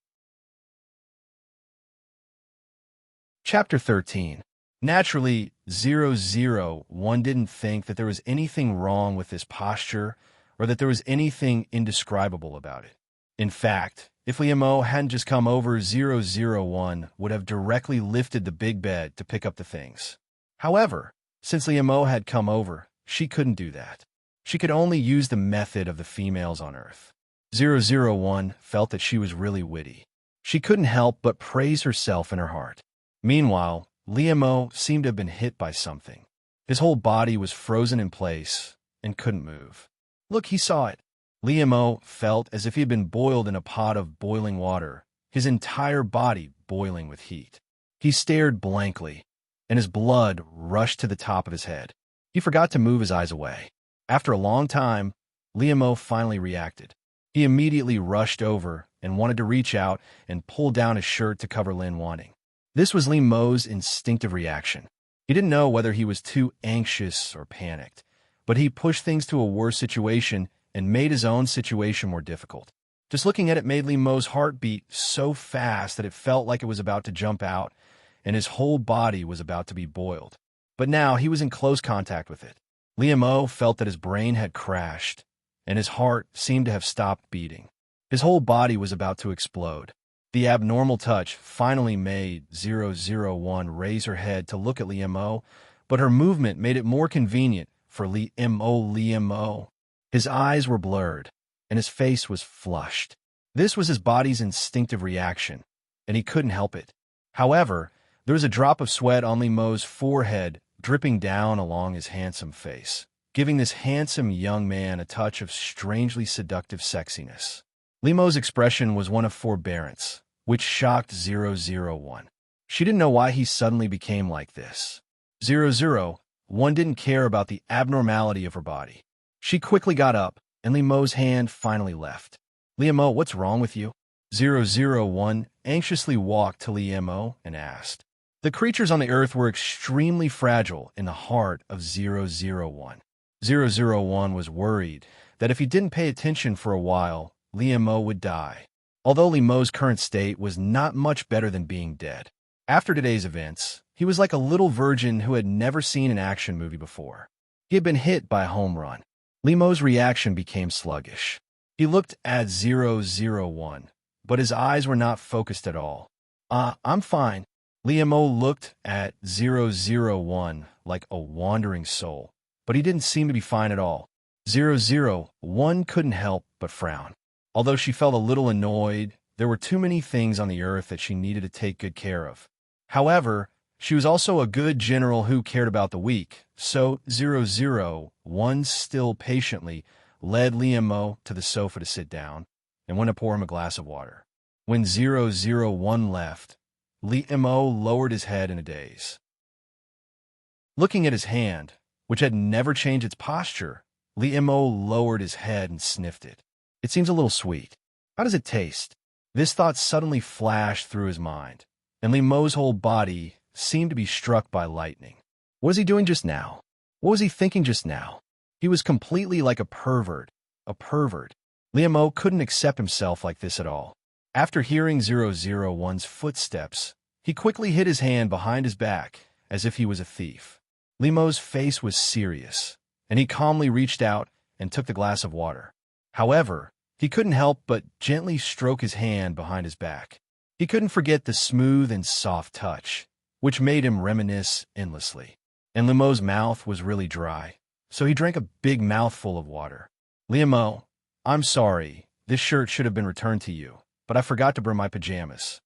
Chapter 13. Naturally, 001 didn't think that there was anything wrong with this posture or that there was anything indescribable about it. In fact, if Liam-O hadn't just come over, 001 would have directly lifted the big bed to pick up the things. However, since Liam-O had come over, she couldn't do that. She could only use the method of the females on Earth. 001 felt that she was really witty. She couldn't help but praise herself in her heart. Meanwhile, Liam-O seemed to have been hit by something. His whole body was frozen in place and couldn't move. Look, he saw it. Liam-O felt as if he had been boiled in a pot of boiling water, his entire body boiling with heat. He stared blankly, and his blood rushed to the top of his head. He forgot to move his eyes away. After a long time, Liam-O finally reacted. He immediately rushed over and wanted to reach out and pull down his shirt to cover Lin Wanting. This was Liam-O's instinctive reaction. He didn't know whether he was too anxious or panicked, but he pushed things to a worse situation and made his own situation more difficult. Just looking at it made Liam-O's heart beat so fast that it felt like it was about to jump out, and his whole body was about to be boiled. But now he was in close contact with it. Liam-O felt that his brain had crashed, and his heart seemed to have stopped beating. His whole body was about to explode. The abnormal touch finally made 001 raise her head to look at Liam-O, but her movement made it more convenient for Liemo. His eyes were blurred, and his face was flushed. This was his body's instinctive reaction, and he couldn't help it. However, there was a drop of sweat on Liemo's forehead dripping down along his handsome face, giving this handsome young man a touch of strangely seductive sexiness. Liemo's expression was one of forbearance, which shocked 001. She didn't know why he suddenly became like this. 001 didn't care about the abnormality of her body. She quickly got up, and Liemo's hand finally left. Liemo, what's wrong with you? 001 anxiously walked to Liemo and asked. The creatures on the earth were extremely fragile in the heart of 001. 001 was worried that if he didn't pay attention for a while, Liemo would die. Although Liemo's current state was not much better than being dead. After today's events, he was like a little virgin who had never seen an action movie before. He had been hit by a home run. Liemo's reaction became sluggish. He looked at 001, but his eyes were not focused at all. I'm fine. Liemo looked at 001 like a wandering soul, but he didn't seem to be fine at all. 001 couldn't help but frown. Although she felt a little annoyed, there were too many things on the earth that she needed to take good care of. However, she was also a good general who cared about the weak, so 001 still patiently led Liemo to the sofa to sit down and went to pour him a glass of water. When 001 left, Liemo lowered his head in a daze. Looking at his hand, which had never changed its posture, Liemo lowered his head and sniffed it. It seems a little sweet. How does it taste? This thought suddenly flashed through his mind, and Liemo's whole body seemed to be struck by lightning. What was he doing just now? What was he thinking just now? He was completely like a pervert. A pervert. Liemo couldn't accept himself like this at all. After hearing 001's footsteps, he quickly hid his hand behind his back as if he was a thief. Liemo's face was serious, and he calmly reached out and took the glass of water. However, he couldn't help but gently stroke his hand behind his back. He couldn't forget the smooth and soft touch, which made him reminisce endlessly. And Liemo's mouth was really dry, so he drank a big mouthful of water. Liemo, I'm sorry, this shirt should have been returned to you, but I forgot to bring my pajamas.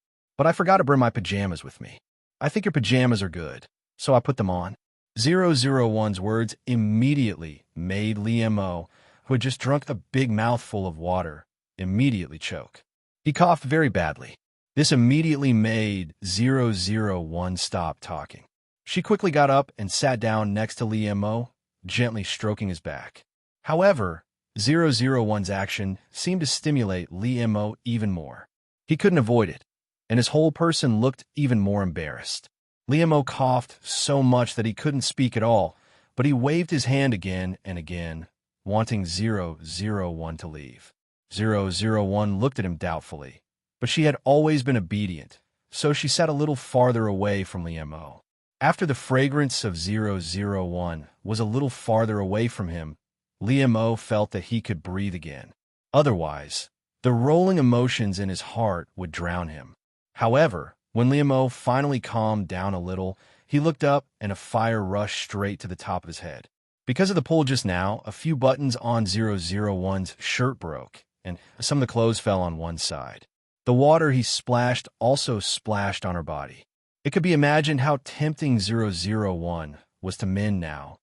With me. I think your pajamas are good, so I put them on. 001's words immediately made Liemo, who had just drunk a big mouthful of water, immediately choke. He coughed very badly. This immediately made 001 stop talking. She quickly got up and sat down next to Liemo, gently stroking his back. However, 001's action seemed to stimulate Liemo even more. He couldn't avoid it, and his whole person looked even more embarrassed. Liemo coughed so much that he couldn't speak at all, but he waved his hand again and again, wanting 001 to leave. 001 looked at him doubtfully, but she had always been obedient, so she sat a little farther away from Liemo. After the fragrance of 001 was a little farther away from him, Liemo felt that he could breathe again. Otherwise, the rolling emotions in his heart would drown him. However, when Liemo finally calmed down a little, he looked up and a fire rushed straight to the top of his head. Because of the pull just now, a few buttons on 001's shirt broke, and some of the clothes fell on one side. The water he splashed also splashed on her body. It could be imagined how tempting 001 was to men now,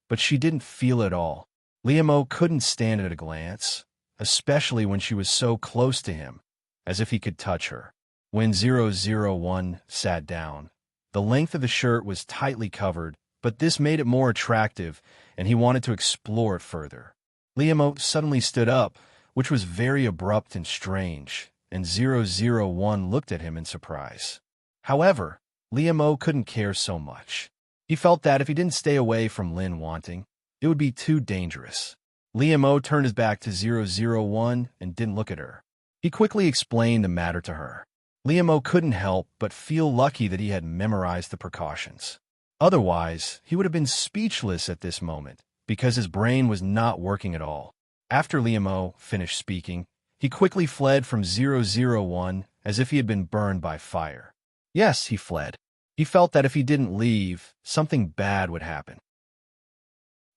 but she didn't feel it at all. Liemo couldn't stand it at a glance, especially when she was so close to him, as if he could touch her. When 001 sat down, the length of the shirt was tightly covered, but this made it more attractive, and he wanted to explore it further. Liemo suddenly stood up, which was very abrupt and strange, and 001 looked at him in surprise. However, Liemo couldn't care so much. He felt that if he didn't stay away from Lin Wanting, it would be too dangerous. Liemo turned his back to 001 and didn't look at her. He quickly explained the matter to her. Liemo couldn't help but feel lucky that he had memorized the precautions. Otherwise, he would have been speechless at this moment, because his brain was not working at all. After Liemo finished speaking, he quickly fled from 001 as if he had been burned by fire. Yes, he fled. He felt that if he didn't leave, something bad would happen.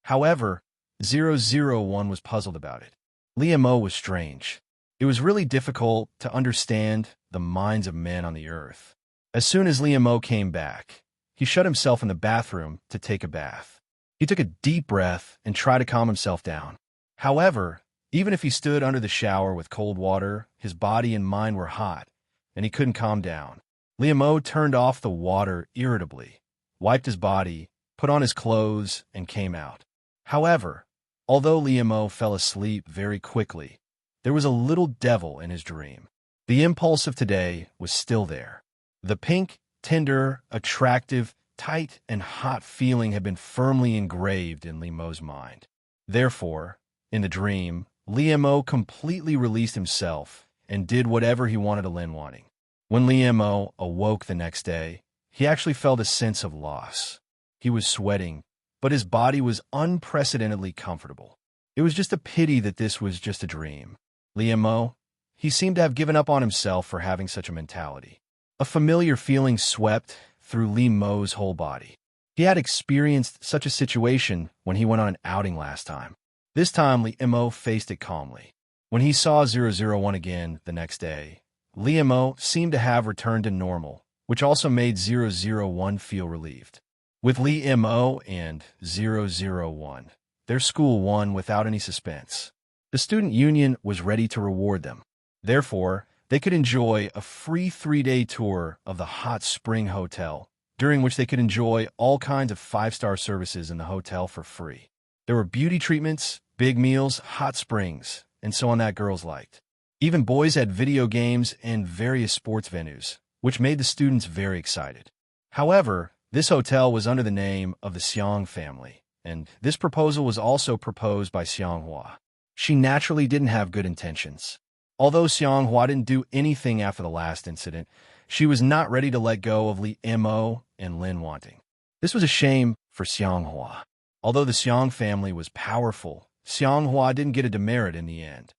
However, 001 was puzzled about it. Liam was strange. It was really difficult to understand the minds of men on the earth. As soon as Liam came back, he shut himself in the bathroom to take a bath. He took a deep breath and tried to calm himself down. However, even if he stood under the shower with cold water, his body and mind were hot, and he couldn't calm down. Liam turned off the water irritably, wiped his body, put on his clothes, and came out. However, although Liam fell asleep very quickly, there was a little devil in his dream. The impulse of today was still there. The pink, tender, attractive, tight, and hot feeling had been firmly engraved in Liam's mind. Therefore, in the dream, Liam completely released himself and did whatever he wanted to Lin wanting. When Liam awoke the next day, he actually felt a sense of loss. He was sweating, but his body was unprecedentedly comfortable. It was just a pity that this was just a dream. Liam, he seemed to have given up on himself for having such a mentality. A familiar feeling swept through Liam's whole body. He had experienced such a situation when he went on an outing last time. This time, Liam faced it calmly. When he saw 001 again the next day, Liam seemed to have returned to normal, which also made 001 feel relieved. With Liam and 001, their school won without any suspense. The student union was ready to reward them. Therefore, they could enjoy a free 3-day tour of the Hot Spring Hotel, during which they could enjoy all kinds of 5-star services in the hotel for free. There were beauty treatments, big meals, hot springs, and so on that girls liked. Even boys had video games and various sports venues, which made the students very excited. However, this hotel was under the name of the Xiang family, and this proposal was also proposed by Xianghua. She naturally didn't have good intentions. Although Xianghua didn't do anything after the last incident, she was not ready to let go of Liam and Lin wanting. This was a shame for Xianghua. Although the Xiang family was powerful, Xianghua didn't get a demerit in the end.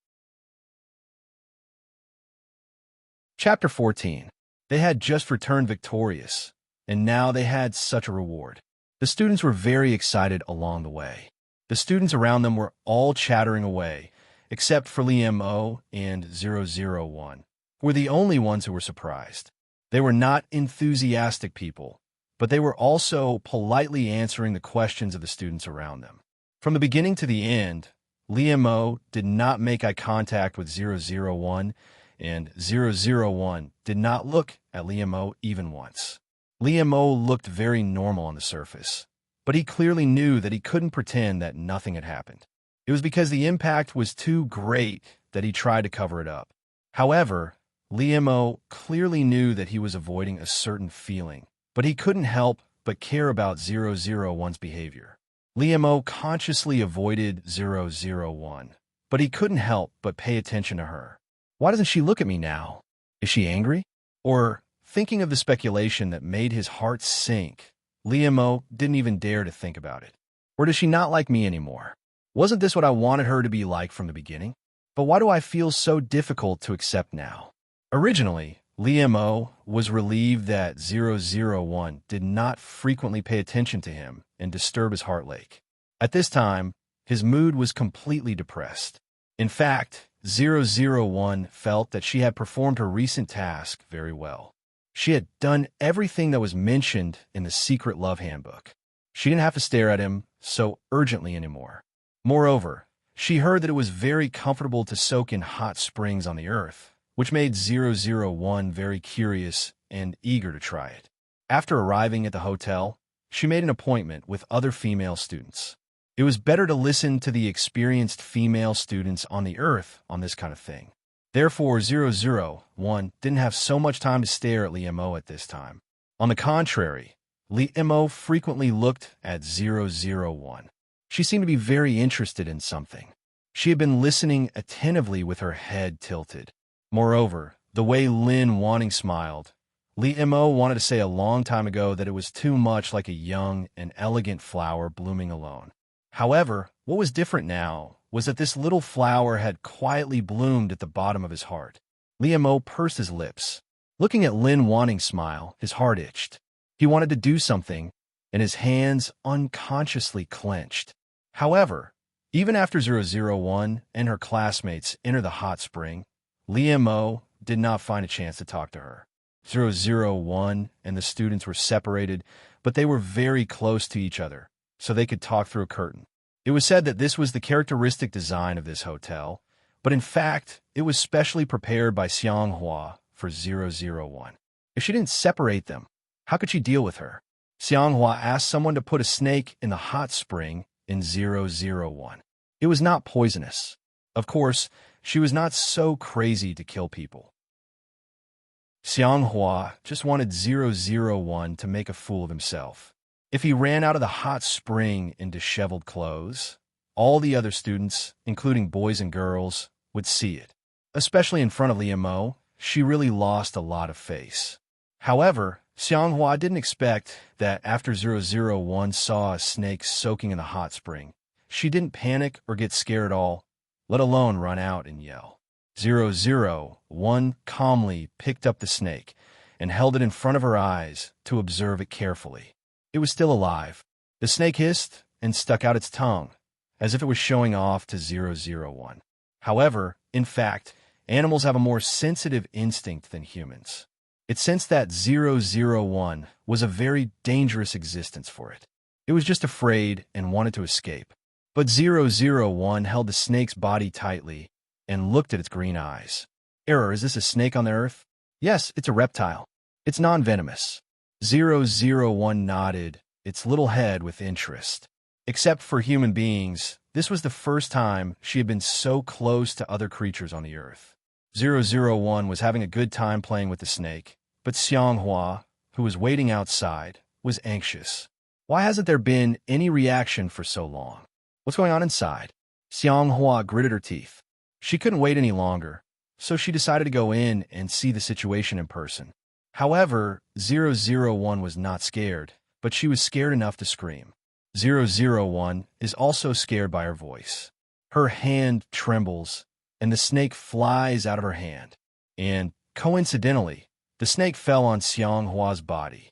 Chapter 14. They had just returned victorious, and now they had such a reward. The students were very excited along the way. The students around them were all chattering away, except for Liam and 001, who were the only ones who were surprised. They were not enthusiastic people, but they were also politely answering the questions of the students around them. From the beginning to the end, Liam did not make eye contact with 001, and 001 did not look at Liam even once. Liam looked very normal on the surface, but he clearly knew that he couldn't pretend that nothing had happened. It was because the impact was too great that he tried to cover it up. However, Liam clearly knew that he was avoiding a certain feeling, but he couldn't help but care about 001's behavior. Liam consciously avoided 001, but he couldn't help but pay attention to her. Why doesn't she look at me now? Is she angry? Or, thinking of the speculation that made his heart sink, Liam didn't even dare to think about it. Or does she not like me anymore? Wasn't this what I wanted her to be like from the beginning? But why do I feel so difficult to accept now? Originally, Liam was relieved that 001 did not frequently pay attention to him and disturb his heart lake. At this time, his mood was completely depressed. In fact, 001 felt that she had performed her recent task very well. She had done everything that was mentioned in the secret love handbook. She didn't have to stare at him so urgently anymore. Moreover, she heard that it was very comfortable to soak in hot springs on the earth, which made 001 very curious and eager to try it. After arriving at the hotel, she made an appointment with other female students. It was better to listen to the experienced female students on the earth on this kind of thing. Therefore, 001 didn't have so much time to stare at Liam at this time. On the contrary, Liam frequently looked at 001. She seemed to be very interested in something. She had been listening attentively with her head tilted. Moreover, the way Lin Wanting smiled, Liam wanted to say a long time ago that it was too much like a young and elegant flower blooming alone. However, what was different now was that this little flower had quietly bloomed at the bottom of his heart. Liam pursed his lips. Looking at Lin Wanting's smile, his heart itched. He wanted to do something, and his hands unconsciously clenched. However, even after 001 and her classmates enter the hot spring, Liemo did not find a chance to talk to her. 001 and the students were separated, but they were very close to each other, so they could talk through a curtain. It was said that this was the characteristic design of this hotel, but in fact, it was specially prepared by Xianghua for 001. If she didn't separate them, how could she deal with her? Xianghua asked someone to put a snake in the hot spring in 001. It was not poisonous. Of course, she was not so crazy to kill people. Xianghua just wanted 001 to make a fool of himself. If he ran out of the hot spring in disheveled clothes, all the other students, including boys and girls, would see it. Especially in front of Liemo, she really lost a lot of face. However, Xianghua didn't expect that after 001 saw a snake soaking in the hot spring, she didn't panic or get scared at all, let alone run out and yell. 001 calmly picked up the snake and held it in front of her eyes to observe it carefully. It was still alive. The snake hissed and stuck out its tongue, as if it was showing off to 001. However, in fact, animals have a more sensitive instinct than humans. It sensed that 001 was a very dangerous existence for it. It was just afraid and wanted to escape. But 001 held the snake's body tightly and looked at its green eyes. Error, is this a snake on the earth? Yes, it's a reptile. It's non-venomous. 001 nodded its little head with interest. Except for human beings, this was the first time she had been so close to other creatures on the earth. 001 was having a good time playing with the snake, but Xianghua, who was waiting outside, was anxious. Why hasn't there been any reaction for so long? What's going on inside? Xianghua gritted her teeth. She couldn't wait any longer, so she decided to go in and see the situation in person. However, 001 was not scared, but she was scared enough to scream. 001 is also scared by her voice. Her hand trembles, and the snake flies out of her hand. And, coincidentally, the snake fell on Xianghua's body.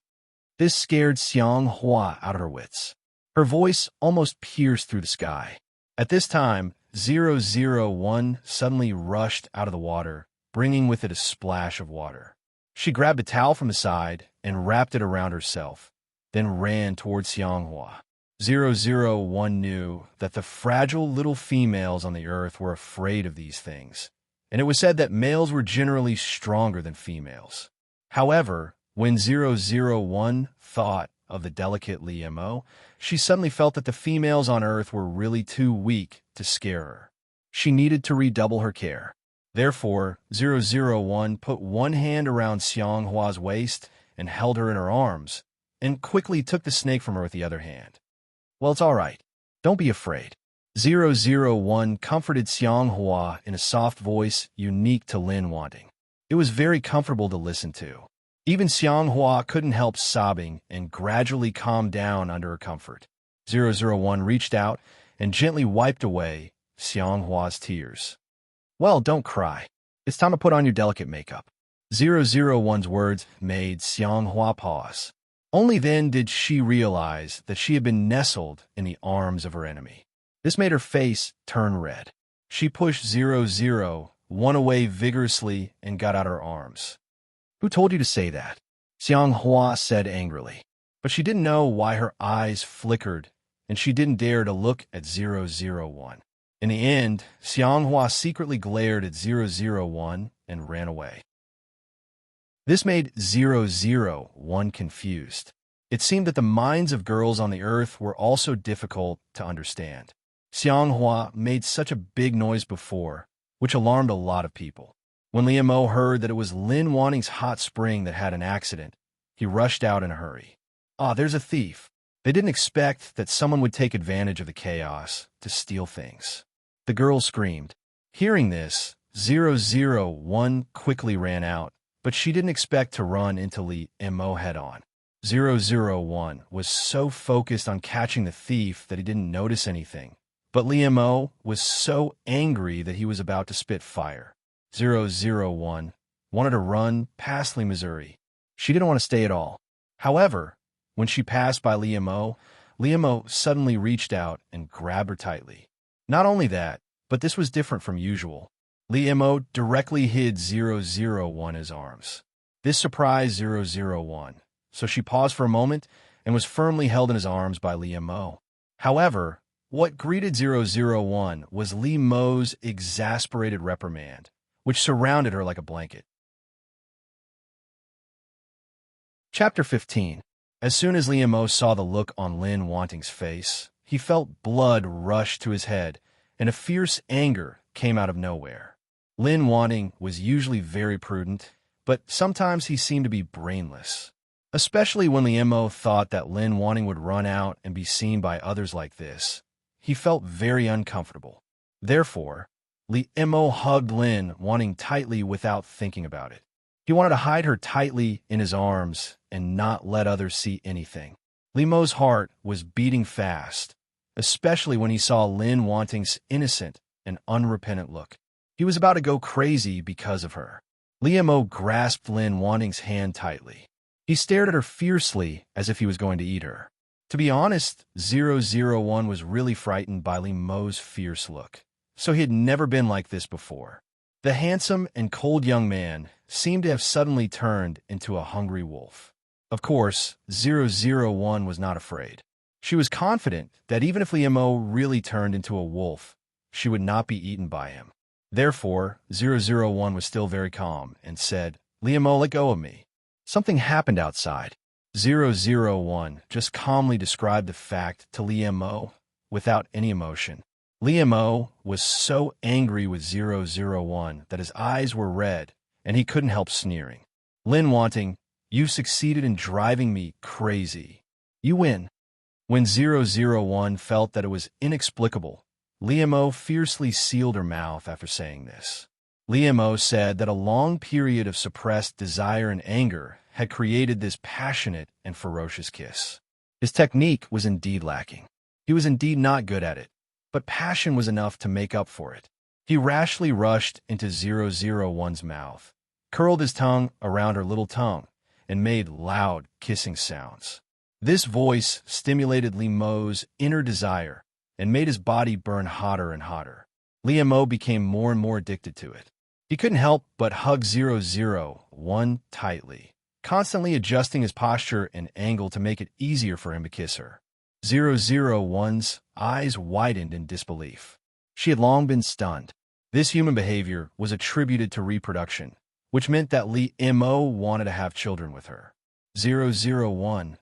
This scared Xianghua out of her wits. Her voice almost pierced through the sky. At this time, 001 suddenly rushed out of the water, bringing with it a splash of water. She grabbed a towel from the side and wrapped it around herself, then ran towards Xianghua. 001 knew that the fragile little females on the earth were afraid of these things, and it was said that males were generally stronger than females. However, when 001 thought of the delicate Liemo, she suddenly felt that the females on earth were really too weak to scare her. She needed to redouble her care. Therefore, 001 put one hand around Xianghua's waist and held her in her arms, and quickly took the snake from her with the other hand. Well, it's all right. Don't be afraid. 001 comforted Xianghua in a soft voice unique to Lin Wanting. It was very comfortable to listen to. Even Xianghua couldn't help sobbing and gradually calmed down under her comfort. 001 reached out and gently wiped away Xianghua's tears. Well, don't cry. It's time to put on your delicate makeup. 001's words made Xianghua pause. Only then did she realize that she had been nestled in the arms of her enemy. This made her face turn red. She pushed 001 away vigorously and got out her arms. Who told you to say that? Xianghua said angrily. But she didn't know why her eyes flickered, and she didn't dare to look at 001. In the end, Xianghua secretly glared at 001 and ran away. This made 001 confused. It seemed that the minds of girls on the earth were also difficult to understand. Xianghua made such a big noise before, which alarmed a lot of people. When Liemo heard that it was Lin Wanting's hot spring that had an accident, he rushed out in a hurry. Ah, there's a thief. They didn't expect that someone would take advantage of the chaos to steal things. The girl screamed. Hearing this, 001 quickly ran out, but she didn't expect to run into Liemo head-on. 001 was so focused on catching the thief that he didn't notice anything, but Liemo was so angry that he was about to spit fire. 001 wanted to run past Lee, Missouri. She didn't want to stay at all. However, when she passed by Liamo suddenly reached out and grabbed her tightly. Not only that, but this was different from usual. Liamo directly hid 001 in his arms. This surprised 001, so she paused for a moment and was firmly held in his arms by Liamo. However, what greeted 001 was Liamo's exasperated reprimand, which surrounded her like a blanket. Chapter 15. As soon as Liamo saw the look on Lin Wanting's face, he felt blood rush to his head, and a fierce anger came out of nowhere. Lin Wanting was usually very prudent, but sometimes he seemed to be brainless. Especially when Liamo thought that Lin Wanting would run out and be seen by others like this, he felt very uncomfortable. Therefore, Liamo hugged Lin Wanting tightly without thinking about it. He wanted to hide her tightly in his arms and not let others see anything. Liamo's heart was beating fast, especially when he saw Lin Wanting's innocent and unrepentant look. He was about to go crazy because of her. Liamo grasped Lin Wanting's hand tightly. He stared at her fiercely as if he was going to eat her. To be honest, 001 was really frightened by Liamo's fierce look, so he had never been like this before. The handsome and cold young man seemed to have suddenly turned into a hungry wolf. Of course, 001 was not afraid. She was confident that even if Liamo really turned into a wolf, she would not be eaten by him. Therefore, 001 was still very calm and said, "Liamo, let go of me." Something happened outside. 001 just calmly described the fact to Liamo without any emotion. Liamo was so angry with 001 that his eyes were red and he couldn't help sneering. "Lin Wanting, you succeeded in driving me crazy. You win." When 001 felt that it was inexplicable, Liamo fiercely sealed her mouth after saying this. Liamo said that a long period of suppressed desire and anger had created this passionate and ferocious kiss. His technique was indeed lacking. He was indeed not good at it, but passion was enough to make up for it. He rashly rushed into 001's mouth, curled his tongue around her little tongue, and made loud kissing sounds. This voice stimulated Liamo's inner desire and made his body burn hotter and hotter. Liamo became more and more addicted to it. He couldn't help but hug 001 tightly, constantly adjusting his posture and angle to make it easier for him to kiss her. 001's eyes widened in disbelief. She had long been stunned. This human behavior was attributed to reproduction, which meant that Liamo wanted to have children with her. 001.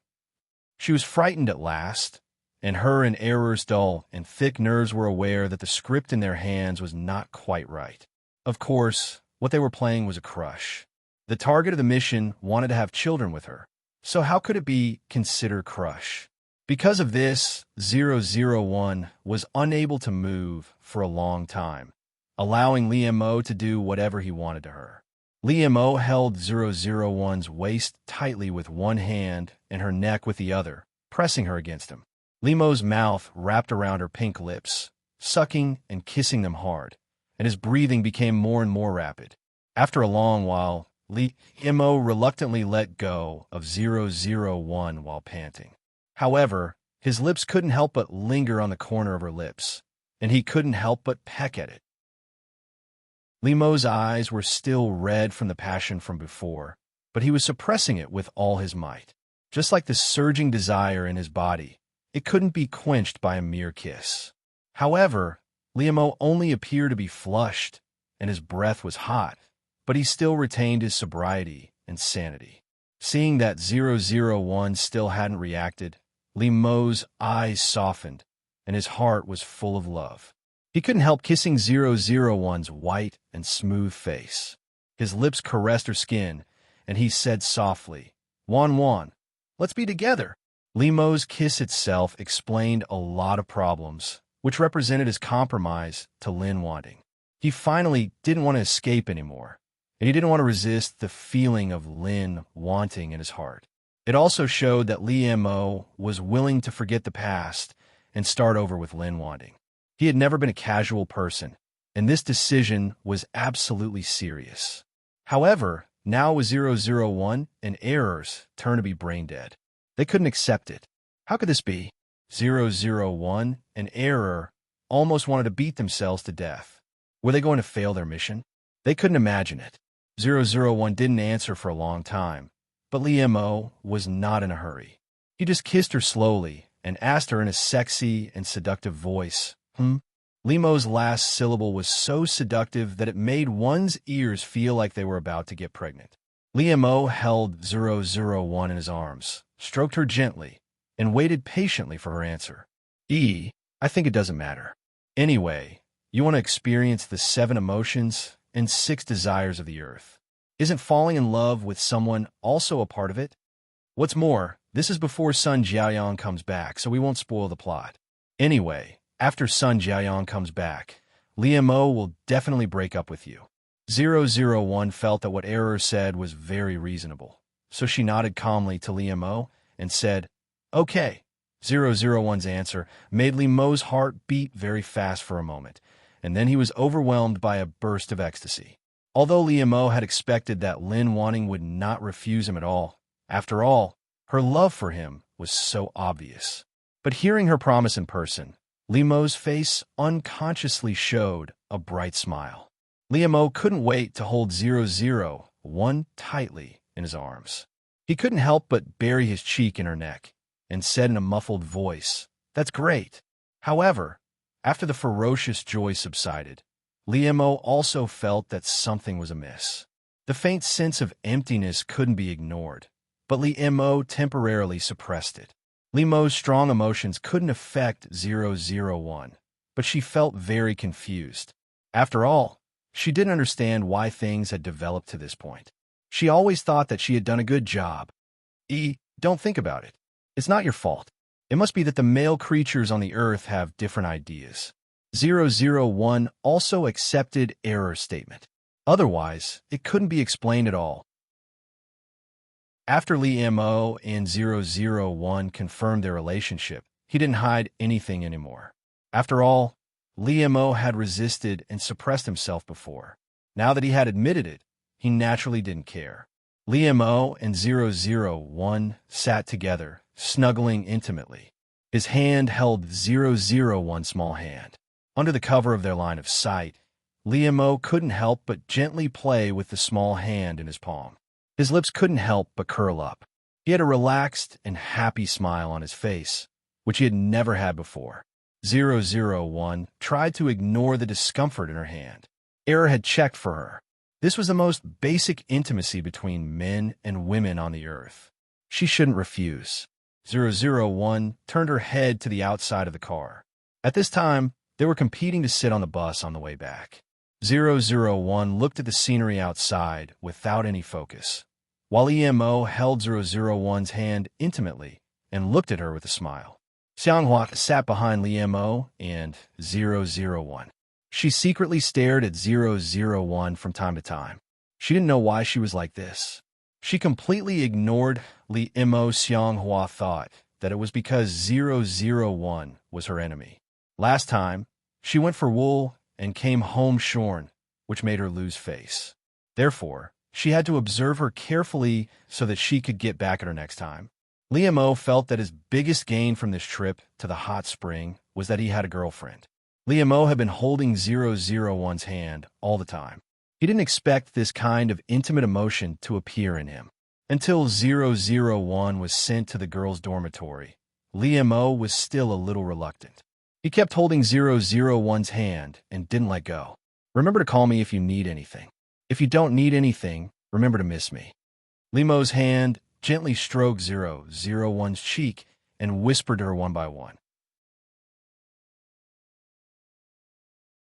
She was frightened at last, and her and Error's dull and thick nerves were aware that the script in their hands was not quite right. Of course, what they were playing was a crush. The target of the mission wanted to have children with her, so how could it be considered crush? Because of this, 001 was unable to move for a long time, allowing Liamo to do whatever he wanted to her. Liamo held 001's waist tightly with one hand and her neck with the other, pressing her against him. Liamo's mouth wrapped around her pink lips, sucking and kissing them hard, and his breathing became more and more rapid. After a long while, Liamo reluctantly let go of 001 while panting. However, his lips couldn't help but linger on the corner of her lips, and he couldn't help but peck at it. Liamo's eyes were still red from the passion from before, but he was suppressing it with all his might. Just like the surging desire in his body, it couldn't be quenched by a mere kiss. However, Liamo only appeared to be flushed, and his breath was hot, but he still retained his sobriety and sanity. Seeing that 001 still hadn't reacted, Liamo's eyes softened, and his heart was full of love. He couldn't help kissing 001's white and smooth face. His lips caressed her skin, and he said softly, "Wan, let's be together." Liamo's kiss itself explained a lot of problems, which represented his compromise to Lin Wanting. He finally didn't want to escape anymore, and he didn't want to resist the feeling of Lin Wanting in his heart. It also showed that Liamo was willing to forget the past and start over with Lin Wanting. He had never been a casual person, and this decision was absolutely serious. However, Now with 001 and errors turn to be brain dead. They couldn't accept it. How could this be? 001 and error almost wanted to beat themselves to death. Were they going to fail their mission? They couldn't imagine it. 001 didn't answer for a long time, but Liemo was not in a hurry. He just kissed her slowly and asked her in a sexy and seductive voice, Lemo's last syllable was so seductive that it made one's ears feel like they were about to get pregnant. Liemo held 001 in his arms, stroked her gently, and waited patiently for her answer. I think it doesn't matter. Anyway, you want to experience the 7 emotions and 6 desires of the earth. Isn't falling in love with someone also a part of it? What's more, this is before Sun Jiaoyang comes back, so we won't spoil the plot. Anyway, after Sun Jiaoyang comes back, Liemo will definitely break up with you. 001 felt that what Error said was very reasonable, so she nodded calmly to Liemo and said, Okay. 001's answer made Liemo's heart beat very fast for a moment, and then he was overwhelmed by a burst of ecstasy. Although Liemo had expected that Lin Wanting would not refuse him at all, after all, her love for him was so obvious. But hearing her promise in person, Liemo's face unconsciously showed a bright smile. Liemo couldn't wait to hold 001 tightly in his arms. He couldn't help but bury his cheek in her neck and said in a muffled voice, That's great. However, after the ferocious joy subsided, Liemo also felt that something was amiss. The faint sense of emptiness couldn't be ignored, but Liemo temporarily suppressed it. Liemo's strong emotions couldn't affect 001, but she felt very confused. After all, she didn't understand why things had developed to this point. She always thought that she had done a good job. Don't think about it. It's not your fault. It must be that the male creatures on the earth have different ideas. 001 also accepted Error's statement. Otherwise, it couldn't be explained at all. After Liemo and 001 confirmed their relationship, he didn't hide anything anymore. After all, Liemo had resisted and suppressed himself before. Now that he had admitted it, he naturally didn't care. Liemo and 001 sat together, snuggling intimately. His hand held 001's small hand. Under the cover of their line of sight, Liemo couldn't help but gently play with the small hand in his palm. His lips couldn't help but curl up. He had a relaxed and happy smile on his face, which he had never had before. 001 tried to ignore the discomfort in her hand. Error had checked for her. This was the most basic intimacy between men and women on the earth. She shouldn't refuse. 001 turned her head to the outside of the car. At this time, they were competing to sit on the bus on the way back. 001 looked at the scenery outside without any focus, while Liemo held 001's hand intimately and looked at her with a smile. Xianghua sat behind Liemo and 001. She secretly stared at 001 from time to time. She didn't know why she was like this. She completely ignored Liemo. Xianghua thought that it was because 001 was her enemy. Last time, she went for wool and came home shorn, which made her lose face. Therefore, she had to observe her carefully so that she could get back at her next time. Liemo felt that his biggest gain from this trip to the hot spring was that he had a girlfriend. Liemo had been holding 001's hand all the time. He didn't expect this kind of intimate emotion to appear in him. Until 001 was sent to the girls' dormitory, Liemo was still a little reluctant. He kept holding 001's hand and didn't let go. Remember to call me if you need anything. If you don't need anything, remember to miss me. Liemo's hand gently stroked 001's cheek and whispered to her one by one.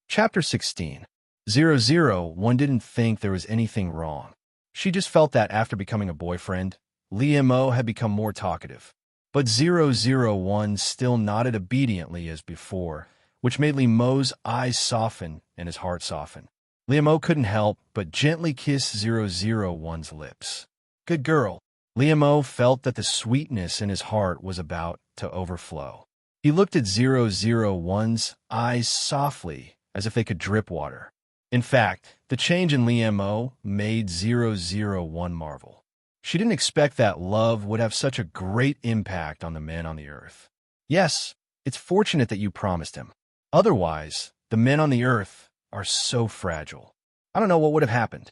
Chapter 16. 001 didn't think there was anything wrong. She just felt that after becoming a boyfriend, Liemo had become more talkative. But 001 still nodded obediently as before, which made Liemo's eyes soften and his heart soften. Liemo couldn't help but gently kiss 001's lips. Good girl. Liemo felt that the sweetness in his heart was about to overflow. He looked at 001's eyes softly, as if they could drip water. In fact, the change in Liemo made 001 marvel. She didn't expect that love would have such a great impact on the men on the earth. Yes, it's fortunate that you promised him. Otherwise, the men on the earth are so fragile. I don't know what would have happened.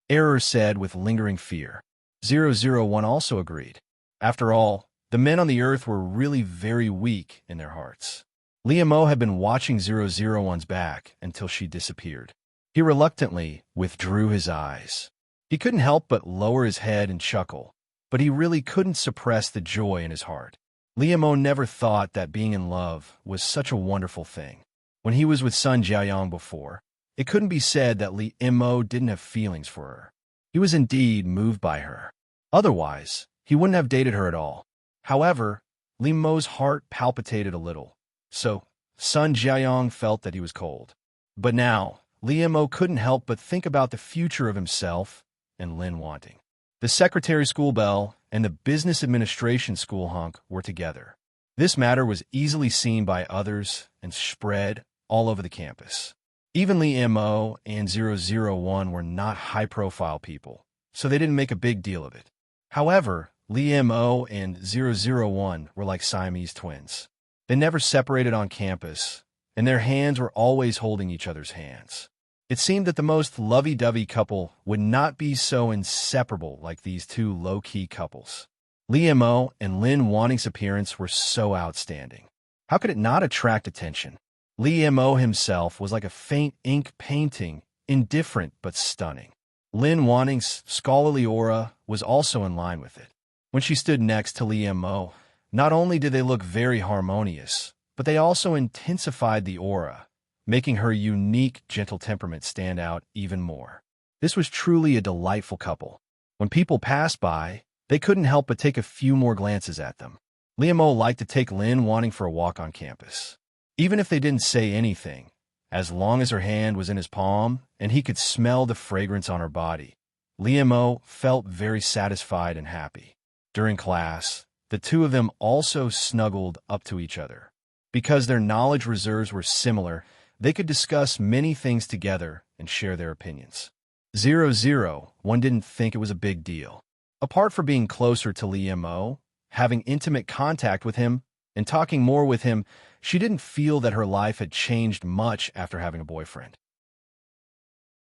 Error said with lingering fear. 001 also agreed. After all, the men on the earth were really very weak in their hearts. Liemo had been watching 001's back until she disappeared. He reluctantly withdrew his eyes. He couldn't help but lower his head and chuckle, but he really couldn't suppress the joy in his heart. Liemo never thought that being in love was such a wonderful thing. When he was with Sun Jiayong before, it couldn't be said that Liemo didn't have feelings for her. He was indeed moved by her. Otherwise, he wouldn't have dated her at all. However, Liemo's heart palpitated a little, so Sun Jiayong felt that he was cold. But now, Liemo couldn't help but think about the future of himself and Lin Wanting. The secretary school belle and the business administration school hunk were together. This matter was easily seen by others and spread all over the campus. Even Liemo and 001 were not high-profile people, so they didn't make a big deal of it. However, Liemo and 001 were like Siamese twins. They never separated on campus, and their hands were always holding each other's hands. It seemed that the most lovey-dovey couple would not be so inseparable like these two low-key couples. Liemo and Lin Wanting's appearance were so outstanding. How could it not attract attention? Liemo himself was like a faint ink painting, indifferent but stunning. Lin Wanting's scholarly aura was also in line with it. When she stood next to Liemo, not only did they look very harmonious, but they also intensified the aura, making her unique, gentle temperament stand out even more. This was truly a delightful couple. When people passed by, they couldn't help but take a few more glances at them. Liemo liked to take Lin Wanting for a walk on campus. Even if they didn't say anything, as long as her hand was in his palm and he could smell the fragrance on her body, Liemo felt very satisfied and happy. During class, the two of them also snuggled up to each other. Because their knowledge reserves were similar, they could discuss many things together and share their opinions. 001 didn't think it was a big deal. Apart from being closer to Liemo, having intimate contact with him, and talking more with him, she didn't feel that her life had changed much after having a boyfriend.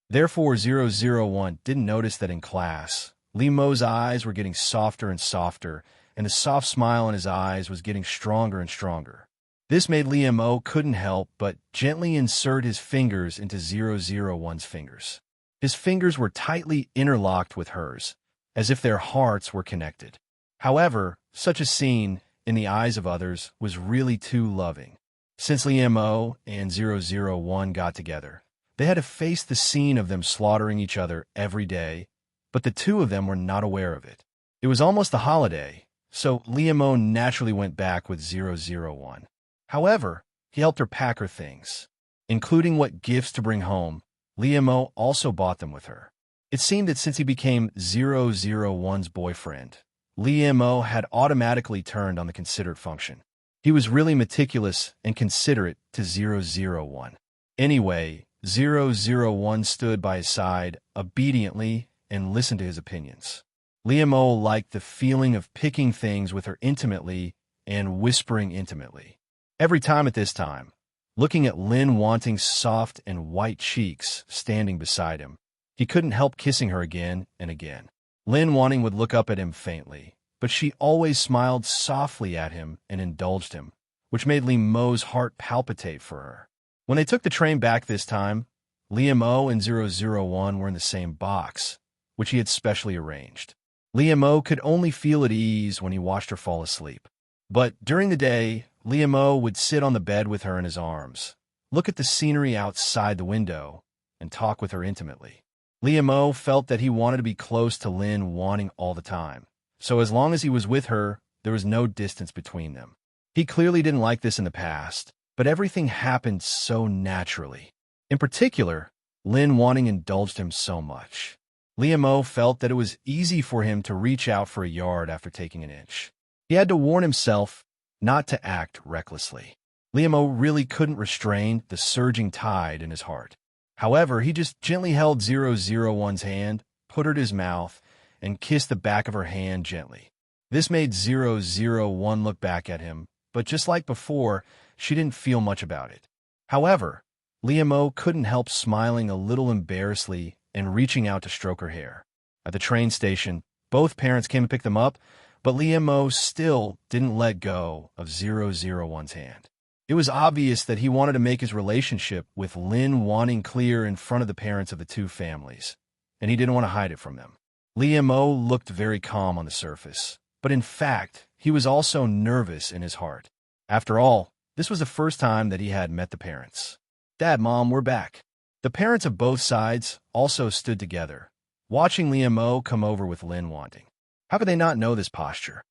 Therefore, 001 didn't notice that in class, Liemo's eyes were getting softer and softer, and the soft smile in his eyes was getting stronger and stronger. This made Liemo couldn't help but gently insert his fingers into 001's fingers. His fingers were tightly interlocked with hers, as if their hearts were connected. However, such a scene, in the eyes of others, was really too loving. Since Liemo and 001 got together, they had to face the scene of them slaughtering each other every day, but the two of them were not aware of it. It was almost the holiday, so Liemo naturally went back with 001. However, he helped her pack her things. Including what gifts to bring home, Liemo also bought them with her. It seemed that since he became 001's boyfriend, Liemo had automatically turned on the considerate function. He was really meticulous and considerate to 001. Anyway, 001 stood by his side obediently and listened to his opinions. Liemo liked the feeling of picking things with her intimately and whispering intimately. Every time at this time, looking at Lin Wanting's soft and white cheeks standing beside him, he couldn't help kissing her again and again. Lin Wanting would look up at him faintly, but she always smiled softly at him and indulged him, which made Liemo's heart palpitate for her. When they took the train back this time, Liemo and 001 were in the same box, which he had specially arranged. Liemo could only feel at ease when he watched her fall asleep. But during the day, Liemo would sit on the bed with her in his arms, look at the scenery outside the window, and talk with her intimately. Liemo felt that he wanted to be close to Lin Wanting all the time, so as long as he was with her, there was no distance between them. He clearly didn't like this in the past, but everything happened so naturally. In particular, Lin Wanting indulged him so much. Liemo felt that it was easy for him to reach out for a yard after taking an inch. He had to warn himself not to act recklessly. Liemo really couldn't restrain the surging tide in his heart. However, he just gently held 001's hand, put her to his mouth, and kissed the back of her hand gently. This made 001 look back at him, but just like before, she didn't feel much about it. However, Liam couldn't help smiling a little embarrassedly and reaching out to stroke her hair. At the train station, both parents came to pick them up, but Liam still didn't let go of 001's hand. It was obvious that he wanted to make his relationship with Lin Wanting clear in front of the parents of the two families, and he didn't want to hide it from them. Liam looked very calm on the surface, but in fact, he was also nervous in his heart. After all, this was the first time that he had met the parents. "Dad, Mom, we're back." The parents of both sides also stood together, watching Liam come over with Lin Wanting. How could they not know this posture?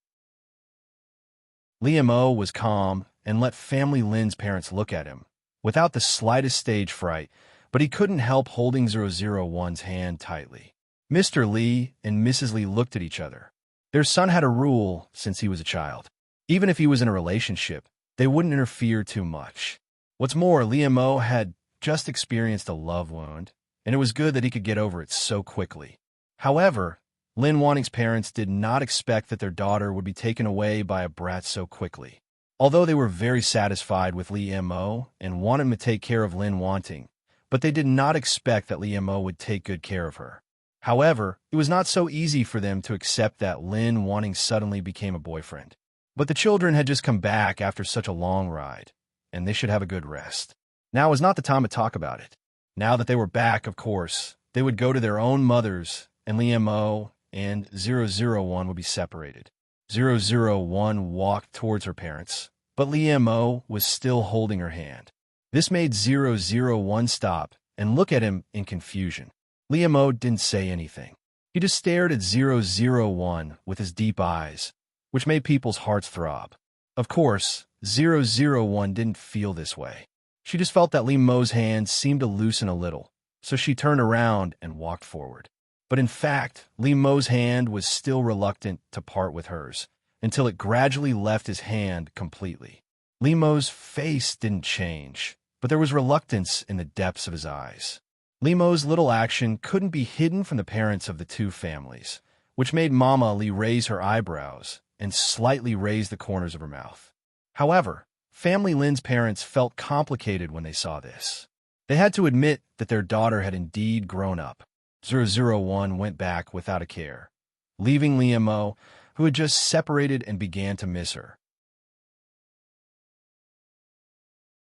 Liam was calm and let family Lin's parents look at him, without the slightest stage fright, but he couldn't help holding 001's hand tightly. Mr. Lee and Mrs. Lee looked at each other. Their son had a rule since he was a child. Even if he was in a relationship, they wouldn't interfere too much. What's more, Liam had just experienced a love wound, and it was good that he could get over it so quickly. However, Lin Wanting's parents did not expect that their daughter would be taken away by a brat so quickly. Although they were very satisfied with Liam and wanted him to take care of Lin Wanting, but they did not expect that Liam would take good care of her. However, it was not so easy for them to accept that Lin Wanting suddenly became a boyfriend. But the children had just come back after such a long ride, and they should have a good rest. Now was not the time to talk about it. Now that they were back, of course, they would go to their own mothers, and Liam and 001 would be separated. 001 walked towards her parents, but Liam was still holding her hand. This made 001 stop and look at him in confusion. Liam didn't say anything. He just stared at 001 with his deep eyes, which made people's hearts throb. Of course, 001 didn't feel this way. She just felt that Liam's hand seemed to loosen a little, so she turned around and walked forward. But in fact, Liam's hand was still reluctant to part with hers, until it gradually left his hand completely. Liam's face didn't change, but there was reluctance in the depths of his eyes. Liam's little action couldn't be hidden from the parents of the two families, which made Mama Lee raise her eyebrows and slightly raise the corners of her mouth. However, Family Lin's parents felt complicated when they saw this. They had to admit that their daughter had indeed grown up. 001 went back without a care, leaving Liam, who had just separated and began to miss her.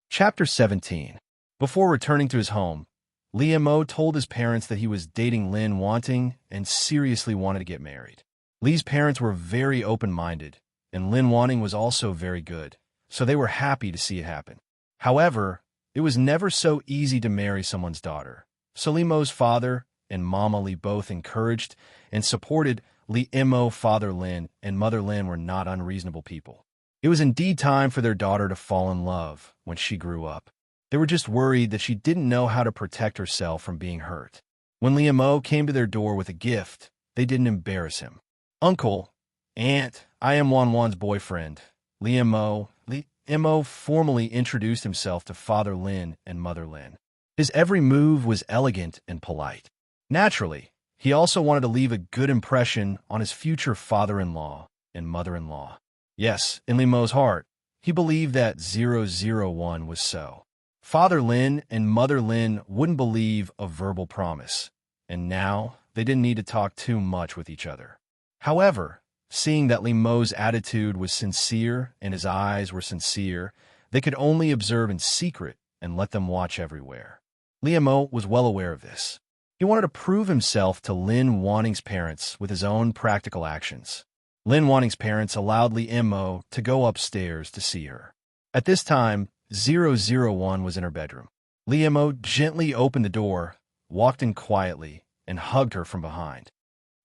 Chapter 17. Before returning to his home, Liam told his parents that he was dating Lin Wanting and seriously wanted to get married. Lee's parents were very open-minded, and Lin Wanting was also very good, so they were happy to see it happen. However, it was never so easy to marry someone's daughter, so Liam's father and Mama Lee both encouraged and supported Liam. Father Lin and Mother Lin were not unreasonable people. It was indeed time for their daughter to fall in love when she grew up. They were just worried that she didn't know how to protect herself from being hurt. When Liam came to their door with a gift, they didn't embarrass him. "Uncle, Aunt, I am Wanwan's boyfriend, Liam." Liam formally introduced himself to Father Lin and Mother Lin. His every move was elegant and polite. Naturally, he also wanted to leave a good impression on his future father-in-law and mother-in-law. Yes, in Liam's heart, he believed that 001 was so. Father Lin and Mother Lin wouldn't believe a verbal promise, and now they didn't need to talk too much with each other. However, seeing that Liam's attitude was sincere and his eyes were sincere, they could only observe in secret and let them watch everywhere. Liam was well aware of this. He wanted to prove himself to Lin Wanting's parents with his own practical actions. Lin Wanting's parents allowed Liam to go upstairs to see her. At this time, 001 was in her bedroom. Liam gently opened the door, walked in quietly, and hugged her from behind.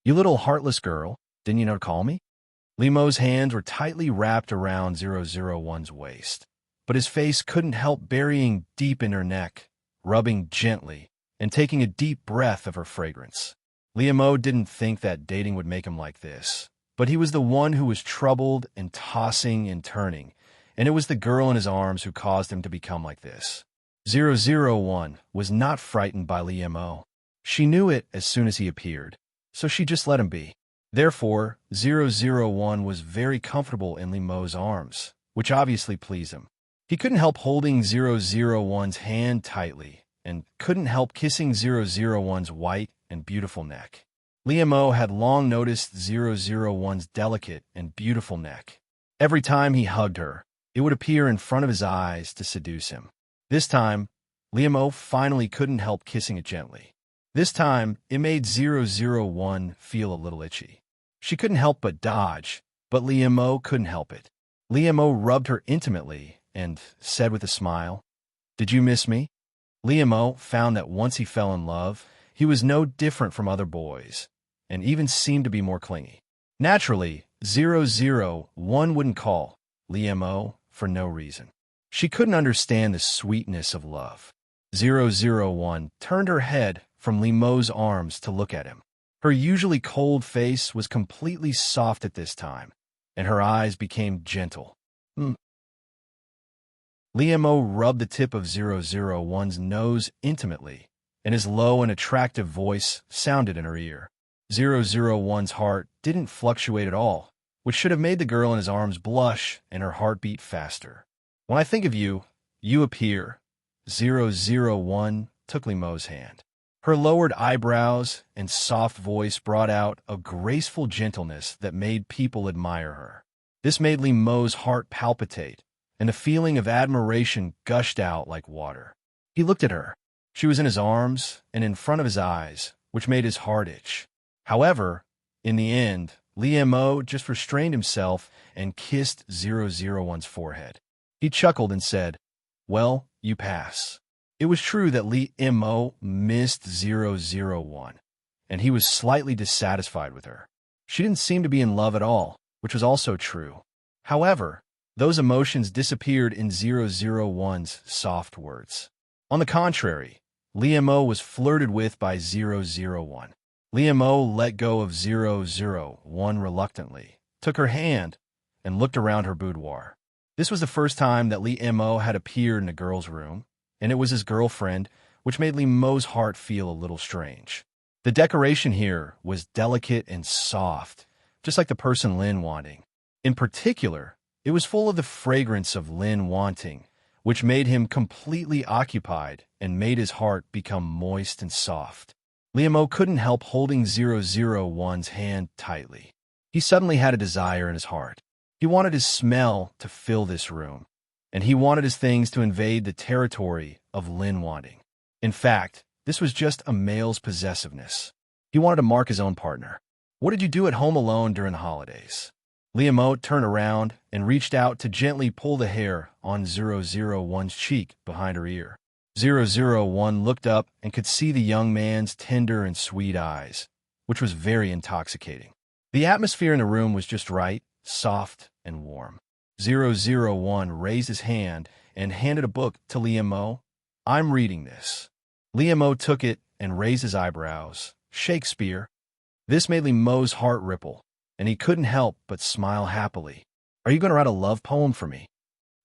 "You little heartless girl, didn't you know to call me?" Liam's hands were tightly wrapped around 001's waist, but his face couldn't help burying deep in her neck, rubbing gently, and taking a deep breath of her fragrance. Liam didn't think that dating would make him like this, but he was the one who was troubled and tossing and turning, and it was the girl in his arms who caused him to become like this. 001 was not frightened by Li Mo. She knew it as soon as he appeared, so she just let him be. Therefore, 001 was very comfortable in Li Mo's arms, which obviously pleased him. He couldn't help holding 001's hand tightly and couldn't help kissing 001's white and beautiful neck. Li Mo had long noticed 001's delicate and beautiful neck. Every time he hugged her, it would appear in front of his eyes to seduce him. This time, Li Mo finally couldn't help kissing it gently. This time, it made 001 feel a little itchy. She couldn't help but dodge, but Li Mo couldn't help it. Li Mo rubbed her intimately and said with a smile, "Did you miss me?" Li Mo found that once he fell in love, he was no different from other boys, and even seemed to be more clingy. Naturally, 001 wouldn't call Li Mo for no reason. She couldn't understand the sweetness of love. 001 turned her head from Li Mo's arms to look at him. Her usually cold face was completely soft at this time, and her eyes became gentle. Li Mo rubbed the tip of 001's nose intimately, and his low and attractive voice sounded in her ear. 001's heart didn't fluctuate at all, which should have made the girl in his arms blush and her heart beat faster. "When I think of you, you appear." 001 took Li Mo's hand. Her lowered eyebrows and soft voice brought out a graceful gentleness that made people admire her. This made Li Mo's heart palpitate, and a feeling of admiration gushed out like water. He looked at her. She was in his arms and in front of his eyes, which made his heart itch. However, in the end, Li Mo just restrained himself and kissed 001's forehead. He chuckled and said, "Well, you pass." It was true that Li Mo missed 001, and he was slightly dissatisfied with her. She didn't seem to be in love at all, which was also true. However, those emotions disappeared in 001's soft words. On the contrary, Li Mo was flirted with by 001. Li Mo let go of 001 reluctantly, took her hand, and looked around her boudoir. This was the first time that Li Mo had appeared in a girl's room, and it was his girlfriend, which made Li Mo's heart feel a little strange. The decoration here was delicate and soft, just like the person Lin wanting. In particular, it was full of the fragrance of Lin wanting, which made him completely occupied and made his heart become moist and soft. Li Mo couldn't help holding 001's hand tightly. He suddenly had a desire in his heart. He wanted his smell to fill this room, and he wanted his things to invade the territory of Lin wanting. In fact, this was just a male's possessiveness. He wanted to mark his own partner. "What did you do at home alone during the holidays?" Li Mo turned around and reached out to gently pull the hair on 001's cheek behind her ear. 001 looked up and could see the young man's tender and sweet eyes, which was very intoxicating. The atmosphere in the room was just right, soft and warm. 001 raised his hand and handed a book to Li Mo. "I'm reading this." Li Mo took it and raised his eyebrows. "Shakespeare?" This made Li Mo's heart ripple, and he couldn't help but smile happily. "Are you going to write a love poem for me?"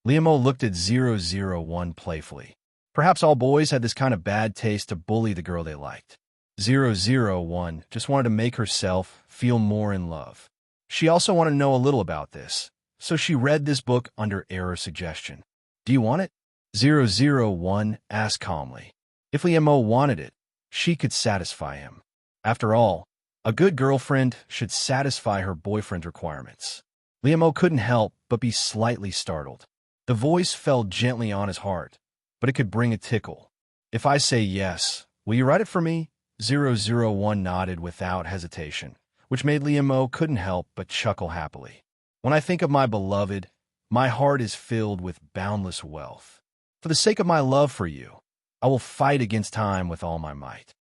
Li Mo looked at 001 playfully. Perhaps all boys had this kind of bad taste to bully the girl they liked. 001 just wanted to make herself feel more in love. She also wanted to know a little about this, so she read this book under error suggestion. "Do you want it?" 001 asked calmly. If Li Mo wanted it, she could satisfy him. After all, a good girlfriend should satisfy her boyfriend's requirements. Li Mo couldn't help but be slightly startled. The voice fell gently on his heart, but it could bring a tickle. "If I say yes, will you write it for me?" 001 nodded without hesitation, which made Li Mo couldn't help but chuckle happily. "When I think of my beloved, my heart is filled with boundless wealth. For the sake of my love for you, I will fight against time with all my might."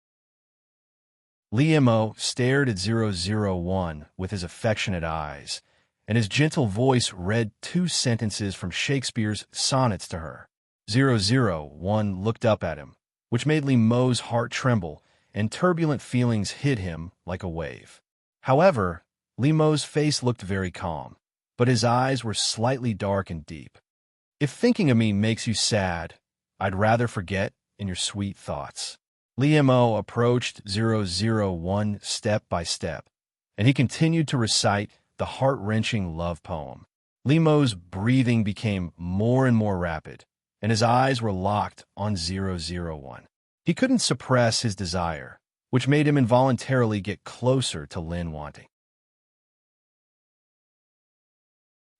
Li Mo stared at 001 with his affectionate eyes, and his gentle voice read 2 sentences from Shakespeare's sonnets to her. 001 looked up at him, which made Li Mo's heart tremble, and turbulent feelings hit him like a wave. However, Li Mo's face looked very calm, but his eyes were slightly dark and deep. "If thinking of me makes you sad, I'd rather forget in your sweet thoughts. Liemo approached 001 step by step, and he continued to recite the heart-wrenching love poem. Lemo's breathing became more and more rapid, and his eyes were locked on 001. He couldn't suppress his desire, which made him involuntarily get closer to Lin wanting.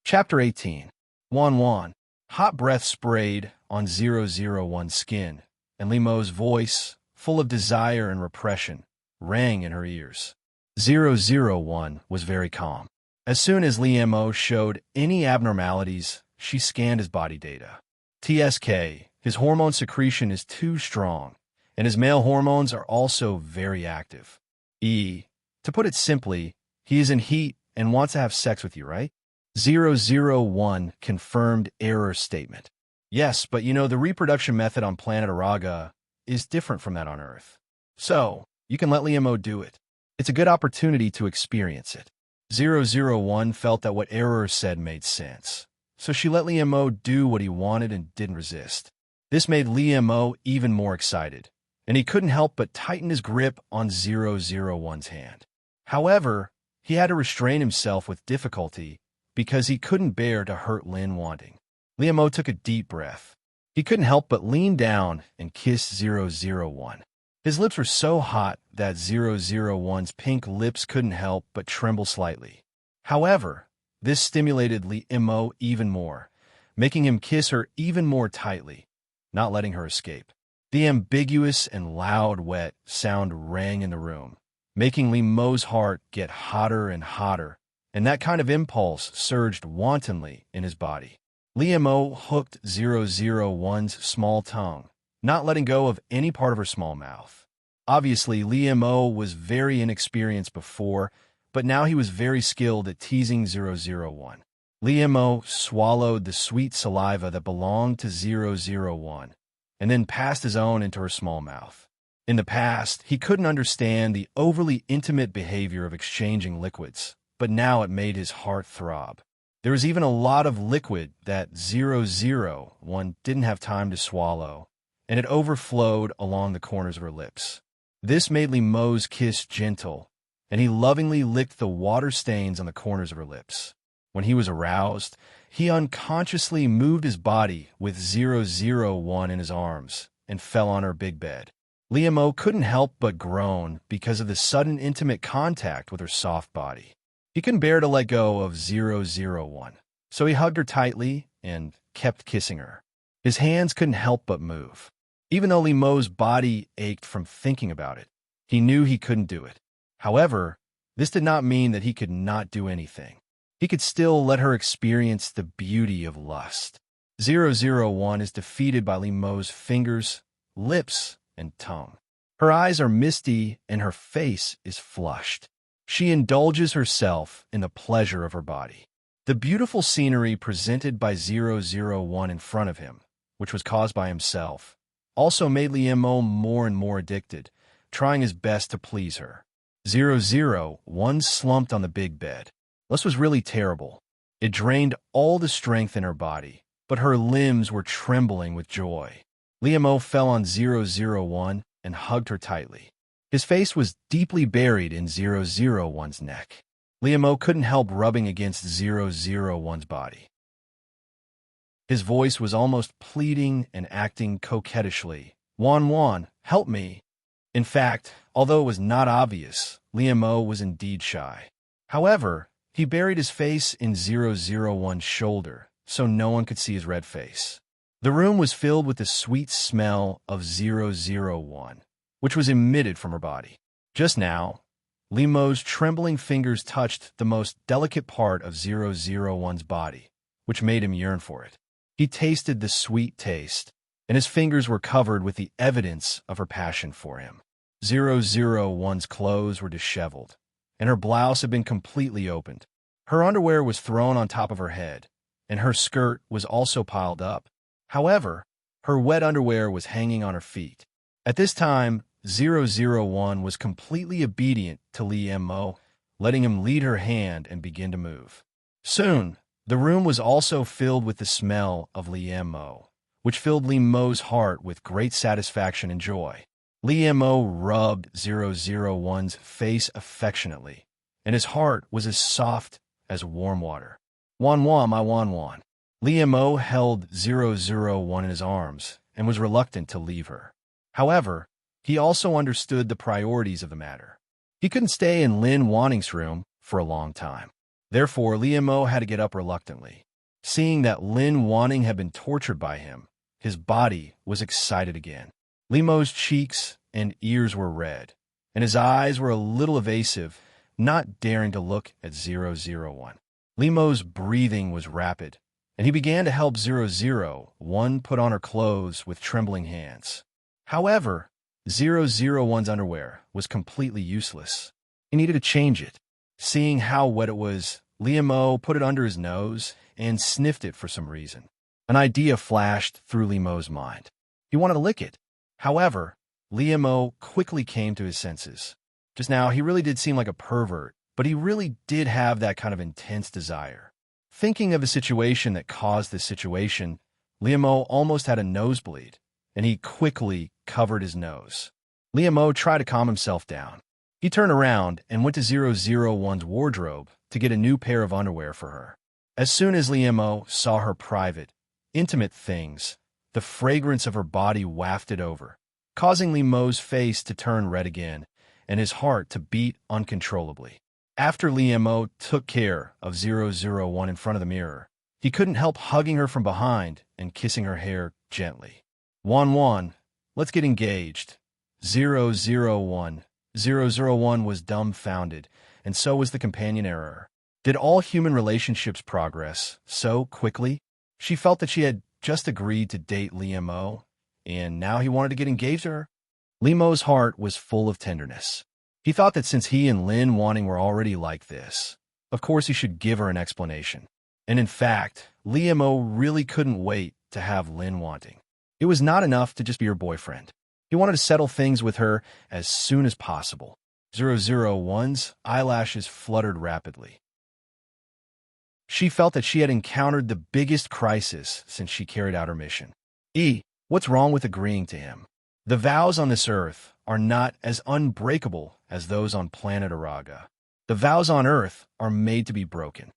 Chapter 18. Wan Wan. Hot breath sprayed on 001's skin, and Lemo's voice, full of desire and repression, rang in her ears. 001 was very calm. As soon as Liemo showed any abnormalities, she scanned his body data. TSK, his hormone secretion is too strong, and his male hormones are also very active. To put it simply, he is in heat and wants to have sex with you, right? 001 confirmed error statement. Yes, but the reproduction method on planet Araga is different from that on Earth. So, you can let Liemo do it. It's a good opportunity to experience it. 001 felt that what Error said made sense, so she let Liemo do what he wanted and didn't resist. This made Liemo even more excited, and he couldn't help but tighten his grip on 001's hand. However, he had to restrain himself with difficulty because he couldn't bear to hurt Lin wanting. Liemo took a deep breath. He couldn't help but lean down and kiss 001. His lips were so hot that 001's pink lips couldn't help but tremble slightly. However, this stimulated Liemo even more, making him kiss her even more tightly, not letting her escape. The ambiguous and loud wet sound rang in the room, making Liemo's heart get hotter and hotter, and that kind of impulse surged wantonly in his body. Liemo hooked 001's small tongue, not letting go of any part of her small mouth. Obviously, Liemo was very inexperienced before, but now he was very skilled at teasing 001. Liemo swallowed the sweet saliva that belonged to 001, and then passed his own into her small mouth. In the past, he couldn't understand the overly intimate behavior of exchanging liquids, but now it made his heart throb. There was even a lot of liquid that 001 didn't have time to swallow, and it overflowed along the corners of her lips. This made Liemo's kiss gentle, and he lovingly licked the water stains on the corners of her lips. When he was aroused, he unconsciously moved his body with 001 in his arms and fell on her big bed. Liemo couldn't help but groan because of the sudden intimate contact with her soft body. He couldn't bear to let go of 001, so he hugged her tightly and kept kissing her. His hands couldn't help but move. Even though Liemo's body ached from thinking about it, he knew he couldn't do it. However, this did not mean that he could not do anything. He could still let her experience the beauty of lust. 001 is defeated by Liemo's fingers, lips, and tongue. Her eyes are misty and her face is flushed. She indulges herself in the pleasure of her body. The beautiful scenery presented by 001 in front of him, which was caused by himself, also made Liemo more and more addicted, trying his best to please her. 001 slumped on the big bed. This was really terrible. It drained all the strength in her body, but her limbs were trembling with joy. Liemo fell on 001 and hugged her tightly. His face was deeply buried in 001's neck. Liemo couldn't help rubbing against 001's body. His voice was almost pleading and acting coquettishly. "Wan Wan, help me." In fact, although it was not obvious, Liemo was indeed shy. However, he buried his face in 001's shoulder, so no one could see his red face. The room was filled with the sweet smell of 001, which was emitted from her body. Just now, Liemo's trembling fingers touched the most delicate part of 001's body, which made him yearn for it. He tasted the sweet taste, and his fingers were covered with the evidence of her passion for him. 001's clothes were disheveled, and her blouse had been completely opened. Her underwear was thrown on top of her head, and her skirt was also piled up. However, her wet underwear was hanging on her feet. At this time, 001 was completely obedient to Liemo, letting him lead her hand and begin to move. Soon, the room was also filled with the smell of Liemo, which filled Li Mo's heart with great satisfaction and joy. Li Mo rubbed 001's face affectionately, and his heart was as soft as warm water. Wan Wan, my Wan Wan. Li Mo held 001 in his arms and was reluctant to leave her. However, he also understood the priorities of the matter. He couldn't stay in Lin Wanning's room for a long time. Therefore, Li Mo had to get up reluctantly. Seeing that Lin Wanning had been tortured by him, his body was excited again. Li Mo's cheeks and ears were red, and his eyes were a little evasive, not daring to look at 001. Li Mo's breathing was rapid, and he began to help 001 put on her clothes with trembling hands. However, 001's underwear was completely useless. He needed to change it. Seeing how wet it was, Li Mo put it under his nose and sniffed it for some reason. An idea flashed through Li Mo's mind. He wanted to lick it. However, Li Mo quickly came to his senses. Just now, he really did seem like a pervert, but he really did have that kind of intense desire. Thinking of the situation that caused this situation, Li Mo almost had a nosebleed, and he quickly covered his nose. Li Mo tried to calm himself down. He turned around and went to 001's wardrobe to get a new pair of underwear for her. As soon as Li Mo saw her private, intimate things, the fragrance of her body wafted over, causing Li Mo's face to turn red again and his heart to beat uncontrollably. After Li Mo took care of 001 in front of the mirror, he couldn't help hugging her from behind and kissing her hair gently. Wan Wan, let's get engaged. 001. 001 was dumbfounded, and so was the companion error. Did all human relationships progress so quickly? She felt that she had just agreed to date Li Mo, and now he wanted to get engaged to her. Li Mo's heart was full of tenderness. He thought that since he and Lin Wanting were already like this, of course he should give her an explanation. And in fact, Li Mo really couldn't wait to have Lin Wanting. It was not enough to just be her boyfriend. He wanted to settle things with her as soon as possible. 001's eyelashes fluttered rapidly. She felt that she had encountered the biggest crisis since she carried out her mission. What's wrong with agreeing to him? The vows on this earth are not as unbreakable as those on planet Araga. The vows on earth are made to be broken.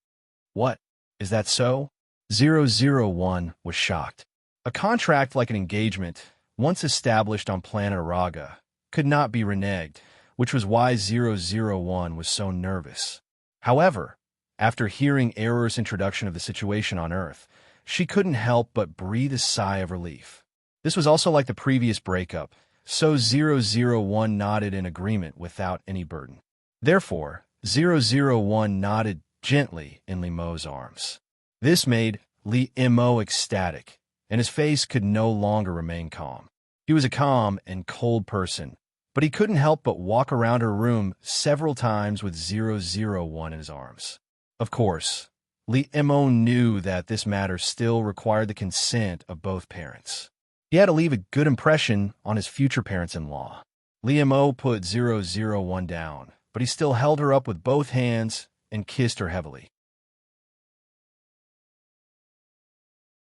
What? Is that so? 001 was shocked. A contract like an engagement, once established on planet Araga, could not be reneged, which was why 001 was so nervous. However, after hearing Error's introduction of the situation on Earth, she couldn't help but breathe a sigh of relief. This was also like the previous breakup, so 001 nodded in agreement without any burden. Therefore, 001 nodded gently in Li Mo's arms. This made Li Mo ecstatic, and his face could no longer remain calm. He was a calm and cold person, but he couldn't help but walk around her room several times with 001 in his arms. Of course, Li Mo knew that this matter still required the consent of both parents. He had to leave a good impression on his future parents-in-law. Li Mo put 001 down, but he still held her up with both hands and kissed her heavily.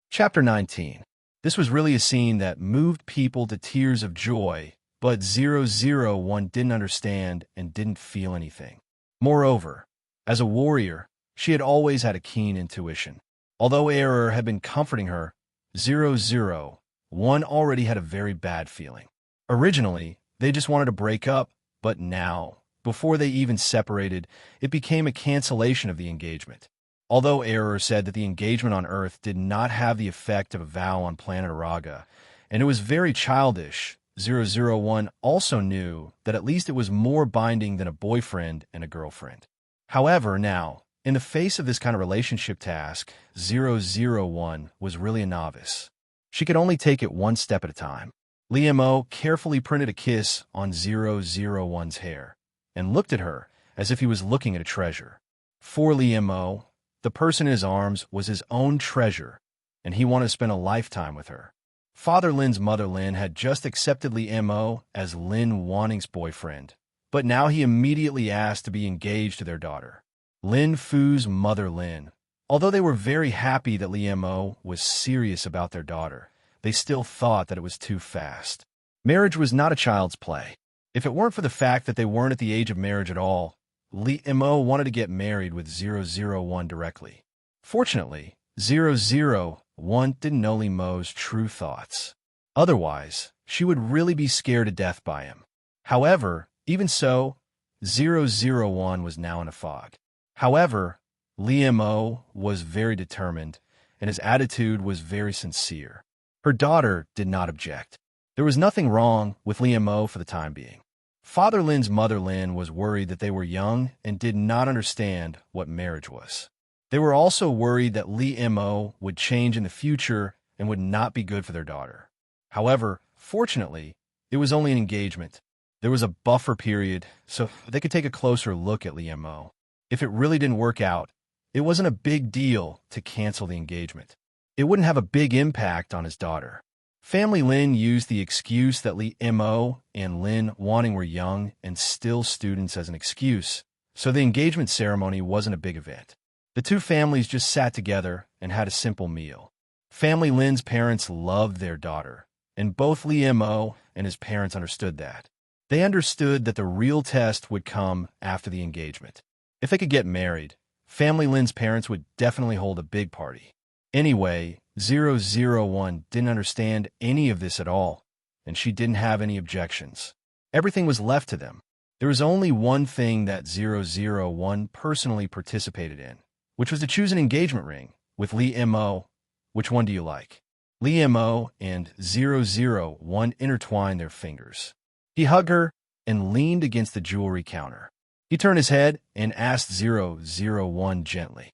Chapter 19. This was really a scene that moved people to tears of joy, but 001 didn't understand and didn't feel anything. Moreover, as a warrior, she had always had a keen intuition. Although Error had been comforting her, 001 already had a very bad feeling. Originally, they just wanted to break up, but now, before they even separated, it became a cancellation of the engagement. Although Error said that the engagement on Earth did not have the effect of a vow on planet Araga, and it was very childish, 001 also knew that at least it was more binding than a boyfriend and a girlfriend. However, now, in the face of this kind of relationship task, 001 was really a novice. She could only take it one step at a time. Li Mo carefully printed a kiss on 001's hair and looked at her as if he was looking at a treasure. For Li Mo, the person in his arms was his own treasure, and he wanted to spend a lifetime with her. Father Lin's mother Lin had just accepted Li Mo as Lin Wanning's boyfriend, but now he immediately asked to be engaged to their daughter. Lin Fu's mother Lin. Although they were very happy that Li Mo was serious about their daughter, they still thought that it was too fast. Marriage was not a child's play. If it weren't for the fact that they weren't at the age of marriage at all, Lee Mo wanted to get married with 001 directly. Fortunately, 001 didn't know Lee Mo's true thoughts. Otherwise, she would really be scared to death by him. However, even so, 001 was now in a fog. However, Lee Mo was very determined, and his attitude was very sincere. Her daughter did not object. There was nothing wrong with Lee Mo for the time being. Father Lin's mother Lin was worried that they were young and did not understand what marriage was. They were also worried that Lee Mo would change in the future and would not be good for their daughter. However, fortunately, it was only an engagement. There was a buffer period, so they could take a closer look at Lee Mo. If it really didn't work out, it wasn't a big deal to cancel the engagement. It wouldn't have a big impact on his daughter. Family Lin used the excuse that Lee Mo and Lin Wanting were young and still students as an excuse, so the engagement ceremony wasn't a big event. The two families just sat together and had a simple meal. Family Lin's parents loved their daughter, and both Lee Mo and his parents understood that. They understood that the real test would come after the engagement. If they could get married, Family Lin's parents would definitely hold a big party. Anyway, 001 didn't understand any of this at all, and she didn't have any objections. Everything was left to them. There was only one thing that 001 personally participated in, which was to choose an engagement ring with Lee Mo. Which one do you like? Lee Mo and 001 intertwined their fingers. He hugged her and leaned against the jewelry counter. He turned his head and asked 001 gently.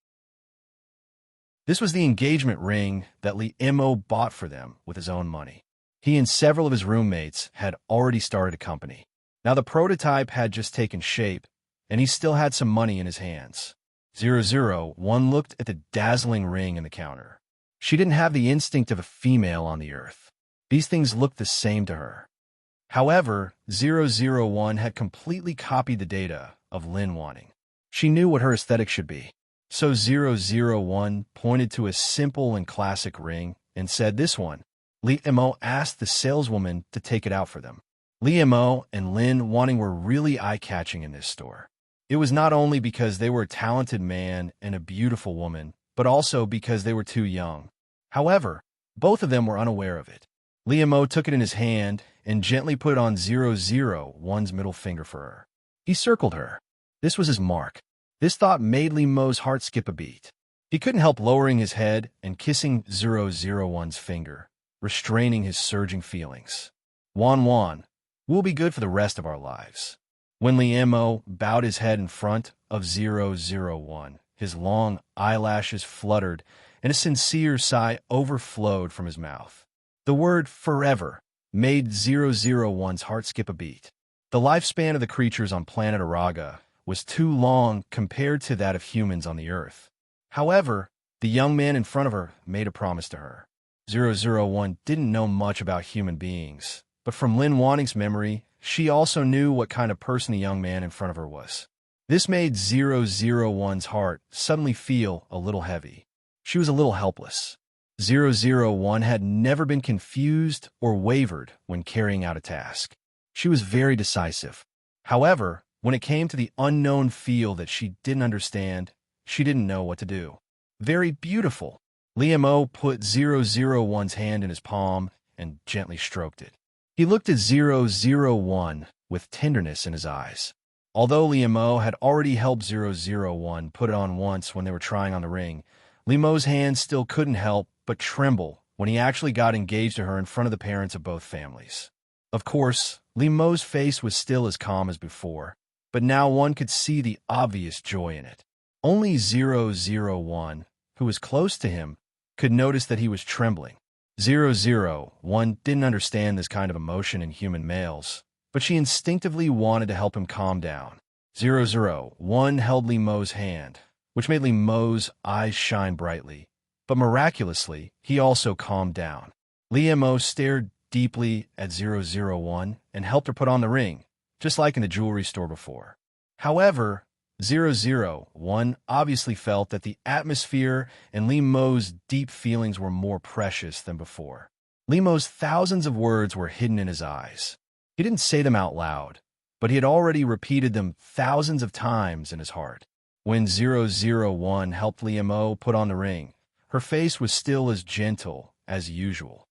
This was the engagement ring that Lee Mo bought for them with his own money. He and several of his roommates had already started a company. Now the prototype had just taken shape, and he still had some money in his hands. 001 looked at the dazzling ring in the counter. She didn't have the instinct of a female on the earth. These things looked the same to her. However, 001 had completely copied the data of Lin Wanting. She knew what her aesthetic should be. So 001 pointed to a simple and classic ring and said, "This one." Lee Mo asked the saleswoman to take it out for them. Lee Mo and Lin Wanting were really eye-catching in this store. It was not only because they were a talented man and a beautiful woman, but also because they were too young. However, both of them were unaware of it. Lee Mo took it in his hand and gently put it on 001's middle finger for her. He circled her. This was his mark. This thought made Lee Mo's heart skip a beat. He couldn't help lowering his head and kissing 001's finger, restraining his surging feelings. Wan, we'll be good for the rest of our lives. When Lee Mo bowed his head in front of 001, his long eyelashes fluttered and a sincere sigh overflowed from his mouth. The word forever made 001's heart skip a beat. The lifespan of the creatures on planet Araga was too long compared to that of humans on the Earth. However, the young man in front of her made a promise to her. 001 didn't know much about human beings, but from Lin Wanting's memory, she also knew what kind of person the young man in front of her was. This made 001's heart suddenly feel a little heavy. She was a little helpless. 001 had never been confused or wavered when carrying out a task. She was very decisive. However, when it came to the unknown field that she didn't understand, she didn't know what to do. Very beautiful. Lee Mo put 001's hand in his palm and gently stroked it. He looked at 001 with tenderness in his eyes. Although Lee Mo had already helped 001 put it on once when they were trying on the ring, Lee Mo's hand still couldn't help but tremble when he actually got engaged to her in front of the parents of both families. Of course, Lee Mo's face was still as calm as before, but now one could see the obvious joy in it. Only 001, who was close to him, could notice that he was trembling. 001 didn't understand this kind of emotion in human males, but she instinctively wanted to help him calm down. 001 held Lee Mo's hand, which made Lee Mo's eyes shine brightly, but miraculously, he also calmed down. Lee Mo stared deeply at 001 and helped her put on the ring, just like in the jewelry store before. However, 001 obviously felt that the atmosphere and Lee Mo's deep feelings were more precious than before. Limo's thousands of words were hidden in his eyes. He didn't say them out loud, but he had already repeated them thousands of times in his heart. When 001 helped Limo put on the ring, her face was still as gentle as usual.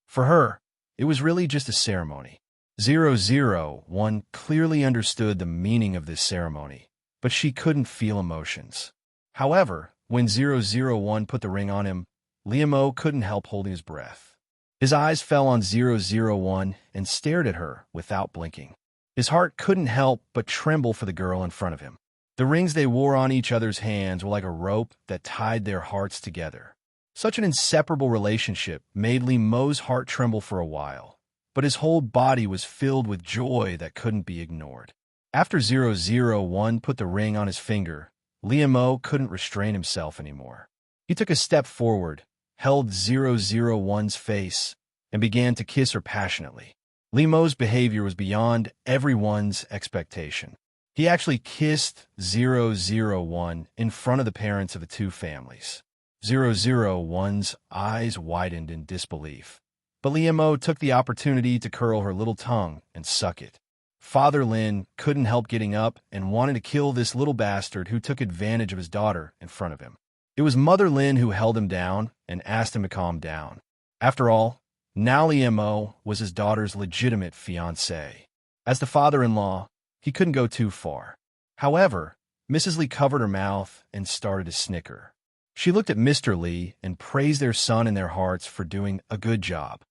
For her, it was really just a ceremony. 001 clearly understood the meaning of this ceremony, but she couldn't feel emotions. However, when 001 put the ring on him, Limo couldn't help holding his breath. His eyes fell on 001 and stared at her without blinking. His heart couldn't help but tremble for the girl in front of him. The rings they wore on each other's hands were like a rope that tied their hearts together. Such an inseparable relationship made Limo's heart tremble for a while, but his whole body was filled with joy that couldn't be ignored. After 001 put the ring on his finger, Limo couldn't restrain himself anymore. He took a step forward, held 001's face, and began to kiss her passionately. Limo's behavior was beyond everyone's expectation. He actually kissed 001 in front of the parents of the two families. 001's eyes widened in disbelief, but Limo took the opportunity to curl her little tongue and suck it. Father Lin couldn't help getting up and wanted to kill this little bastard who took advantage of his daughter in front of him. It was Mother Lin who held him down and asked him to calm down. After all, now Limo was his daughter's legitimate fiancé. As the father-in-law, he couldn't go too far. However, Mrs. Li covered her mouth and started to snicker. She looked at Mr. Li and praised their son in their hearts for doing a good job.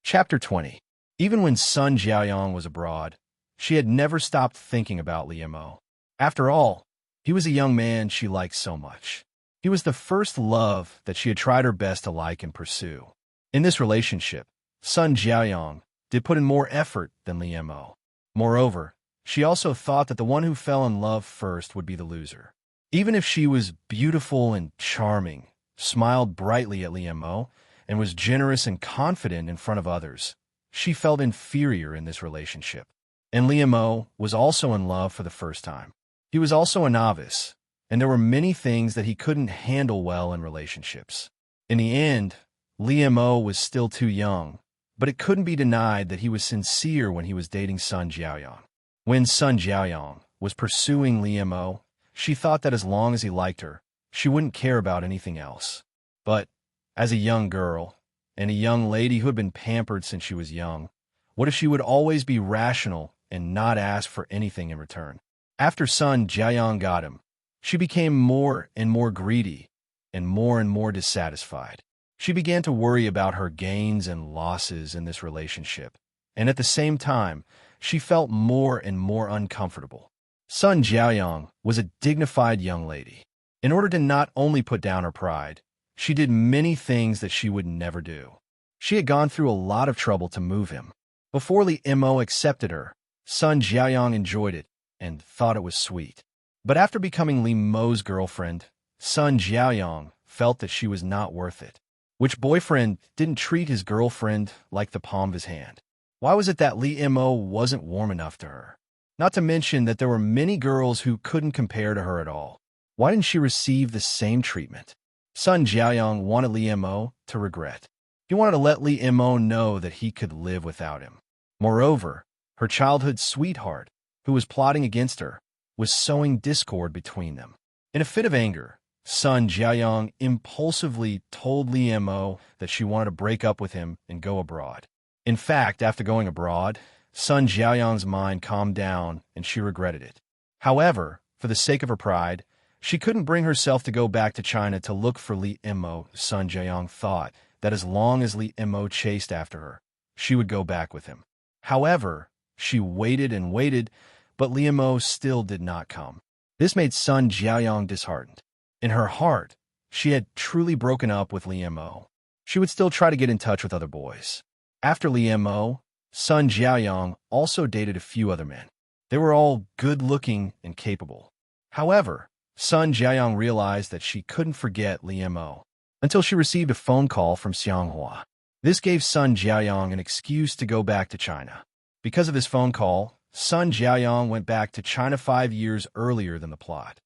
Chapter 20. Even when Sun Jiaoyang was abroad, she had never stopped thinking about Limo. After all, he was a young man she liked so much. He was the first love that she had tried her best to like and pursue. In this relationship, Sun Jiaoyang did put in more effort than Limo. Moreover, she also thought that the one who fell in love first would be the loser. Even if she was beautiful and charming, smiled brightly at Limo, and was generous and confident in front of others, she felt inferior in this relationship. And Limo was also in love for the first time. He was also a novice, and there were many things that he couldn't handle well in relationships. In the end, Limo was still too young, but it couldn't be denied that he was sincere when he was dating Sun Jiaoyang. When Sun Jiaoyang was pursuing Limo, she thought that as long as he liked her, she wouldn't care about anything else. But as a young girl, and a young lady who had been pampered since she was young, what if she would always be rational and not ask for anything in return? After Sun Jiaoyang got him, she became more and more greedy and more dissatisfied. She began to worry about her gains and losses in this relationship, and at the same time, she felt more and more uncomfortable. Sun Jiaoyang was a dignified young lady. In order to not only put down her pride, she did many things that she would never do. She had gone through a lot of trouble to move him. Before Limo accepted her, Sun Jiaoyang enjoyed it and thought it was sweet. But after becoming Limo's girlfriend, Sun Jiaoyang felt that she was not worth it. Which boyfriend didn't treat his girlfriend like the palm of his hand? Why was it that Limo wasn't warm enough to her? Not to mention that there were many girls who couldn't compare to her at all. Why didn't she receive the same treatment? Sun Jiaoyang wanted Limo to regret. He wanted to let Limo know that he could live without him. Moreover, her childhood sweetheart, who was plotting against her, was sowing discord between them. In a fit of anger, Sun Jiaoyang impulsively told Limo that she wanted to break up with him and go abroad. In fact, after going abroad, Sun Jiaoyang's mind calmed down and she regretted it. However, for the sake of her pride, she couldn't bring herself to go back to China to look for Limo. Sun Jiaoyang thought that as long as Limo chased after her, she would go back with him. However, she waited and waited, but Limo still did not come. This made Sun Jiaoyang disheartened. In her heart, she had truly broken up with Limo. She would still try to get in touch with other boys. After Limo, Sun Jiaoyang also dated a few other men. They were all good-looking and capable. However, Sun Jiaoyang realized that she couldn't forget Limo until she received a phone call from Xianghua. This gave Sun Jiaoyang an excuse to go back to China. Because of this phone call, Sun Jiaoyang went back to China 5 years earlier than the plot.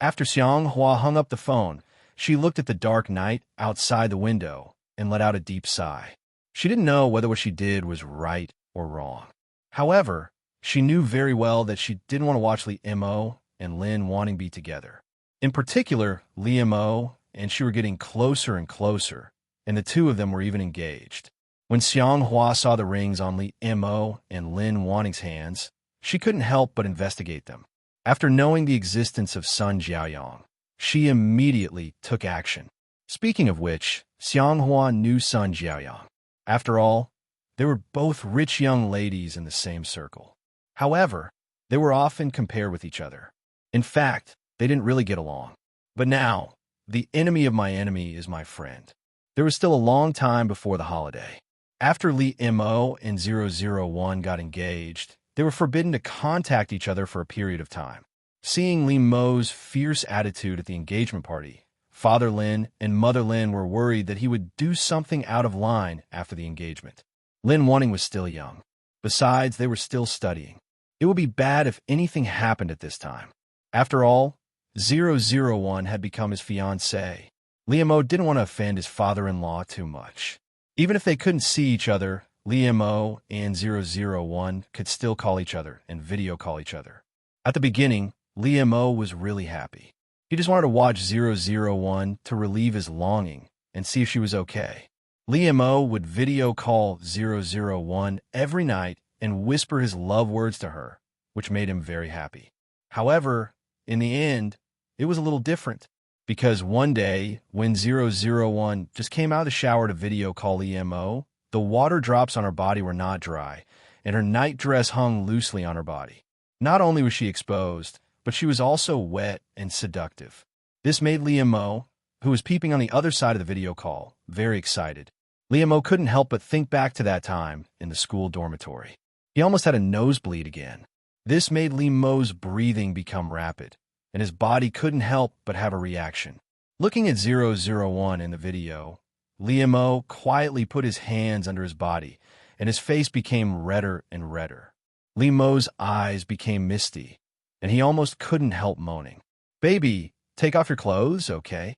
After Xianghua hung up the phone, she looked at the dark night outside the window and let out a deep sigh. She didn't know whether what she did was right or wrong. However, she knew very well that she didn't want to watch Li Mo and Lin wanting to be together. In particular, Li Mo and she were getting closer and closer, and the two of them were even engaged. When Xianghua saw the rings on Li Mo and Lin Wanning's hands, she couldn't help but investigate them. After knowing the existence of Sun Jiaoyang, she immediately took action. Speaking of which, Xianghua knew Sun Jiaoyang. After all, they were both rich young ladies in the same circle. However, they were often compared with each other. In fact, they didn't really get along. But now, the enemy of my enemy is my friend. There was still a long time before the holiday. After Li Mo and 001 got engaged, they were forbidden to contact each other for a period of time. Seeing Li Mo's fierce attitude at the engagement party, Father Lin and Mother Lin were worried that he would do something out of line after the engagement. Lin Wanning was still young. Besides, they were still studying. It would be bad if anything happened at this time. After all, 001 had become his fiancée. Li Mo didn't want to offend his father-in-law too much. Even if they couldn't see each other, Li Mo and 001 could still call each other and video call each other. At the beginning, Li Mo was really happy. He just wanted to watch 001 to relieve his longing and see if she was okay. Li Mo would video call 001 every night and whisper his love words to her, which made him very happy. However, in the end, it was a little different, because one day, when 001 just came out of the shower to video call Li Mo, the water drops on her body were not dry, and her night dress hung loosely on her body. Not only was she exposed, but she was also wet and seductive. This made Li Mo, who was peeping on the other side of the video call, very excited. Li Mo couldn't help but think back to that time in the school dormitory. He almost had a nosebleed again. This made Li Mo's breathing become rapid, and his body couldn't help but have a reaction. Looking at 001 in the video, Li Mo quietly put his hands under his body, and his face became redder and redder. Li Mo's eyes became misty, and he almost couldn't help moaning. "Baby, take off your clothes, okay?"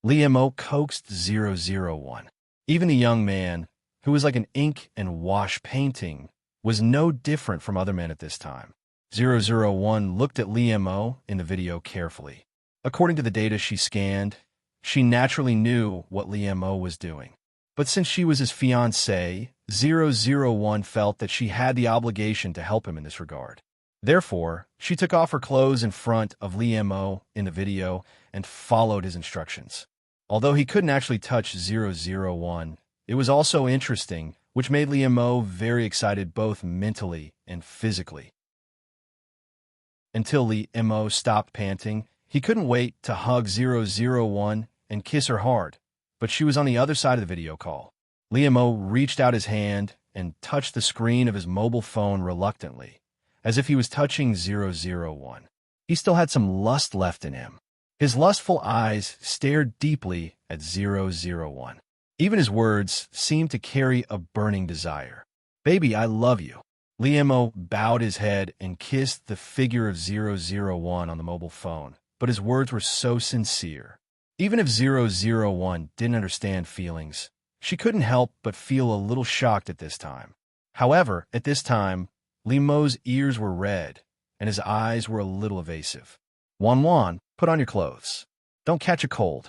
Li Mo coaxed 001. Even the young man, who was like an ink and wash painting, was no different from other men at this time. 001 looked at Li Mo in the video carefully. According to the data she scanned, she naturally knew what Li Mo was doing. But since she was his fiancée, 001 felt that she had the obligation to help him in this regard. Therefore, she took off her clothes in front of Li Mo in the video and followed his instructions. Although he couldn't actually touch 001, it was also interesting, which made Li Mo very excited both mentally and physically. Until Li Mo stopped panting, he couldn't wait to hug 001 and kiss her hard, but she was on the other side of the video call. Li Mo reached out his hand and touched the screen of his mobile phone reluctantly, as if he was touching 001. He still had some lust left in him. His lustful eyes stared deeply at 001. Even his words seemed to carry a burning desire. "Baby, I love you." Li Mo bowed his head and kissed the figure of 001 on the mobile phone, but his words were so sincere. Even if 001 didn't understand feelings, she couldn't help but feel a little shocked at this time. However, at this time, Li Mo's ears were red, and his eyes were a little evasive. "Wan, put on your clothes. Don't catch a cold."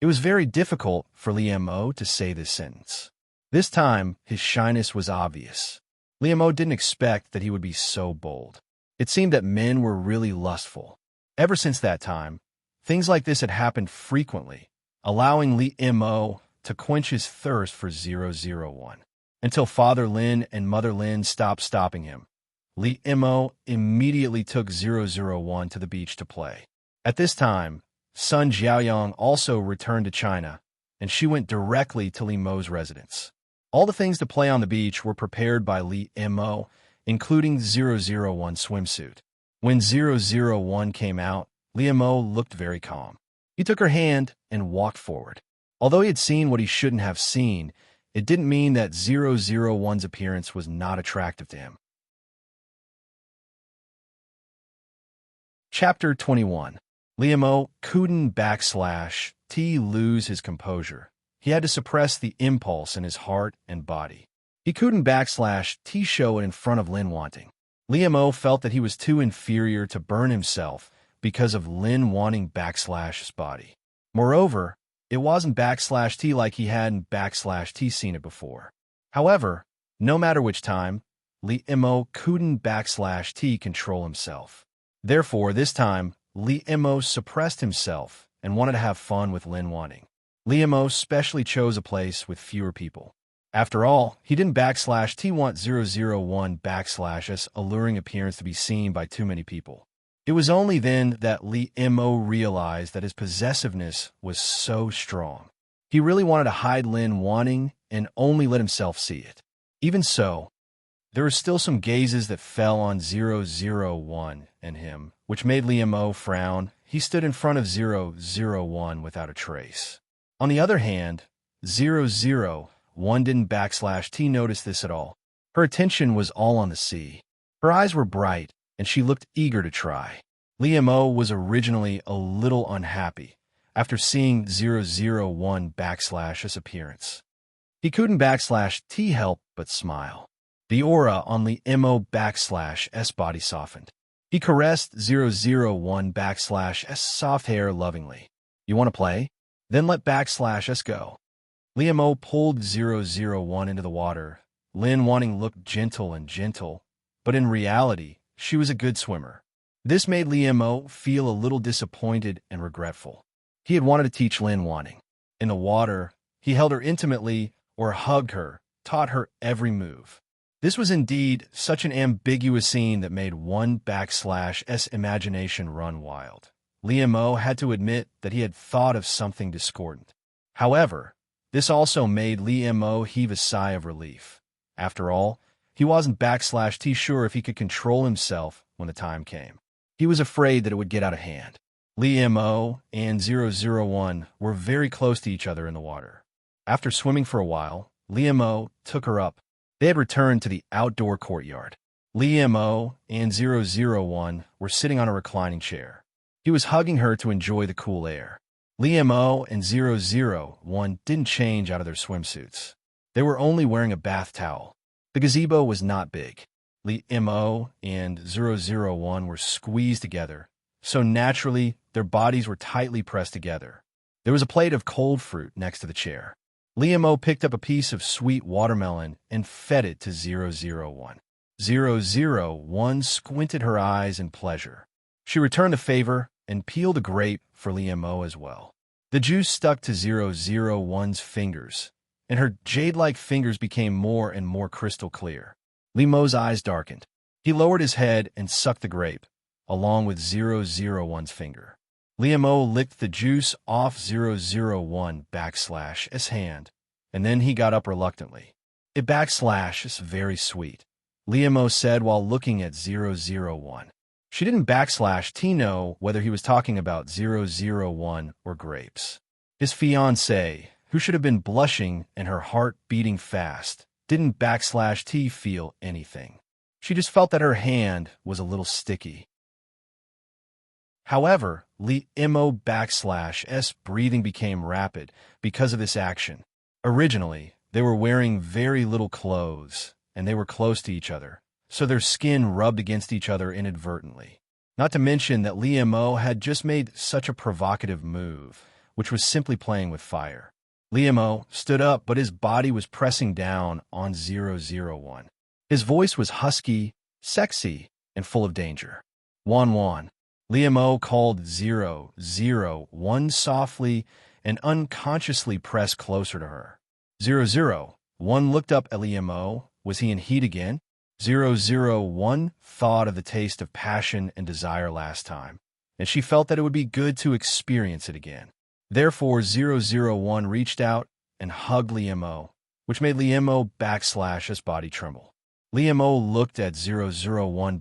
It was very difficult for Li Mo to say this sentence. This time, his shyness was obvious. Li Mo didn't expect that he would be so bold. It seemed that men were really lustful. Ever since that time, things like this had happened frequently, allowing Li Mo to quench his thirst for 001. Until Father Lin and Mother Lin stopped stopping him. Li Mo immediately took 001 to the beach to play. At this time, Sun Jiaoyang also returned to China, and she went directly to Li Mo's residence. All the things to play on the beach were prepared by Li Mo, including 001's swimsuit. When 001 came out, Li Mo looked very calm. He took her hand and walked forward. Although he had seen what he shouldn't have seen, it didn't mean that 001's appearance was not attractive to him. Chapter 21. Liamo couldn't T lose his composure. He had to suppress the impulse in his heart and body. He couldn't T show it in front of Lin wanting. Liamo felt that he was too inferior to burn himself because of Lin wanting his body. Moreover, it wasn't T like he hadn't T seen it before. However, no matter which time, Liamo couldn't T control himself. Therefore, this time, Liamo suppressed himself and wanted to have fun with Lin wanting. Liamo specially chose a place with fewer people. After all, he didn't T want 001 S alluring appearance to be seen by too many people. It was only then that Liamo realized that his possessiveness was so strong. He really wanted to hide Lin wanting and only let himself see it. Even so, there were still some gazes that fell on 001 and him, which made Liamo frown. He stood in front of 001 without a trace. On the other hand, 001 didn't T notice this at all. Her attention was all on the sea. Her eyes were bright, and she looked eager to try. Liamo was originally a little unhappy after seeing 001 S appearance. He couldn't T help but smile. The aura on Liamo S body softened. He caressed 001 S soft hair lovingly. You want to play? Then let S go. Liamo pulled 001 into the water. Lin wanting looked gentle, but in reality, she was a good swimmer. This made Liamo feel a little disappointed and regretful. He had wanted to teach Lin wanting. In the water, he held her intimately or hugged her, taught her every move. This was indeed such an ambiguous scene that made one S imagination run wild. Liamo had to admit that he had thought of something discordant. However, this also made Liamo heave a sigh of relief. After all, he wasn't T sure if he could control himself when the time came. He was afraid that it would get out of hand. Liamo and 001 were very close to each other in the water. After swimming for a while, Liamo took her up. They had returned to the outdoor courtyard. Liamo and 001 were sitting on a reclining chair. He was hugging her to enjoy the cool air. Liamo and 001 didn't change out of their swimsuits. They were only wearing a bath towel. The gazebo was not big. Liamo and 001 were squeezed together, so naturally their bodies were tightly pressed together. There was a plate of cold fruit next to the chair. Liamo picked up a piece of sweet watermelon and fed it to 001. 001 squinted her eyes in pleasure. She returned the favor and peeled a grape for Liamo as well. The juice stuck to 001's fingers, and her jade-like fingers became more and more crystal clear. Liamo's eyes darkened. He lowered his head and sucked the grape, along with 001's finger. Liamo licked the juice off 001's hand, and then he got up reluctantly. It is very sweet, Liamo said while looking at 001. She didn't T know whether he was talking about 001 or grapes. His fiancée, who should have been blushing and her heart beating fast, didn't T feel anything. She just felt that her hand was a little sticky. However, Liamo S breathing became rapid because of this action. Originally, they were wearing very little clothes, and they were close to each other, so their skin rubbed against each other inadvertently. Not to mention that Liamo had just made such a provocative move, which was simply playing with fire. Liamo stood up, but his body was pressing down on 001. His voice was husky, sexy, and full of danger. Wan. Liamo called 001 softly and unconsciously pressed closer to her. 001 looked up at Liamo. Was he in heat again? 001 thought of the taste of passion and desire last time, and she felt that it would be good to experience it again. Therefore, 001 reached out and hugged Liamo, which made Liamo his body tremble. Liamo looked at 001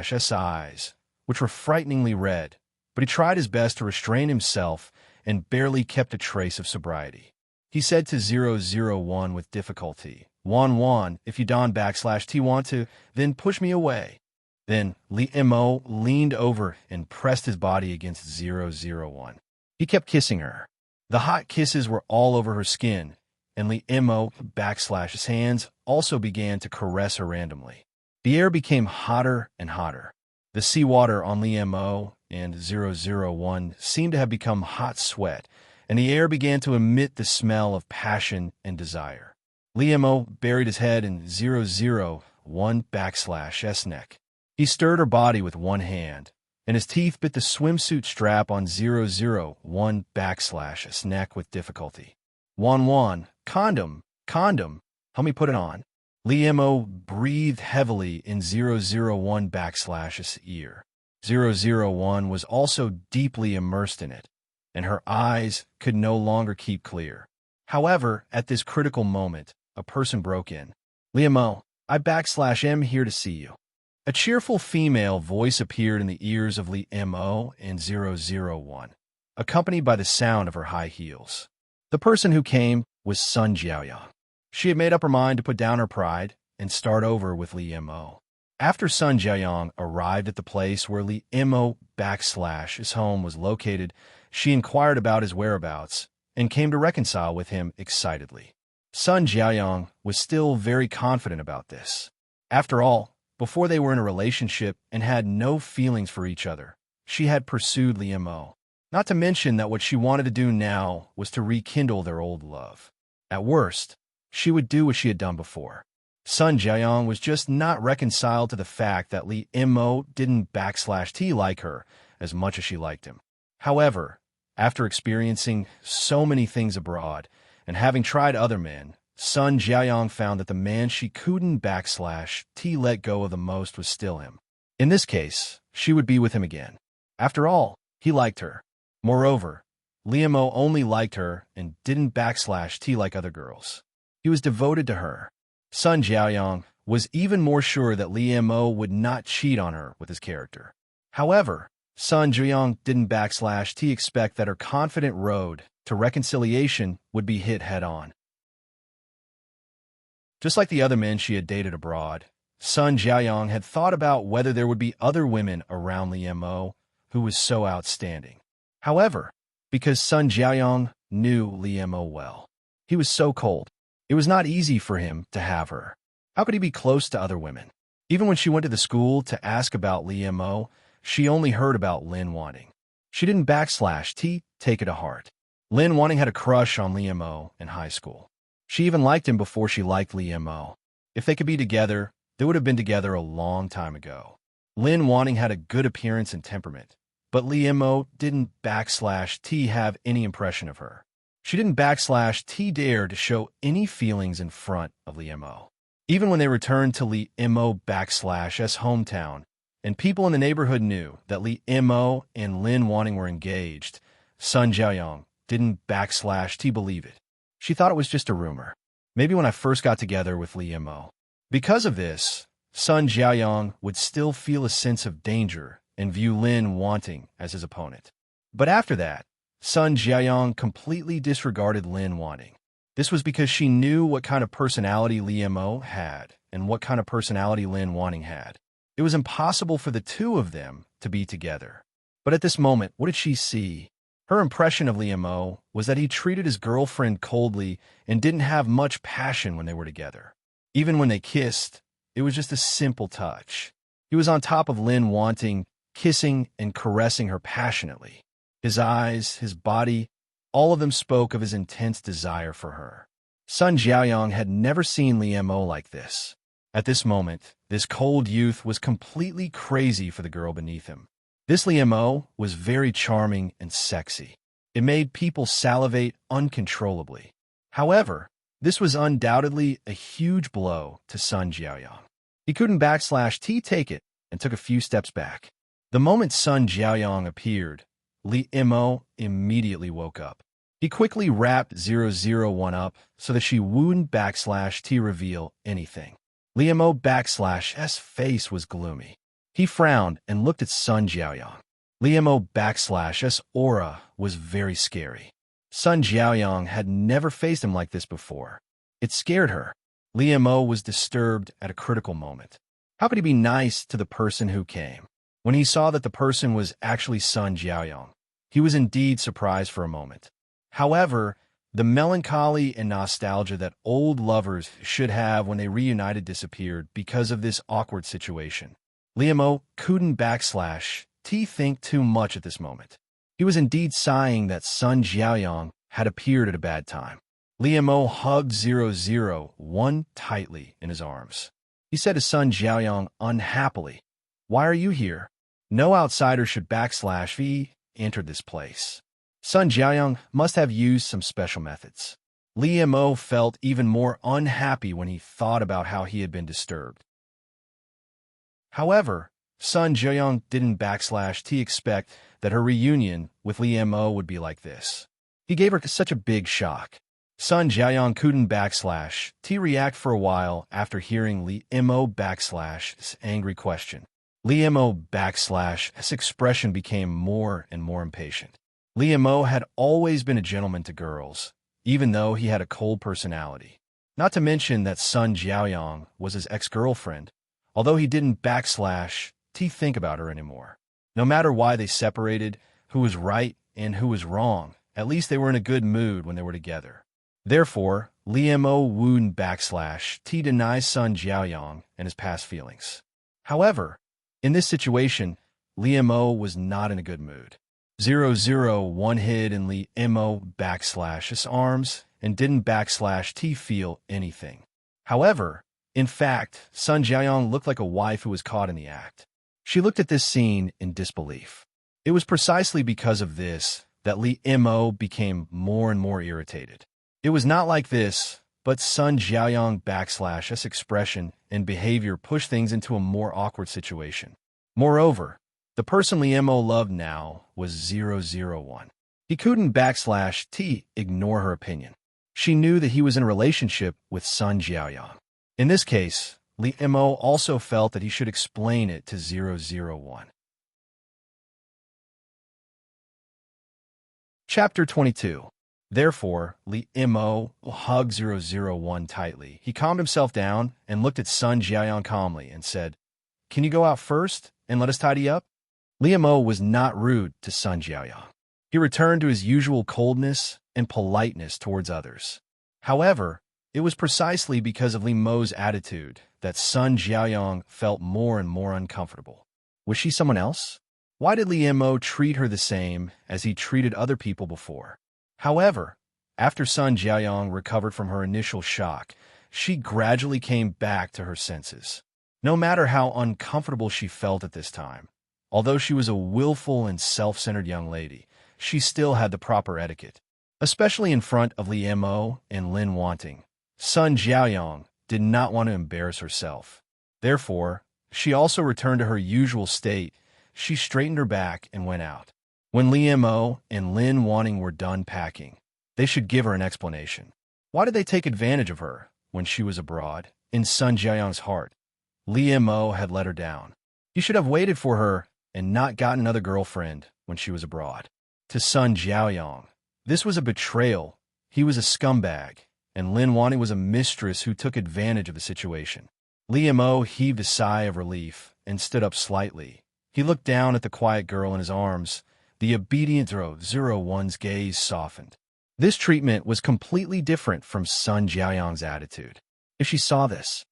his eyes, which were frighteningly red, but he tried his best to restrain himself and barely kept a trace of sobriety. He said to 001 with difficulty, Wan, if you don't T want to, then push me away. Then Li Mo leaned over and pressed his body against 001. He kept kissing her. The hot kisses were all over her skin, and Li Mo /his hands also began to caress her randomly. The air became hotter and hotter. The seawater on Li Mo and 001 seemed to have become hot sweat, and the air began to emit the smell of passion and desire. Li Mo buried his head in 001's neck. He stirred her body with one hand, and his teeth bit the swimsuit strap on 001's neck with difficulty. Wan, condom, help me put it on. Li Mo breathed heavily in 001's ear. 001 was also deeply immersed in it, and her eyes could no longer keep clear. However, at this critical moment, a person broke in. Li Mo, I/am here to see you. A cheerful female voice appeared in the ears of Li Mo and 001, accompanied by the sound of her high heels. The person who came was Sun Jiaoyang. She had made up her mind to put down her pride and start over with Li Mo. After Sun Jiaoyang arrived at the place where Li Mo/his home was located, she inquired about his whereabouts and came to reconcile with him excitedly. Sun Jiaoyang was still very confident about this. After all, before they were in a relationship and had no feelings for each other, she had pursued Li Mo. Not to mention that what she wanted to do now was to rekindle their old love. At worst, she would do what she had done before. Sun Jiaoyang was just not reconciled to the fact that Li Mo didn't /T like her as much as she liked him. However, after experiencing so many things abroad and having tried other men, Sun Jiaoyang found that the man she couldn't /T let go of the most was still him. In this case, she would be with him again. After all, he liked her. Moreover, Li Mo only liked her and didn't /T like other girls. He was devoted to her. Sun Jiaoyang was even more sure that Li Mo would not cheat on her with his character. However, Sun Jiaoyang didn't /T expect that her confident road to reconciliation would be hit head-on. Just like the other men she had dated abroad, Sun Jiaoyang had thought about whether there would be other women around Li Mo who was so outstanding. However, because Sun Jiaoyang knew Li Mo well, he was so cold. It was not easy for him to have her. How could he be close to other women? Even when she went to the school to ask about Li Mo, she only heard about Lin Wanting. She didn't /T take it to heart. Lin Wanting had a crush on Li Mo in high school. She even liked him before she liked Li Mo. If they could be together, they would have been together a long time ago. Lin Wanting had a good appearance and temperament, but Li Mo didn't /T have any impression of her. She didn't /T dare to show any feelings in front of Li Mo. Even when they returned to Li Mo /S hometown, and people in the neighborhood knew that Li Mo and Lin Wanting were engaged, Sun Jiaoyang didn't /T believe it. She thought it was just a rumor. Maybe when I first got together with Li Mo. Because of this, Sun Jiaoyang would still feel a sense of danger and view Lin Wanting as his opponent. But after that, Sun Jiaoyang completely disregarded Lin Wanting. This was because she knew what kind of personality Li Mo had and what kind of personality Lin Wanting had. It was impossible for the two of them to be together. But at this moment, what did she see? Her impression of Li Mo was that he treated his girlfriend coldly and didn't have much passion when they were together. Even when they kissed, it was just a simple touch. He was on top of Lin Wanting, kissing and caressing her passionately. His eyes, his body, all of them spoke of his intense desire for her. Sun Jiaoyang had never seen Li Mo like this. At this moment, this cold youth was completely crazy for the girl beneath him. This Li Mo was very charming and sexy. It made people salivate uncontrollably. However, this was undoubtedly a huge blow to Sun Jiaoyang. He couldn't /T take it and took a few steps back. The moment Sun Jiaoyang appeared, Li Mo immediately woke up. He quickly wrapped 001 up so that she wouldn't /T reveal anything. Li Mo /S face was gloomy. He frowned and looked at Sun Jiaoyang. Li Mo /S aura was very scary. Sun Jiaoyang had never faced him like this before. It scared her. Li Mo was disturbed at a critical moment. How could he be nice to the person who came? When he saw that the person was actually Sun Jiaoyong, he was indeed surprised for a moment. However, the melancholy and nostalgia that old lovers should have when they reunited disappeared because of this awkward situation. Liamo couldn't think too much at this moment. He was indeed sighing that Sun Jiaoyong had appeared at a bad time. Liamo hugged 001 tightly in his arms. He said to Sun Jiaoyong unhappily, "Why are you here? No outsider should /v entered this place." Sun Jiaoyong must have used some special methods. Liamo felt even more unhappy when he thought about how he had been disturbed. However, Sun Jiaoyong didn't /t expect that her reunion with Liamo would be like this. He gave her such a big shock. Sun Jiaoyong couldn't /t react for a while after hearing Liamo angry question. Liamo his expression became more and more impatient. Liamo had always been a gentleman to girls, even though he had a cold personality. Not to mention that Sun Jiaoyong was his ex-girlfriend, although he didn't /t think about her anymore. No matter why they separated, who was right and who was wrong, at least they were in a good mood when they were together. Therefore, Liamo wouldn't /t deny Sun Jiaoyong and his past feelings. However, in this situation, Liamo was not in a good mood. 001 hid in Liamo his arms and didn't /t feel anything. However, in fact, Sun Jiaoyong looked like a wife who was caught in the act. She looked at this scene in disbelief. It was precisely because of this that Liamo became more and more irritated. It was not like this, but Sun Jiaoyong his expression and behavior pushed things into a more awkward situation. Moreover, the person Liamo loved now was 001. He couldn't /t ignore her opinion. She knew that he was in a relationship with Sun Jiaoyong. In this case, Liamo also felt that he should explain it to 001. Chapter 22. Therefore, Liamo hugged 001 tightly. He calmed himself down and looked at Sun Jiaoyong calmly and said, "Can you go out first and let us tidy up?" Liamo was not rude to Sun Jiaoyong. He returned to his usual coldness and politeness towards others. However, it was precisely because of Liamo's attitude that Sun Jiaoyong felt more and more uncomfortable. Was she someone else? Why did Liamo treat her the same as he treated other people before? However, after Sun Jiaoyong recovered from her initial shock, she gradually came back to her senses. No matter how uncomfortable she felt at this time, although she was a willful and self-centered young lady, she still had the proper etiquette. Especially in front of Liamo and Lin Wanting, Sun Jiaoyong did not want to embarrass herself. Therefore, she also returned to her usual state. She straightened her back and went out. When Liamo and Lin Wanting were done packing, they should give her an explanation. Why did they take advantage of her when she was abroad? In Sun Jiaoyong's heart, Liamo had let her down. He should have waited for her and not gotten another girlfriend when she was abroad. To Sun Jiaoyong, this was a betrayal. He was a scumbag, and Lin Wanting was a mistress who took advantage of the situation. Liamo heaved a sigh of relief and stood up slightly. He looked down at the quiet girl in his arms. The obedient 001's gaze softened. This treatment was completely different from Sun Jiaoyong's attitude. If she saw this,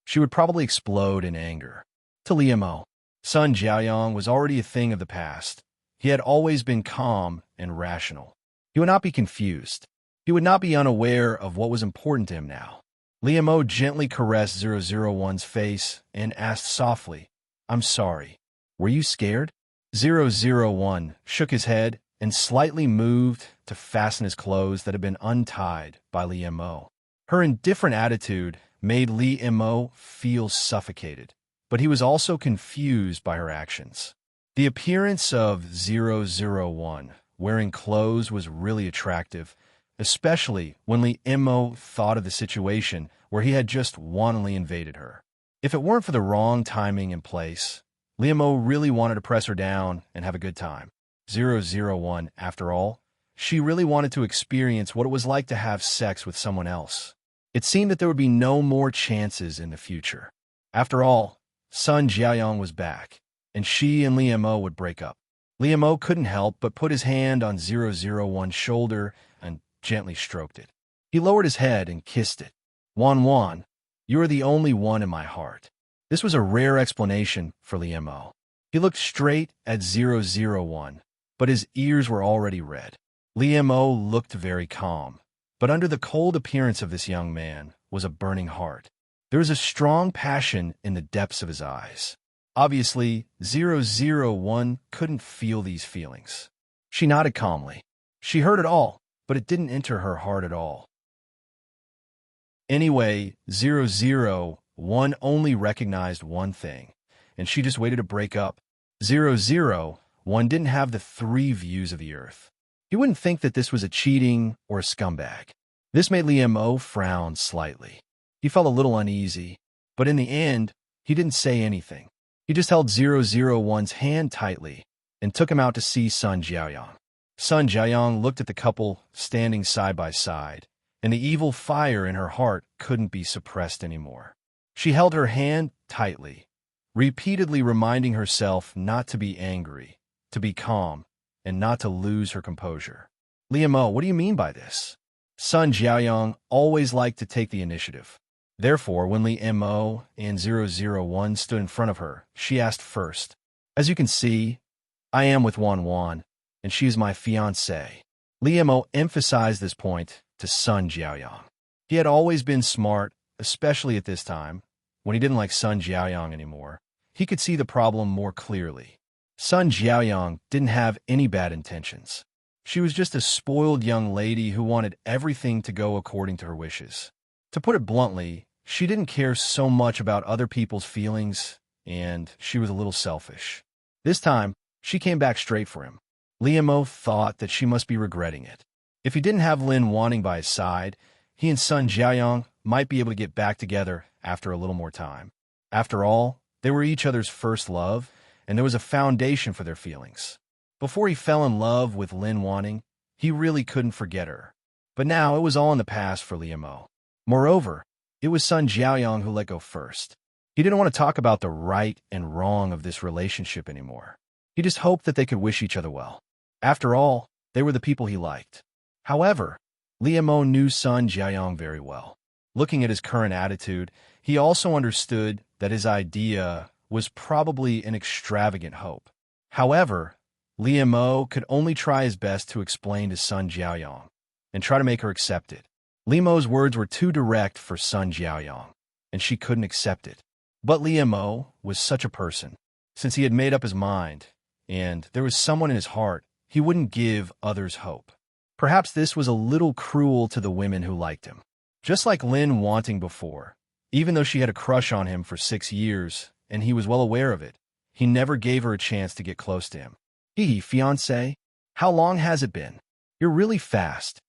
she would probably explode in anger. To Liamo, Sun Jiaoyong was already a thing of the past. He had always been calm and rational. He would not be confused. He would not be unaware of what was important to him now. Liamo gently caressed 001's face and asked softly, "I'm sorry. Were you scared?" 001 shook his head and slightly moved to fasten his clothes that had been untied by Liamo. Her indifferent attitude made Liamo feel suffocated, but he was also confused by her actions. The appearance of 001 wearing clothes was really attractive, especially when Liamo thought of the situation where he had just wantonly invaded her. If it weren't for the wrong timing and place, Liamo really wanted to press her down and have a good time. 001, after all, she really wanted to experience what it was like to have sex with someone else. It seemed that there would be no more chances in the future. After all, Sun Jiaoyang was back, and she and Li Mo would break up. Li Mo couldn't help but put his hand on 001's shoulder and gently stroked it. He lowered his head and kissed it. Wan, you are the only one in my heart. This was a rare explanation for Li Mo. He looked straight at 001, but his ears were already red. Li Mo looked very calm, but under the cold appearance of this young man was a burning heart. There was a strong passion in the depths of his eyes. Obviously, 001 couldn't feel these feelings. She nodded calmly. She heard it all, but it didn't enter her heart at all. Anyway, 001 only recognized one thing, and she just waited to break up. 001 didn't have the three views of the earth. He wouldn't think that this was a cheating or a scumbag. This made Li Mo frown slightly. He felt a little uneasy, but in the end, he didn't say anything. He just held 001's hand tightly and took him out to see Sun Jiaoyang. Sun Jiaoyang looked at the couple standing side by side, and the evil fire in her heart couldn't be suppressed anymore. She held her hand tightly, repeatedly reminding herself not to be angry, to be calm, and not to lose her composure. Li Mo, what do you mean by this? Sun Jiaoyang always liked to take the initiative. Therefore, when Li Mo and 001 stood in front of her, she asked first, "As you can see, I am with Wan, and she is my fiancée." Li Mo emphasized this point to Sun Jiaoyang. He had always been smart, especially at this time, when he didn't like Sun Jiaoyang anymore. He could see the problem more clearly. Sun Jiaoyang didn't have any bad intentions. She was just a spoiled young lady who wanted everything to go according to her wishes. To put it bluntly, she didn't care so much about other people's feelings, and she was a little selfish. This time, she came back straight for him. Li Mo thought that she must be regretting it. If he didn't have Lin Wanting by his side, he and Sun Jiaoyang might be able to get back together after a little more time. After all, they were each other's first love, and there was a foundation for their feelings. Before he fell in love with Lin Wanting, he really couldn't forget her. But now it was all in the past for Li Mo. Moreover, it was Sun Jiaoyang who let go first. He didn't want to talk about the right and wrong of this relationship anymore. He just hoped that they could wish each other well. After all, they were the people he liked. However, Li Mo knew Sun Jiaoyang very well. Looking at his current attitude, he also understood that his idea was probably an extravagant hope. However, Li Mo could only try his best to explain to Sun Jiaoyang and try to make her accept it. Li Mo's words were too direct for Sun Jiaoyang, and she couldn't accept it. But Li Mo was such a person. Since he had made up his mind, and there was someone in his heart, he wouldn't give others hope. Perhaps this was a little cruel to the women who liked him. Just like Lin Wanting before, even though she had a crush on him for 6 years, and he was well aware of it, he never gave her a chance to get close to him. Fiancé, how long has it been? You're really fast.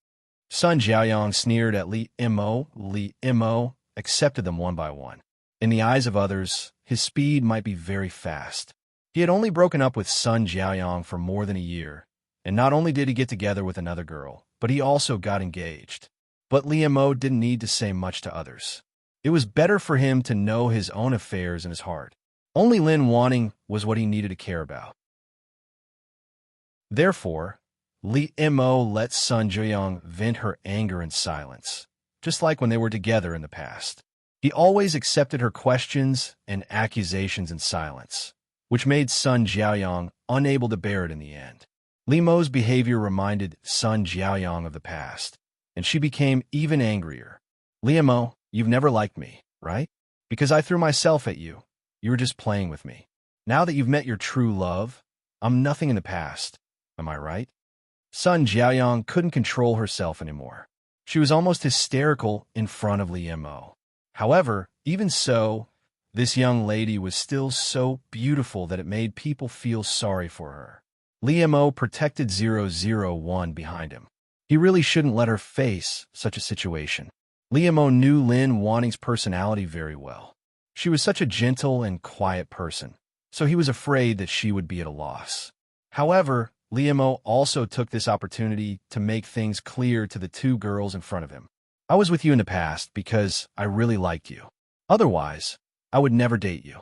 Sun Jiaoyang sneered at Li Mo. Li Mo accepted them one by one. In the eyes of others, his speed might be very fast. He had only broken up with Sun Jiaoyang for more than a year, and not only did he get together with another girl, but he also got engaged. But Li Mo didn't need to say much to others. It was better for him to know his own affairs in his heart. Only Lin Wanting was what he needed to care about. Therefore, Li Mo let Sun Jiaoyang vent her anger in silence, just like when they were together in the past. He always accepted her questions and accusations in silence, which made Sun Jiaoyang unable to bear it in the end. Li Mo's behavior reminded Sun Jiaoyang of the past, and she became even angrier. Li Mo, you've never liked me, right? Because I threw myself at you. You were just playing with me. Now that you've met your true love, I'm nothing in the past. Am I right? Sun Jiaoyang couldn't control herself anymore. She was almost hysterical in front of Li Mo. However, even so, this young lady was still so beautiful that it made people feel sorry for her. Li Mo protected 001 behind him. He really shouldn't let her face such a situation. Li Mo knew Lin Wanting's personality very well. She was such a gentle and quiet person, so he was afraid that she would be at a loss. However, Li Mo also took this opportunity to make things clear to the two girls in front of him. I was with you in the past because I really liked you. Otherwise, I would never date you.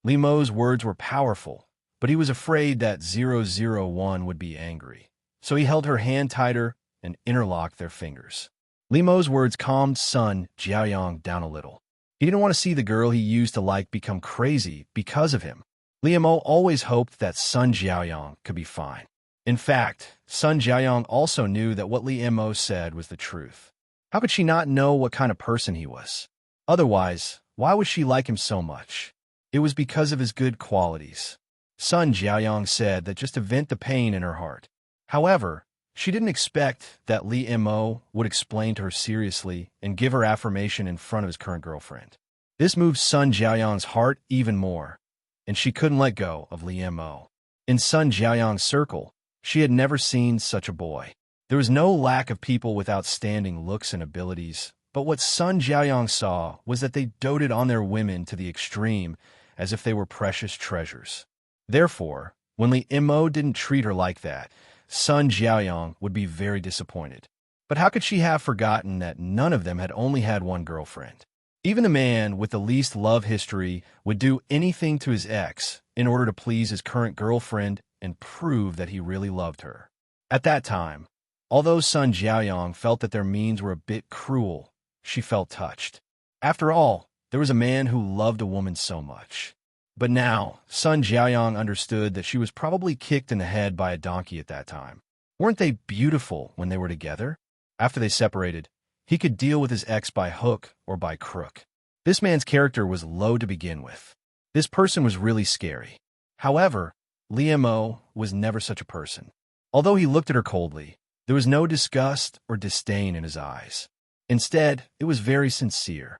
Li Mo's words were powerful, but he was afraid that 001 would be angry. So he held her hand tighter and interlocked their fingers. Li Mo's words calmed Sun Jiaoyang down a little. He didn't want to see the girl he used to like become crazy because of him. Li Mo always hoped that Sun Jiaoyang could be fine. In fact, Sun Jiaoyang also knew that what Li Mo said was the truth. How could she not know what kind of person he was? Otherwise, why would she like him so much? It was because of his good qualities. Sun Jiaoyang said that just to vent the pain in her heart. However, she didn't expect that Li Mo would explain to her seriously and give her affirmation in front of his current girlfriend. This moved Sun Jiaoyang's heart even more, and she couldn't let go of Li Mo. In Sun Jiaoyang's circle, she had never seen such a boy. There was no lack of people with outstanding looks and abilities, but what Sun Jiaoyang saw was that they doted on their women to the extreme, as if they were precious treasures. Therefore, when Li Mo didn't treat her like that, Sun Jiaoyang would be very disappointed. But how could she have forgotten that none of them had only had one girlfriend? Even the man with the least love history would do anything to his ex in order to please his current girlfriend and prove that he really loved her. At that time, although Sun Jiaoyang felt that their means were a bit cruel, she felt touched. After all, there was a man who loved a woman so much. But now, Sun Jiaoyang understood that she was probably kicked in the head by a donkey at that time. Weren't they beautiful when they were together? After they separated, he could deal with his ex by hook or by crook. This man's character was low to begin with. This person was really scary. However, Li Mo was never such a person. Although he looked at her coldly, there was no disgust or disdain in his eyes. Instead, it was very sincere.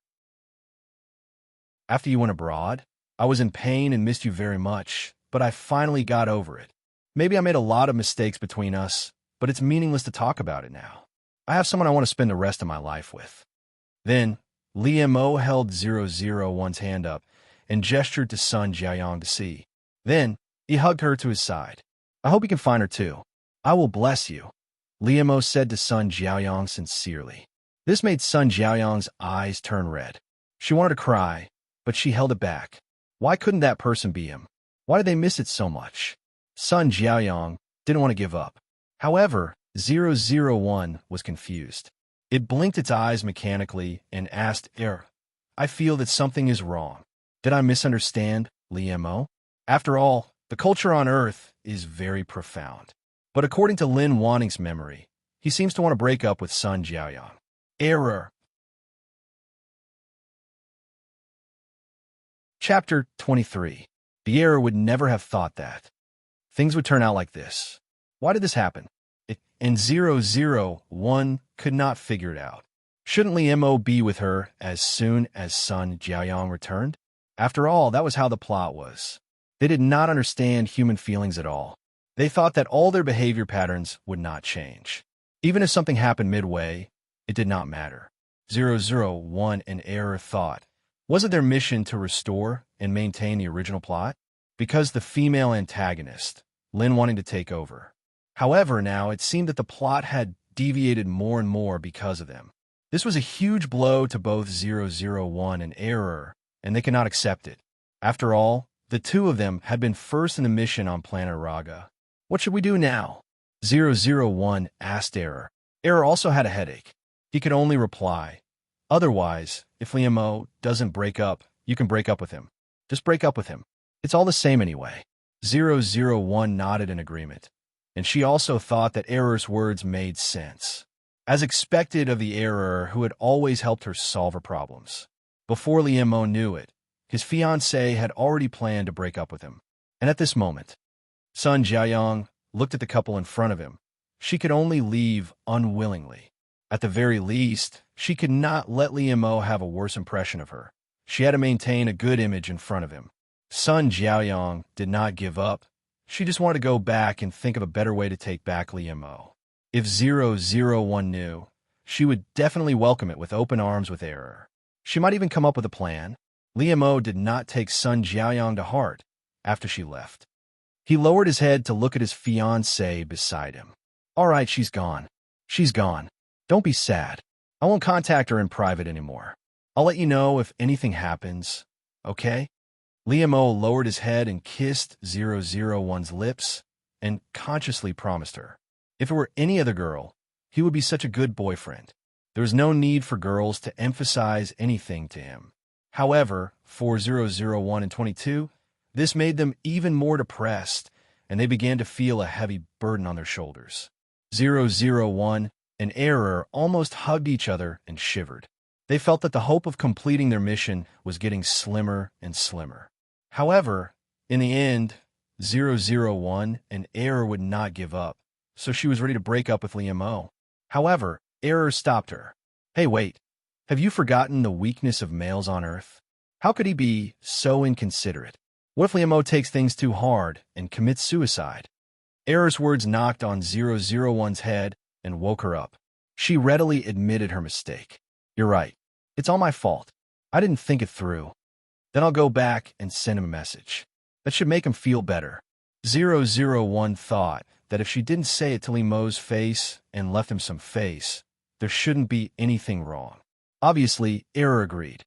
After you went abroad, I was in pain and missed you very much, but I finally got over it. Maybe I made a lot of mistakes between us, but it's meaningless to talk about it now. I have someone I want to spend the rest of my life with. Then, Li Mo held 001's hand up and gestured to Sun Jiaoyang to see. Then, he hugged her to his side. I hope you can find her too. I will bless you, Li Mo said to Sun Jiaoyang sincerely. This made Sun Jiaoyang's eyes turn red. She wanted to cry, but she held it back. Why couldn't that person be him? Why did they miss it so much? Sun Jiaoyang didn't want to give up. However, 001 was confused. It blinked its eyes mechanically and asked, I feel that something is wrong. Did I misunderstand, Li Mo? After all, the culture on Earth is very profound. But according to Lin Wanning's memory, he seems to want to break up with Sun Jiaoyang. Error. Chapter 23. The error would never have thought that things would turn out like this. Why did this happen? And 001 could not figure it out. Shouldn't Li Mo be with her as soon as Sun Jiaoyang returned? After all, that was how the plot was. They did not understand human feelings at all. They thought that all their behavior patterns would not change. Even if something happened midway, it did not matter. 001 and Error thought, was it their mission to restore and maintain the original plot? Because the female antagonist, Lin wanting to take over. However, now it seemed that the plot had deviated more and more because of them. This was a huge blow to both 001 and Error, and they could not accept it. After all, the two of them had been first in the mission on planet Raga. What should we do now? 001 asked Error. Error also had a headache. He could only reply, otherwise, if Li Mo doesn't break up, you can break up with him. Just break up with him. It's all the same anyway. 001 nodded in agreement, and she also thought that Error's words made sense. As expected of the Error who had always helped her solve her problems. Before Li Mo knew it, his fiancée had already planned to break up with him. And at this moment, Sun Jiaoyang looked at the couple in front of him. She could only leave unwillingly. At the very least, she could not let Li Mo have a worse impression of her. She had to maintain a good image in front of him. Sun Jiaoyang did not give up. She just wanted to go back and think of a better way to take back Li Mo. If 001 knew, she would definitely welcome it with open arms with Error. She might even come up with a plan. Li Mo did not take Sun Jiaoyang to heart after she left. He lowered his head to look at his fiancée beside him. All right, she's gone. She's gone. Don't be sad. I won't contact her in private anymore. I'll let you know if anything happens, okay? Liamo lowered his head and kissed 001's lips and consciously promised her. If it were any other girl, he would be such a good boyfriend. There was no need for girls to emphasize anything to him. However, for 001 and 22, this made them even more depressed, and they began to feel a heavy burden on their shoulders. 001 and Error almost hugged each other and shivered. They felt that the hope of completing their mission was getting slimmer and slimmer. However, in the end, 001 and Error would not give up, so she was ready to break up with Liamo. However, Error stopped her. Hey, wait. Have you forgotten the weakness of males on Earth? How could he be so inconsiderate? What if Liamo takes things too hard and commits suicide? Error's words knocked on 001's head and woke her up. She readily admitted her mistake. You're right. It's all my fault. I didn't think it through. Then I'll go back and send him a message. That should make him feel better. 001 thought that if she didn't say it to Liamo's face and left him some face, there shouldn't be anything wrong. Obviously, Error agreed.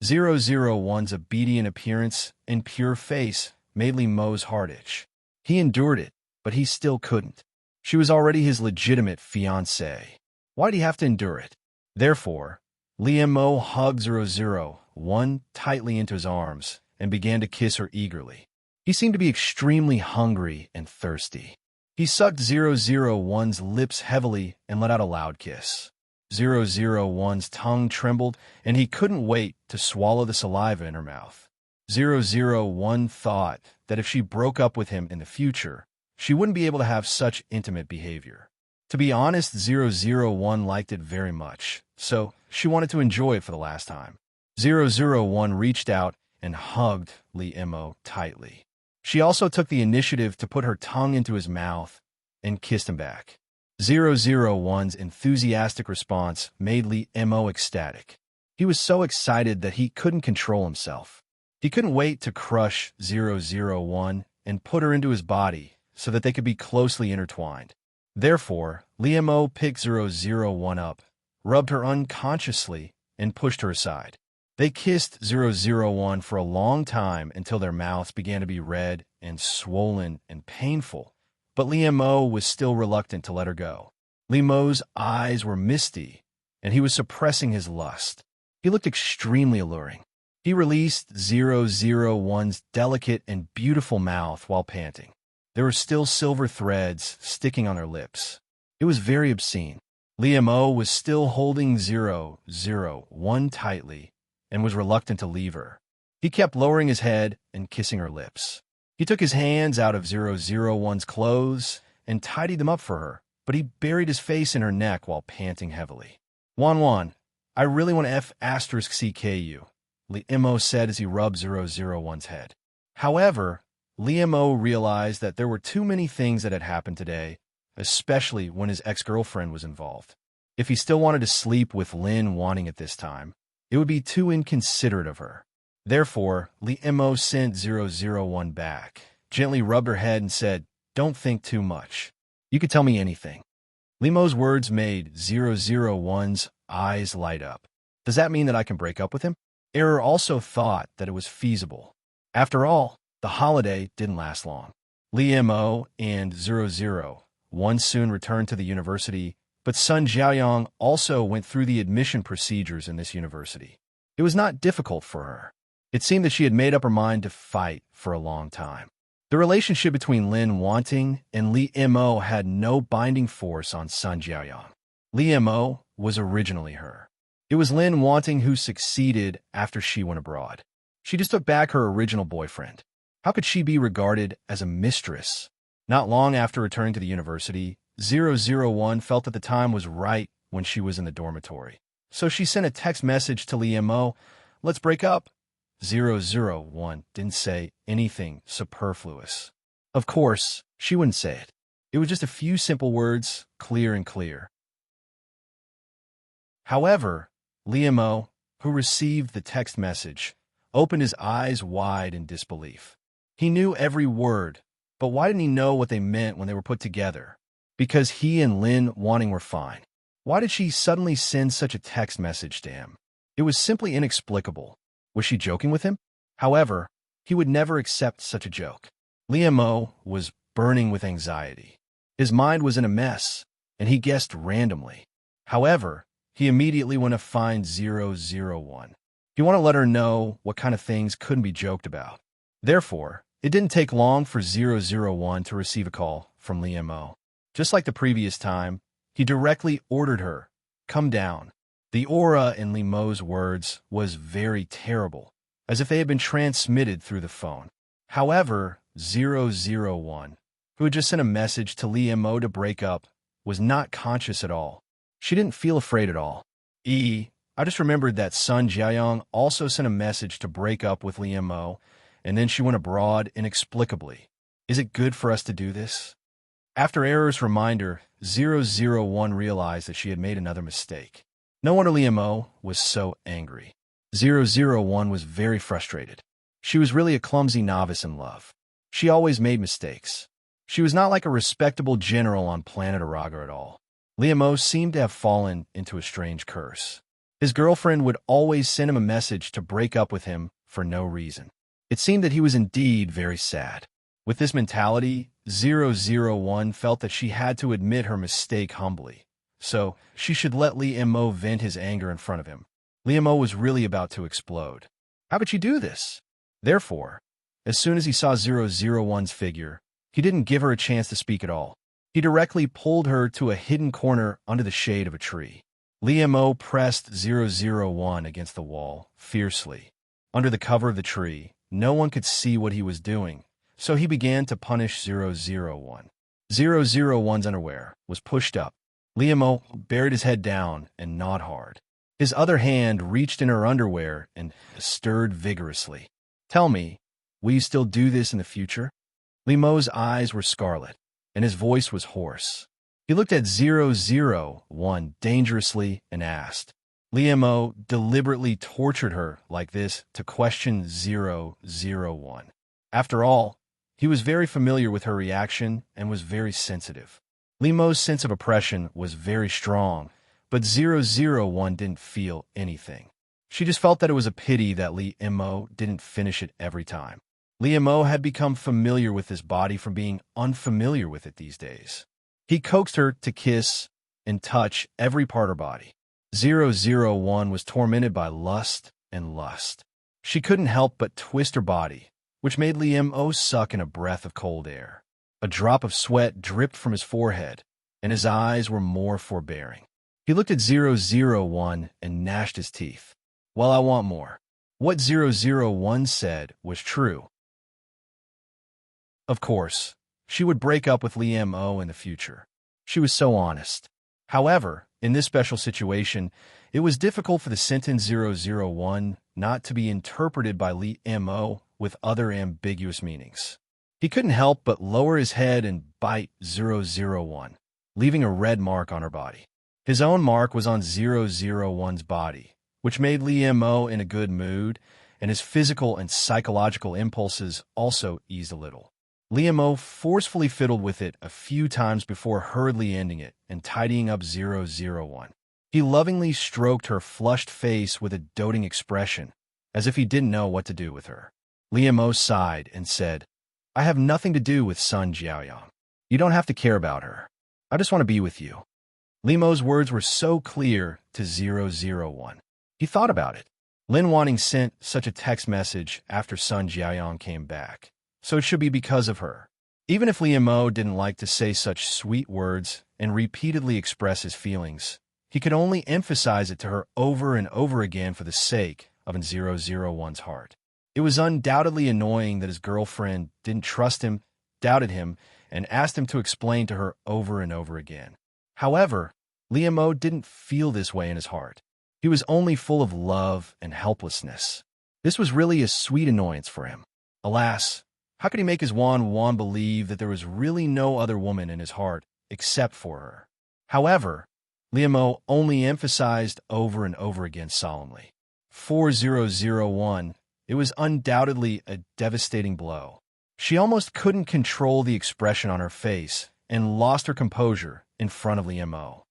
001's obedient appearance and pure face made Liamo's heart itch. He endured it, but he still couldn't. She was already his legitimate fiancée. Why'd he have to endure it? Therefore, Liamo hugged 001 tightly into his arms and began to kiss her eagerly. He seemed to be extremely hungry and thirsty. He sucked 001's lips heavily and let out a loud kiss. 001's tongue trembled, and he couldn't wait to swallow the saliva in her mouth. 001 thought that if she broke up with him in the future, she wouldn't be able to have such intimate behavior. To be honest, 001 liked it very much, so she wanted to enjoy it for the last time. 001 reached out and hugged Liamo tightly. She also took the initiative to put her tongue into his mouth and kissed him back. 001's enthusiastic response made Liamo ecstatic. He was so excited that he couldn't control himself. He couldn't wait to crush 001 and put her into his body so that they could be closely intertwined. Therefore, Liamo picked 001 up, rubbed her unconsciously, and pushed her aside. They kissed 001 for a long time until their mouths began to be red and swollen and painful, but Liamo was still reluctant to let her go. Liamo's eyes were misty, and he was suppressing his lust. He looked extremely alluring. He released 001's delicate and beautiful mouth while panting. There were still silver threads sticking on her lips. It was very obscene. Liamo was still holding 001 tightly and was reluctant to leave her. He kept lowering his head and kissing her lips. He took his hands out of 001's clothes and tidied them up for her, but he buried his face in her neck while panting heavily. Wan, I really want to F***CK you, Liamo said as he rubbed 001's head. However, Liamo realized that there were too many things that had happened today, especially when his ex-girlfriend was involved. If he still wanted to sleep with Lin Wanting at this time, it would be too inconsiderate of her. Therefore, Liamo sent 001 back, gently rubbed her head and said, "Don't think too much. You could tell me anything." Liamo's words made 001's eyes light up. Does that mean that I can break up with him? Error also thought that it was feasible. After all, the holiday didn't last long. Liamo and 001 soon returned to the university, but Sun Jiaoyang also went through the admission procedures in this university. It was not difficult for her. It seemed that she had made up her mind to fight for a long time. The relationship between Lin Wanting and Liamo had no binding force on Sun Jiaoyang. Liamo was originally her. It was Lin Wanting who succeeded after she went abroad. She just took back her original boyfriend. How could she be regarded as a mistress? Not long after returning to the university, 001 felt that the time was right when she was in the dormitory. So she sent a text message to Liamo, "Let's break up." 001 didn't say anything superfluous. Of course, she wouldn't say it. It was just a few simple words, clear and clear. However, Liamo, who received the text message, opened his eyes wide in disbelief. He knew every word, but why didn't he know what they meant when they were put together? Because he and Lin Wanting were fine. Why did she suddenly send such a text message to him? It was simply inexplicable. Was she joking with him? However, he would never accept such a joke. Liam was burning with anxiety. His mind was in a mess, and he guessed randomly. However, he immediately went to find 001. He wanted to let her know what kind of things couldn't be joked about. Therefore, it didn't take long for 001 to receive a call from Liam. Just like the previous time, he directly ordered her, "Come down." The aura in Liam's words was very terrible, as if they had been transmitted through the phone. However, 001, who had just sent a message to Liam to break up, was not conscious at all. She didn't feel afraid at all. I just remembered that Sun Jiayong also sent a message to break up with Liam, and then she went abroad inexplicably. Is it good for us to do this? After Error's reminder, 001 realized that she had made another mistake. No wonder Liam was so angry. 001 was very frustrated. She was really a clumsy novice in love. She always made mistakes. She was not like a respectable general on planet Araga at all. Liam seemed to have fallen into a strange curse. His girlfriend would always send him a message to break up with him for no reason. It seemed that he was indeed very sad. With this mentality, 001 felt that she had to admit her mistake humbly. So, she should let Liam vent his anger in front of him. Liam was really about to explode. How could she do this? Therefore, as soon as he saw 001's figure, he didn't give her a chance to speak at all. He directly pulled her to a hidden corner under the shade of a tree. Liam pressed 001 against the wall, fiercely. Under the cover of the tree, no one could see what he was doing, so he began to punish 001. 001's underwear was pushed up. Liam buried his head down and gnawed hard. His other hand reached in her underwear and stirred vigorously. Tell me, will you still do this in the future? Liam's eyes were scarlet, and his voice was hoarse. He looked at 001 dangerously and asked. Liam deliberately tortured her like this to question 001. After all, he was very familiar with her reaction and was very sensitive. Liam's sense of oppression was very strong, but 001 didn't feel anything. She just felt that it was a pity that Liam didn't finish it every time. Liam had become familiar with this body from being unfamiliar with it these days. He coaxed her to kiss and touch every part of her body. 001 was tormented by lust and lust. She couldn't help but twist her body, which made Liam suck in a breath of cold air. A drop of sweat dripped from his forehead, and his eyes were more forbearing. He looked at 001 and gnashed his teeth. Well, I want more. What 001 said was true. Of course, she would break up with Liam in the future. She was so honest. However, in this special situation, it was difficult for the sentence 001 not to be interpreted by Liam with other ambiguous meanings. He couldn't help but lower his head and bite 001, leaving a red mark on her body. His own mark was on 001's body, which made Liam in a good mood, and his physical and psychological impulses also eased a little. Liam forcefully fiddled with it a few times before hurriedly ending it and tidying up 001. He lovingly stroked her flushed face with a doting expression, as if he didn't know what to do with her. Liam sighed and said, I have nothing to do with Sun Jiaoyang. You don't have to care about her. I just want to be with you. Liam's words were so clear to 001. He thought about it. Lin Wanning sent such a text message after Sun Jiaoyang came back, so it should be because of her. Even if Liam didn't like to say such sweet words and repeatedly express his feelings, he could only emphasize it to her over and over again for the sake of 001's heart. It was undoubtedly annoying that his girlfriend didn't trust him, doubted him, and asked him to explain to her over and over again. However, Liam didn't feel this way in his heart. He was only full of love and helplessness. This was really a sweet annoyance for him. Alas, how could he make his Wan believe that there was really no other woman in his heart except for her? However, Liam only emphasized over and over again solemnly. For 001, it was undoubtedly a devastating blow. She almost couldn't control the expression on her face and lost her composure in front of Liam.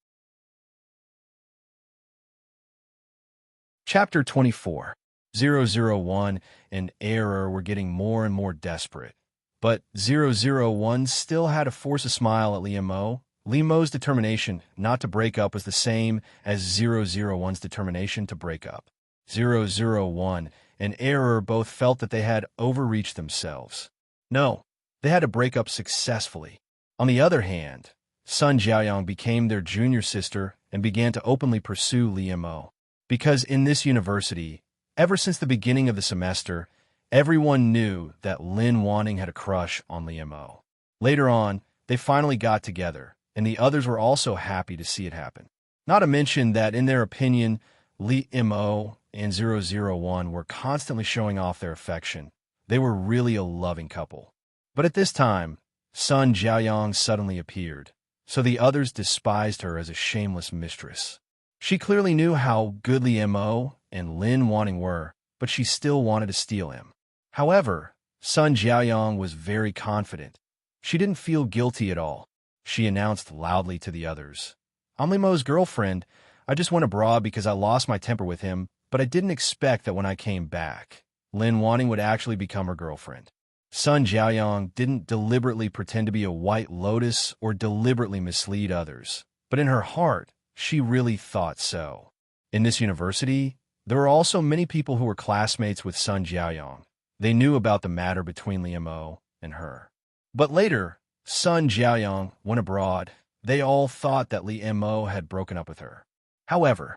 Chapter 24. 001 and Error were getting more and more desperate. But 001 still had to force a smile at Liemo. Liemo's determination not to break up was the same as 001's determination to break up. 001 and Error both felt that they had overreached themselves. No, they had to break up successfully. On the other hand, Sun Jiaoyang became their junior sister and began to openly pursue Liemo. Because in this university, ever since the beginning of the semester, everyone knew that Lin Wanting had a crush on Liemo. Later on, they finally got together, and the others were also happy to see it happen. Not to mention that, in their opinion, Liemo and 001 were constantly showing off their affection. They were really a loving couple. But at this time, Sun Jiaoyang suddenly appeared, so the others despised her as a shameless mistress. She clearly knew how good Liemo and Lin Wanting were, but she still wanted to steal him. However, Sun Jiaoyang was very confident. She didn't feel guilty at all. She announced loudly to the others, "I'm Liemo's girlfriend. I just went abroad because I lost my temper with him, but I didn't expect that when I came back, Lin Wanting would actually become her girlfriend." Sun Jiaoyang didn't deliberately pretend to be a white lotus or deliberately mislead others, but in her heart, she really thought so. In this university, there were also many people who were classmates with Sun Jiaoyang. They knew about the matter between Liemo and her. But later, Sun Jiaoyang went abroad. They all thought that Liemo had broken up with her. However,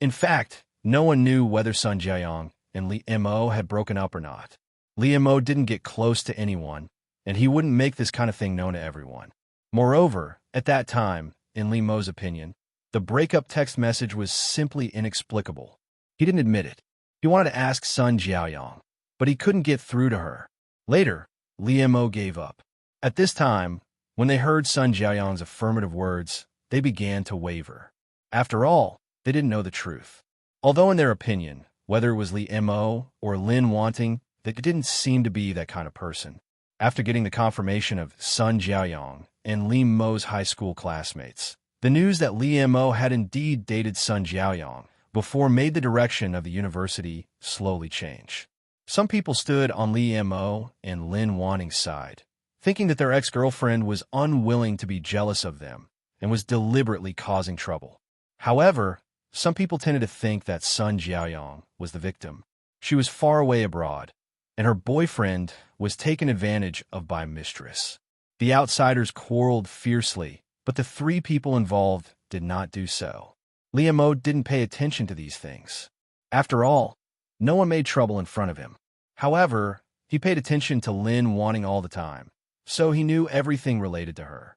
in fact, no one knew whether Sun Jiaoyang and Liemo had broken up or not. Liemo didn't get close to anyone, and he wouldn't make this kind of thing known to everyone. Moreover, at that time, in Liemo's opinion, the breakup text message was simply inexplicable. He didn't admit it. He wanted to ask Sun Jiaoyang, but he couldn't get through to her. Later, Liemo gave up. At this time, when they heard Sun Jiaoyang's affirmative words, they began to waver. After all, they didn't know the truth. Although in their opinion, whether it was Liemo or Lin Wanting, they didn't seem to be that kind of person. After getting the confirmation of Sun Jiaoyang and Liemo's high school classmates, the news that Liemo had indeed dated Sun Jiaoyang before made the direction of the university slowly change. Some people stood on Liemo and Lin Wanting's side, thinking that their ex-girlfriend was unwilling to be jealous of them and was deliberately causing trouble. However, some people tended to think that Sun Jiaoyang was the victim. She was far away abroad, and her boyfriend was taken advantage of by Mistress. The outsiders quarreled fiercely, but the three people involved did not do so. Liemo didn't pay attention to these things. After all, no one made trouble in front of him. However, he paid attention to Lin Wanting all the time, so he knew everything related to her.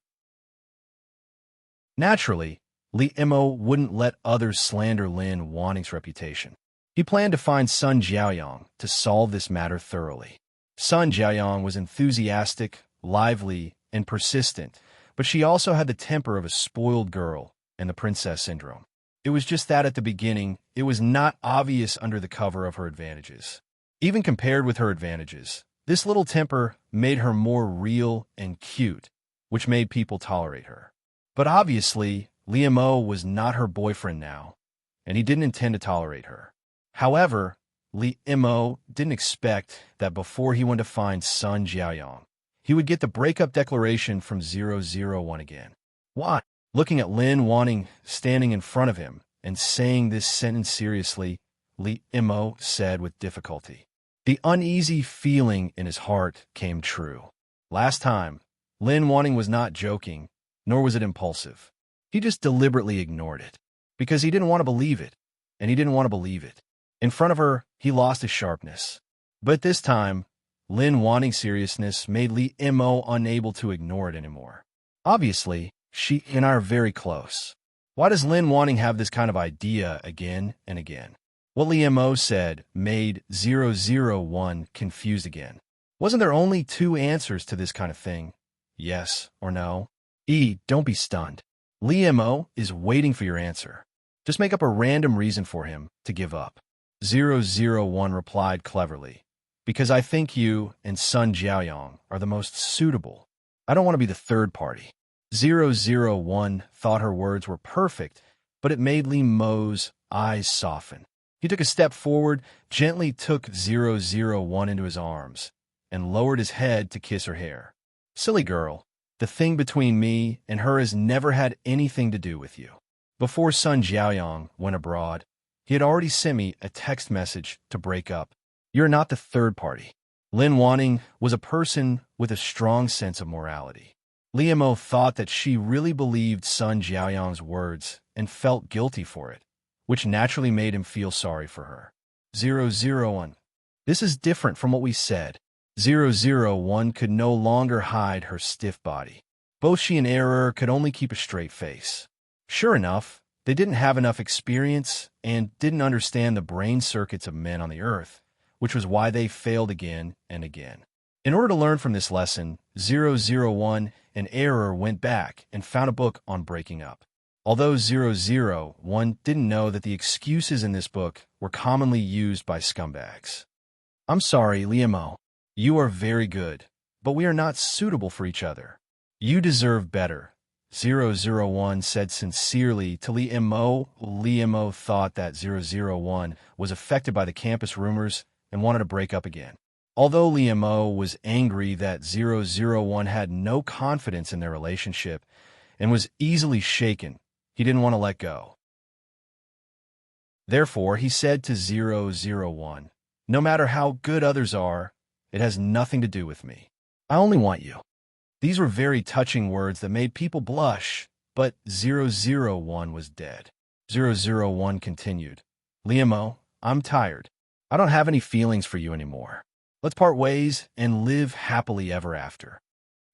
Naturally, Liemo wouldn't let others slander Lin Wanting's reputation. He planned to find Sun Jiaoyang to solve this matter thoroughly. Sun Jiaoyang was enthusiastic, lively, and persistent, but she also had the temper of a spoiled girl and the princess syndrome. It was just that at the beginning, it was not obvious under the cover of her advantages. Even compared with her advantages, this little temper made her more real and cute, which made people tolerate her. But obviously, Liemo was not her boyfriend now, and he didn't intend to tolerate her. However, Liemo didn't expect that before he went to find Sun Jiaoyang, he would get the breakup declaration from 001 again. Why? Looking at Lin Wanting standing in front of him and saying this sentence seriously, Liemo said with difficulty. The uneasy feeling in his heart came true. Last time, Lin Wanting was not joking, nor was it impulsive. He just deliberately ignored it, because he didn't want to believe it, and he didn't want to believe it. In front of her, he lost his sharpness. But this time, Lin Wanting's seriousness made Liemo unable to ignore it anymore. Obviously, she and I are very close. Why does Lin Wanting have this kind of idea again and again? What Liemo said made 001 confused again. Wasn't there only two answers to this kind of thing? Yes or no? Don't be stunned. Liemo is waiting for your answer. Just make up a random reason for him to give up. 001 replied cleverly, because I think you and Sun Jiaoyang are the most suitable. I don't want to be the third party. 001 thought her words were perfect, but it made Liemo's eyes soften. He took a step forward, gently took 001 into his arms, and lowered his head to kiss her hair. Silly girl, the thing between me and her has never had anything to do with you. Before Sun Jiaoyang went abroad, he had already sent me a text message to break up. You're not the third party. Lin Wanning was a person with a strong sense of morality. Liu Mo thought that she really believed Sun Jiaoyang's words and felt guilty for it, which naturally made him feel sorry for her. 001. This is different from what we said. 001 could no longer hide her stiff body. Both she and Error could only keep a straight face. Sure enough, they didn't have enough experience and didn't understand the brain circuits of men on the earth, which was why they failed again and again. In order to learn from this lesson, 001 and Error went back and found a book on breaking up. Although 001 didn't know that the excuses in this book were commonly used by scumbags. I'm sorry, Liu Mo. You are very good, but we are not suitable for each other. You deserve better, 001 said sincerely to Liu Mo. Liu Mo thought that 001 was affected by the campus rumors and wanted to break up again. Although Liu Mo was angry that 001 had no confidence in their relationship and was easily shaken, he didn't want to let go. Therefore, he said to 001, no matter how good others are, it has nothing to do with me. I only want you. These were very touching words that made people blush, but 001 was dead. 001 continued, Liu Mo, I'm tired. I don't have any feelings for you anymore. Let's part ways and live happily ever after.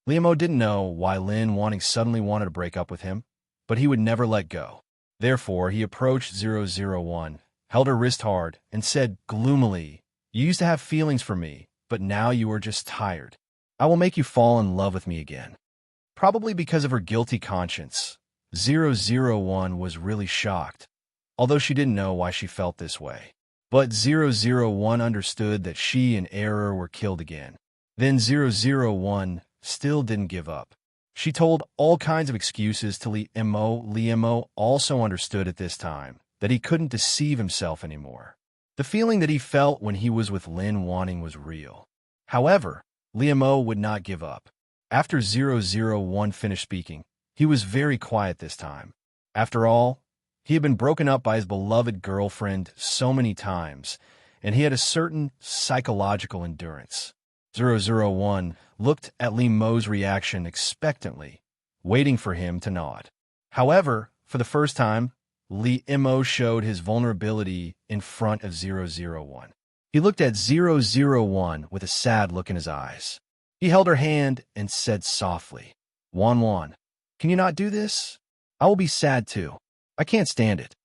Liu Mo didn't know why Lin Wanting suddenly wanted to break up with him, but he would never let go. Therefore, he approached 001, held her wrist hard, and said gloomily, you used to have feelings for me, but now you are just tired. I will make you fall in love with me again. Probably because of her guilty conscience, 001 was really shocked, although she didn't know why she felt this way. But 001 understood that she and Error were killed again. Then 001 still didn't give up. She told all kinds of excuses to Liu Mo. Liu Mo also understood at this time that he couldn't deceive himself anymore. The feeling that he felt when he was with Lin Wanting was real. However, Liu Mo would not give up. After 001 finished speaking, he was very quiet this time. After all, he had been broken up by his beloved girlfriend so many times, and he had a certain psychological endurance. 001 looked at Liu Mo's reaction expectantly, waiting for him to nod. However, for the first time, Liu Mo showed his vulnerability in front of 001. He looked at 001 with a sad look in his eyes. He held her hand and said softly, Wan, can you not do this? I will be sad too. I can't stand it.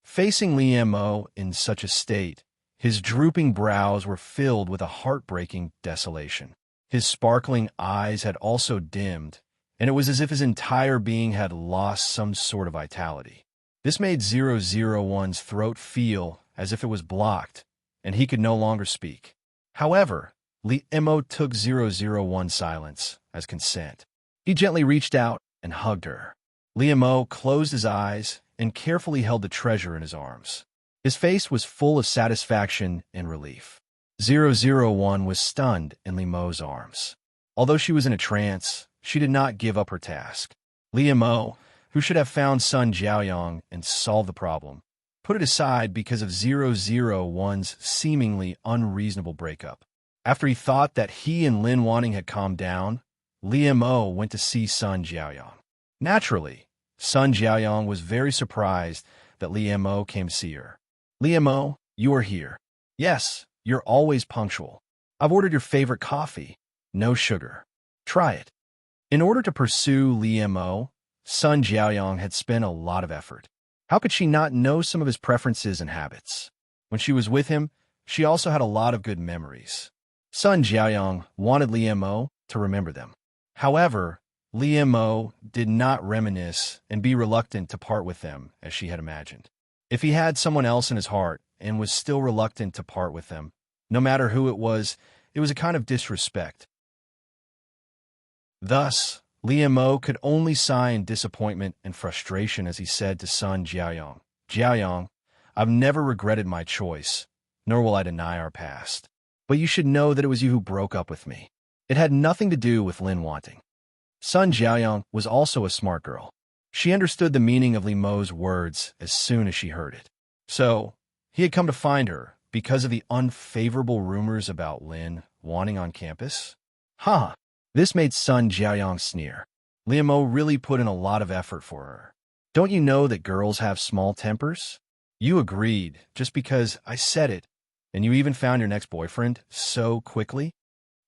Facing Liu Mo in such a state, his drooping brows were filled with a heartbreaking desolation. His sparkling eyes had also dimmed, and it was as if his entire being had lost some sort of vitality. This made 001's throat feel as if it was blocked, and he could no longer speak. However, Liu Mo took 001's silence as consent. He gently reached out and hugged her. Liu Mo closed his eyes and carefully held the treasure in his arms. His face was full of satisfaction and relief. 001 was stunned in Liu Mo's arms. Although she was in a trance, she did not give up her task. Liu Mo, who should have found Sun Jiaoyang and solved the problem, put it aside because of 001's seemingly unreasonable breakup. After he thought that he and Lin Wanting had calmed down, Liu Mo went to see Sun Jiaoyang. Naturally, Sun Jiaoyang was very surprised that Liu Mo came to see her. Liu Mo, you are here. Yes, you're always punctual. I've ordered your favorite coffee. No sugar. Try it. In order to pursue Liu Mo, Sun Jiaoyang had spent a lot of effort. How could she not know some of his preferences and habits? When she was with him, she also had a lot of good memories. Sun Jiaoyang wanted Liu Mo to remember them. However, Liu Mo did not reminisce and be reluctant to part with them as she had imagined. If he had someone else in his heart and was still reluctant to part with them, no matter who it was a kind of disrespect. Thus, Liu Mo could only sigh in disappointment and frustration as he said to Sun Jiaoyang, Jiaoyang, I've never regretted my choice, nor will I deny our past. But you should know that it was you who broke up with me. It had nothing to do with Lin wanting. Sun Jiaoyang was also a smart girl. She understood the meaning of Li Mo's words as soon as she heard it. So, he had come to find her because of the unfavorable rumors about Lin wanting on campus? Huh. This made Sun Jiaoyang sneer. Li Mo really put in a lot of effort for her. Don't you know that girls have small tempers? You agreed just because I said it, and you even found your next boyfriend so quickly?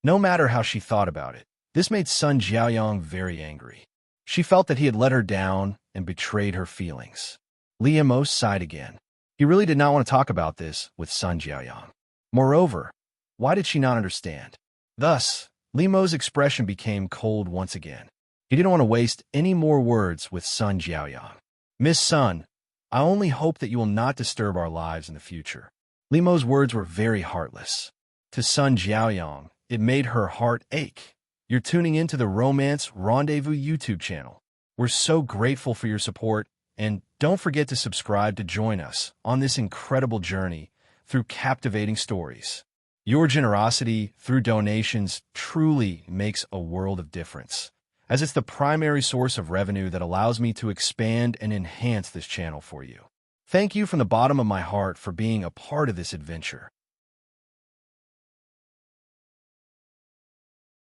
No matter how she thought about it, this made Sun Jiaoyang very angry. She felt that he had let her down and betrayed her feelings. Li Mo sighed again. He really did not want to talk about this with Sun Jiaoyang. Moreover, why did she not understand? Thus, Li Mo's expression became cold once again. He didn't want to waste any more words with Sun Jiaoyang. Miss Sun, I only hope that you will not disturb our lives in the future. Li Mo's words were very heartless. To Sun Jiaoyang, it made her heart ache. You're tuning into the Romance Rendezvous YouTube channel. We're so grateful for your support, and don't forget to subscribe to join us on this incredible journey through captivating stories. Your generosity through donations truly makes a world of difference, as it's the primary source of revenue that allows me to expand and enhance this channel for you. Thank you from the bottom of my heart for being a part of this adventure.